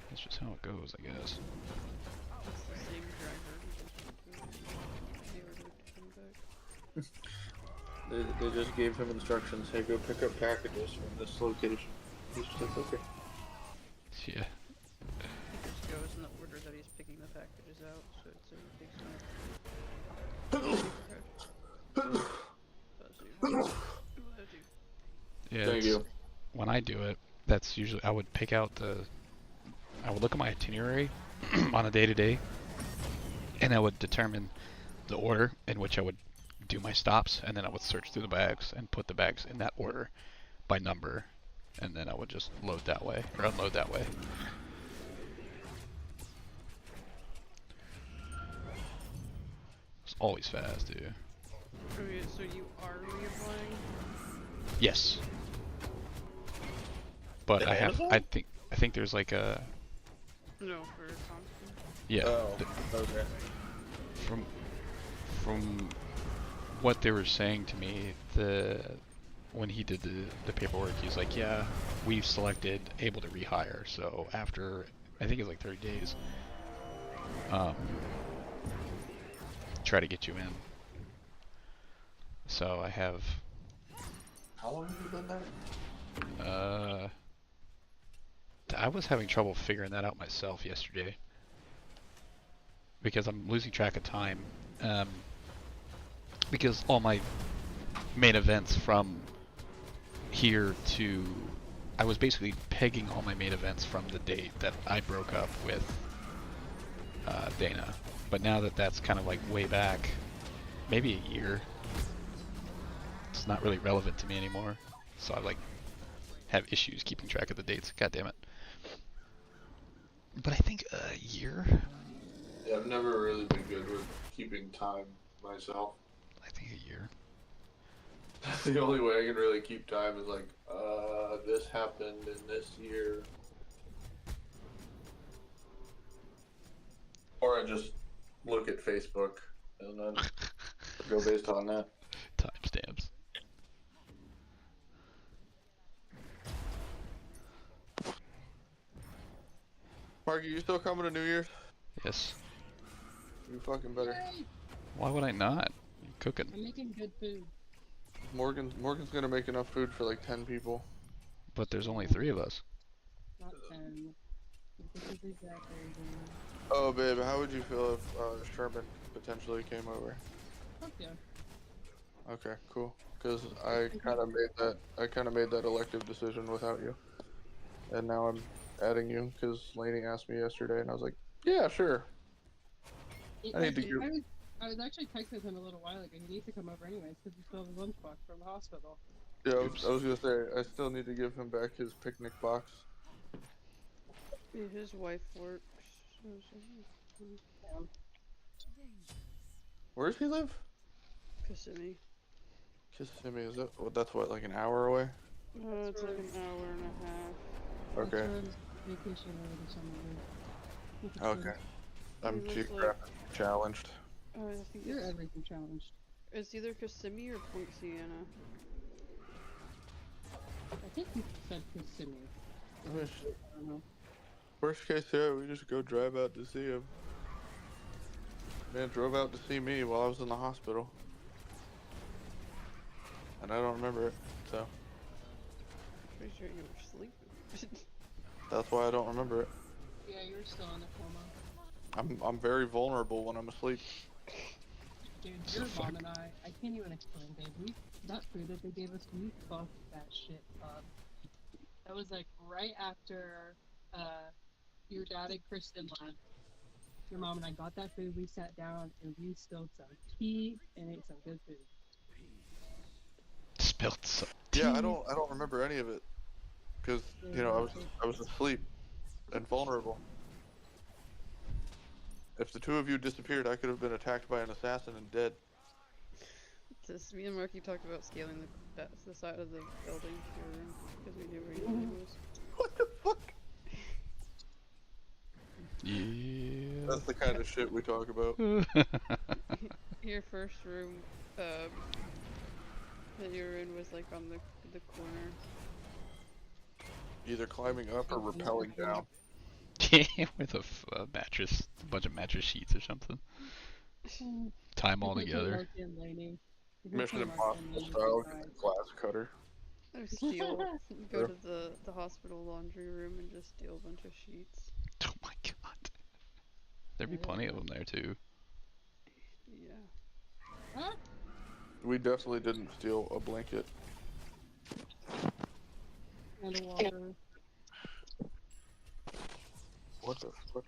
that's just how it goes, I guess. It's the same driver. He just went to come back. They just gave him instructions. Hey, go pick up packages from this location. He's just like, okay. Yeah. He just goes in the order that he's picking the packages out, so it's a big sign. Yeah. Thank you. When I do it, that's usually, I would look at my itinerary on a day-to-day, and I would determine the order in which I would do my stops, and then I would search through the bags and put the bags in that order by number, and then I would just load that way, or unload that way. It's always fast, dude. Okay, so you are reapplying? Yes. But The Amazon? I think there's like a, No, for constant. yeah. Oh, okay. From what they were saying to me, when he did the paperwork, he's like, yeah, we've selected able to rehire, so after I think it's like 30 days, try to get you in. So I have How long have you been there? I was having trouble figuring that out myself yesterday because I'm losing track of time. Because all my main events from here to, I was basically pegging all my main events from the date that I broke up with Dana. But now that that's kind of like way back, maybe a year, it's not really relevant to me anymore. So I like have issues keeping track of the dates. God damn it. But I think a year. Yeah, I've never really been good with keeping time myself. I think a year. The only way I can really keep time is like, this happened in this year. Or I just look at Facebook and then go based on that. Timestamps. Mark, you still coming to New Year's? Yes. You fucking better. Yay! Why would I not? I'm cooking. I'm making good food. Morgan's gonna make enough food for like 10 people. But there's only 3 of us. Not 10. This is exactly Oh, babe, how would you feel if Sherman potentially came over? Fuck yeah. Okay, cool. Because I kind of made that elective decision without you, and now I'm adding you because Lainey asked me yesterday, and I was like, yeah, sure. I need to get. I was actually texting him a little while ago. He needs to come over anyways because he still has a lunchbox from the hospital. Yeah, Oops. I was gonna say I still need to give him back his picnic box. Yeah, his wife works. Yeah. Where does he live? Kissimmee. Kissimmee. Is that? Well, that's what, like an hour away? It's like an hour and a half. Okay. That's where his vacation over the summer. Okay. I'm He lives, geographically challenged. I think You're it's, everything challenged. it's either Kissimmee or Point Sienna. I think you said Kissimmee. I mean, I don't know. worst case here, we just go drive out to see him. Man drove out to see me while I was in the hospital. And I don't remember it, so Pretty sure you were sleeping. that's why I don't remember it. Yeah, you're still in a coma. I'm very vulnerable when I'm asleep. Dude, your mom and I can't even explain, babe. That food that they gave us, we fucked that shit up. That was like right after your dad and Kristen left. Your mom and I got that food, we sat down and we spilled some tea and ate some good food. Spilled some Yeah, tea. I don't remember any of it, because I was asleep and vulnerable. If the two of you disappeared, I could have been attacked by an assassin and dead. Just me and Marky talked about scaling the side of the building to your room because we knew where your room was. What the fuck? Yeah. That's the kind of shit we talk about. Your first room that you were in was like on the corner. Either climbing up or rappelling down. With a mattress, a bunch of mattress sheets or something. Tie them all together. Mission Impossible style glass cutter. I go to the hospital laundry room and just steal a bunch of sheets. Oh my god. There'd be plenty of them there too. Yeah. Huh? We definitely didn't steal a blanket. And a water. What the fuck?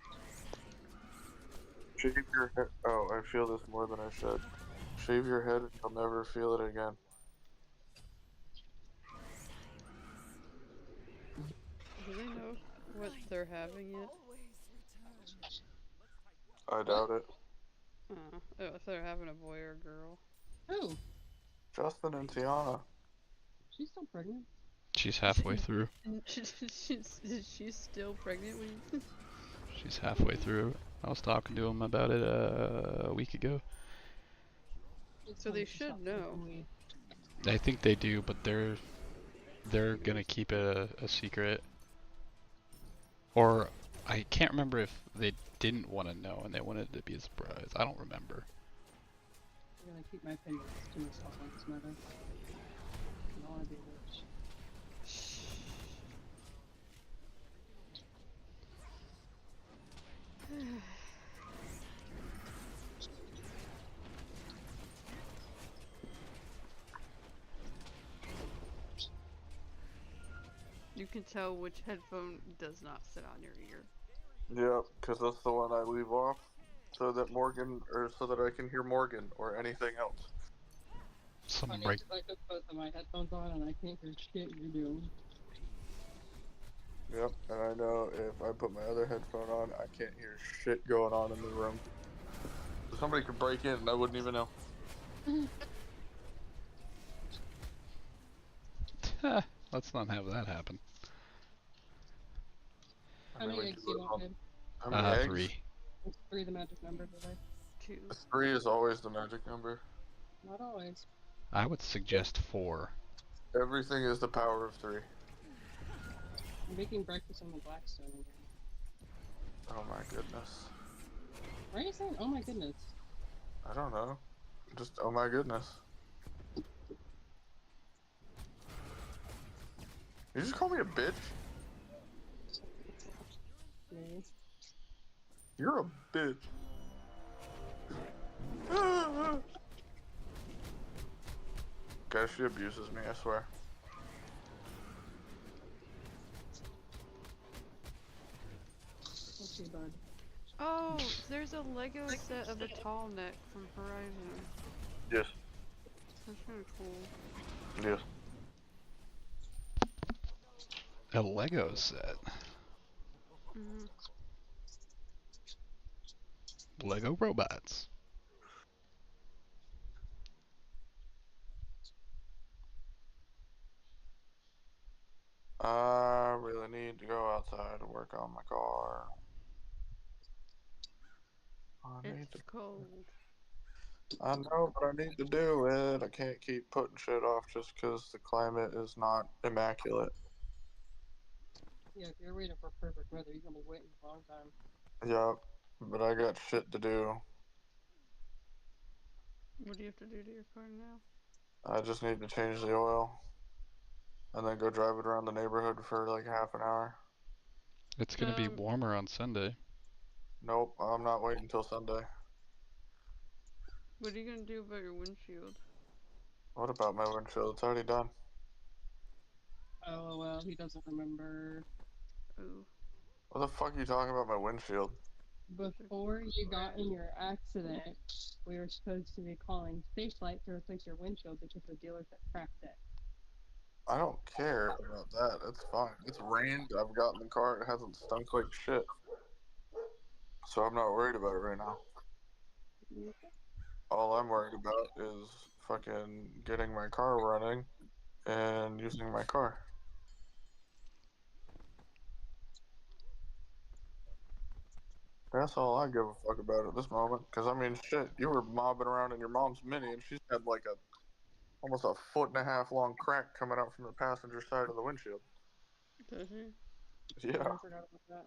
Shave your head. Oh, I feel this more than I should. Shave your head and you'll never feel it again. Do they know what they're having yet? I doubt it. Oh, if they're having a boy or a girl. Who? Justin and Tiana. She's still pregnant. She's halfway through. She's still pregnant when She's halfway through. I was talking to him about it a week ago. So they should know. I think they do, but they're gonna keep it a secret. Or I can't remember if they didn't want to know and they wanted it to be a surprise. I don't remember. I'm gonna keep my opinions to myself on this matter. I don't wanna be rich. You can tell which headphone does not sit on your ear. Yep, because that's the one I leave off, so that so that I can hear Morgan or anything else. Some Funny, break. 'cause I put both of my headphones on and I can't hear shit you're doing. Yep, and I know if I put my other headphone on, I can't hear shit going on in the room. So somebody could break in and I wouldn't even know. Let's not have that happen. I How mean, many we eggs do do you live want, on. babe? How many eggs? 3. Is 3 the magic number today? 2. 3 is always the magic number. Not always. I would suggest 4. Everything is the power of 3. I'm making breakfast on the Blackstone again. Oh my goodness. Why are you saying, oh my goodness? I don't know. Just, oh my goodness. You just call me a bitch? Me. You're a bitch. Guys, she abuses me, I swear. Okay, bud. Oh, there's a Lego set of a tall neck from Horizon. Yes. That's kind of cool. Yes. A Lego set. Hmm. Lego robots. I really need to go outside and work on my car. I need It's to. cold. I know, but I need to do it. I can't keep putting shit off just because the climate is not immaculate. Yeah, if you're waiting for perfect weather, you're gonna be waiting a long time. Yup, but I got shit to do. What do you have to do to your car now? I just need to change the oil and then go drive it around the neighborhood for like half an hour. It's going to be warmer on Sunday. Nope, I'm not waiting until Sunday. What are you gonna do about your windshield? What about my windshield? It's already done. Oh, well, he doesn't remember. Oh, What the fuck are you talking about my windshield? Before you got in your accident, we were supposed to be calling Spacelight to replace your windshield because the dealership cracked it. I don't care about that. It's fine. It's rained. I've gotten the car. It hasn't stunk like shit. So I'm not worried about it right now. All I'm worried about is fucking getting my car running and using my car. That's all I give a fuck about at this moment. Cause I mean, shit, you were mobbing around in your mom's Mini, and she's had like a almost a foot and a half long crack coming out from the passenger side of the windshield. does he? Yeah. I forgot about that.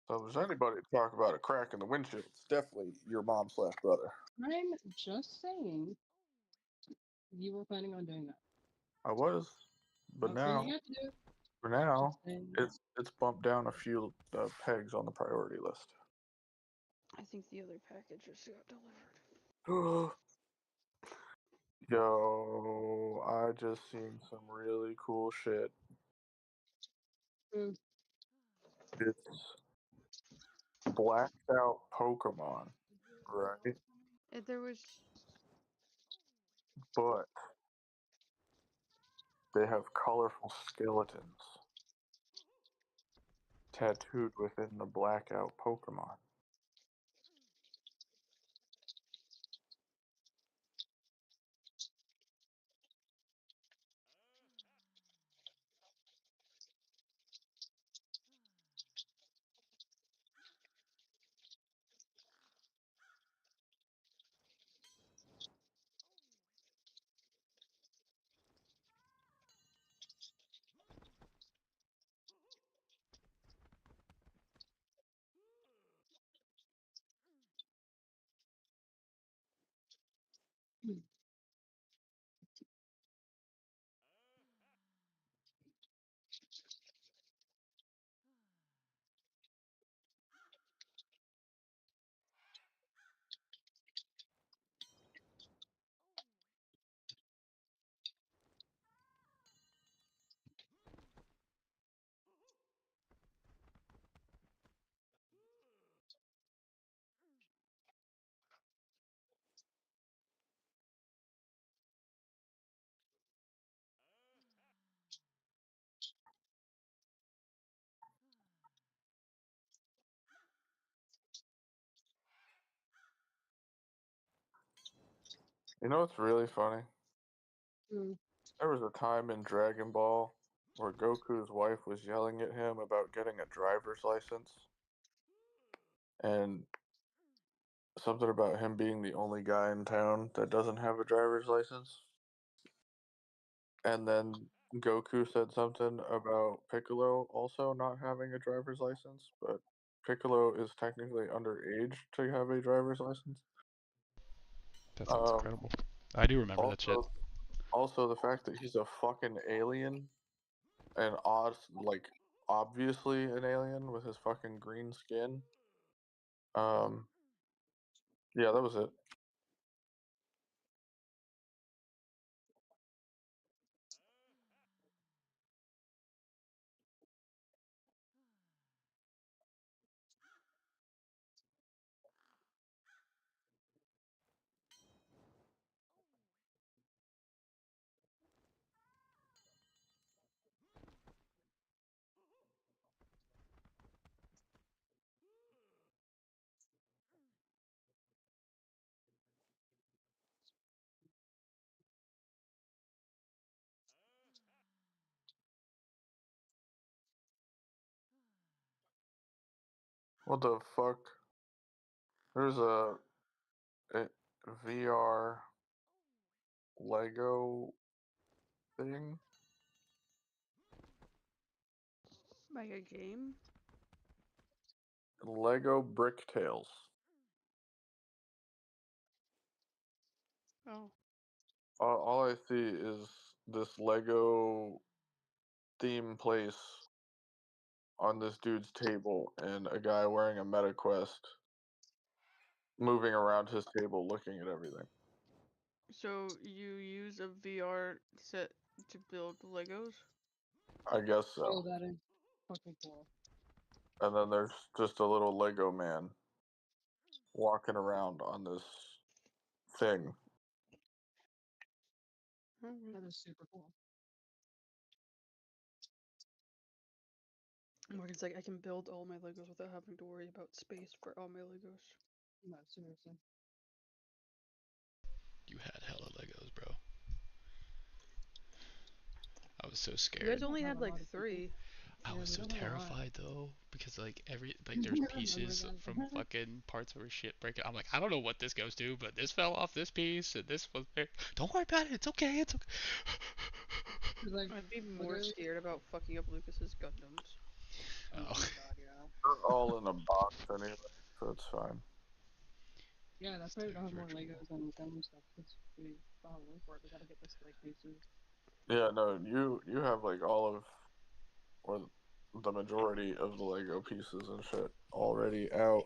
So if there's anybody to talk about a crack in the windshield, it's definitely your mom slash brother. I'm just saying you were planning on doing that. I was, but Not saying now, you have to do it. for Just now, saying. it's bumped down a few pegs on the priority list. I think the other package just got delivered. Yo, I just seen some really cool shit. Mm. It's blacked out Pokemon, right? There was. But they have colorful skeletons tattooed within the blackout Pokemon. Mm. You know what's really funny? Mm. There was a time in Dragon Ball where Goku's wife was yelling at him about getting a driver's license, and something about him being the only guy in town that doesn't have a driver's license. And then Goku said something about Piccolo also not having a driver's license, but Piccolo is technically underage to have a driver's license. That sounds Um, incredible. I do remember that shit. also the fact that he's a fucking alien and like obviously an alien with his fucking green skin. Um, yeah, that was it. What the fuck? There's a VR Lego thing. Like a game? Lego Brick Tales. Oh. All I see is this Lego theme place on this dude's table and a guy wearing a MetaQuest moving around his table looking at everything. So you use a VR set to build Legos? I guess Oh, so. that is fucking cool. And then there's just a little Lego man walking around on this thing. That is super cool. Morgan's like, I can build all my Legos without having to worry about space for all my Legos. No, seriously. You had hella Legos, bro. I was so You scared. guys We don't only have had a like lot of people. 3. I Yeah, was we so don't have a lot. terrified though, because like I there's remember pieces that. from fucking parts of her shit breaking. I'm like, I don't know what this goes to, but this fell off this piece and this was there. Don't worry about it. It's okay. It's okay. Cause like I'd be more literally. scared about fucking up Lucas's Gundams. Oh Oh, my god, yeah. They're all in a box anyway, so it's fine. Yeah, that's this why we dude don't is have more virtual. Legos and Gundam stuff. Cause we don't have room for it. We gotta get this like pieces. Yeah, no, you have like all of, or the majority of the Lego pieces and shit already out.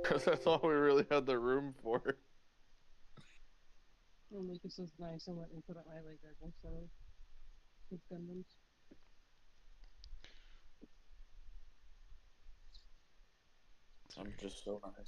Because that's all we really had the room for. And Lucas was nice and let me put up my Legos instead of his Gundams. Sorry. I'm just so nice.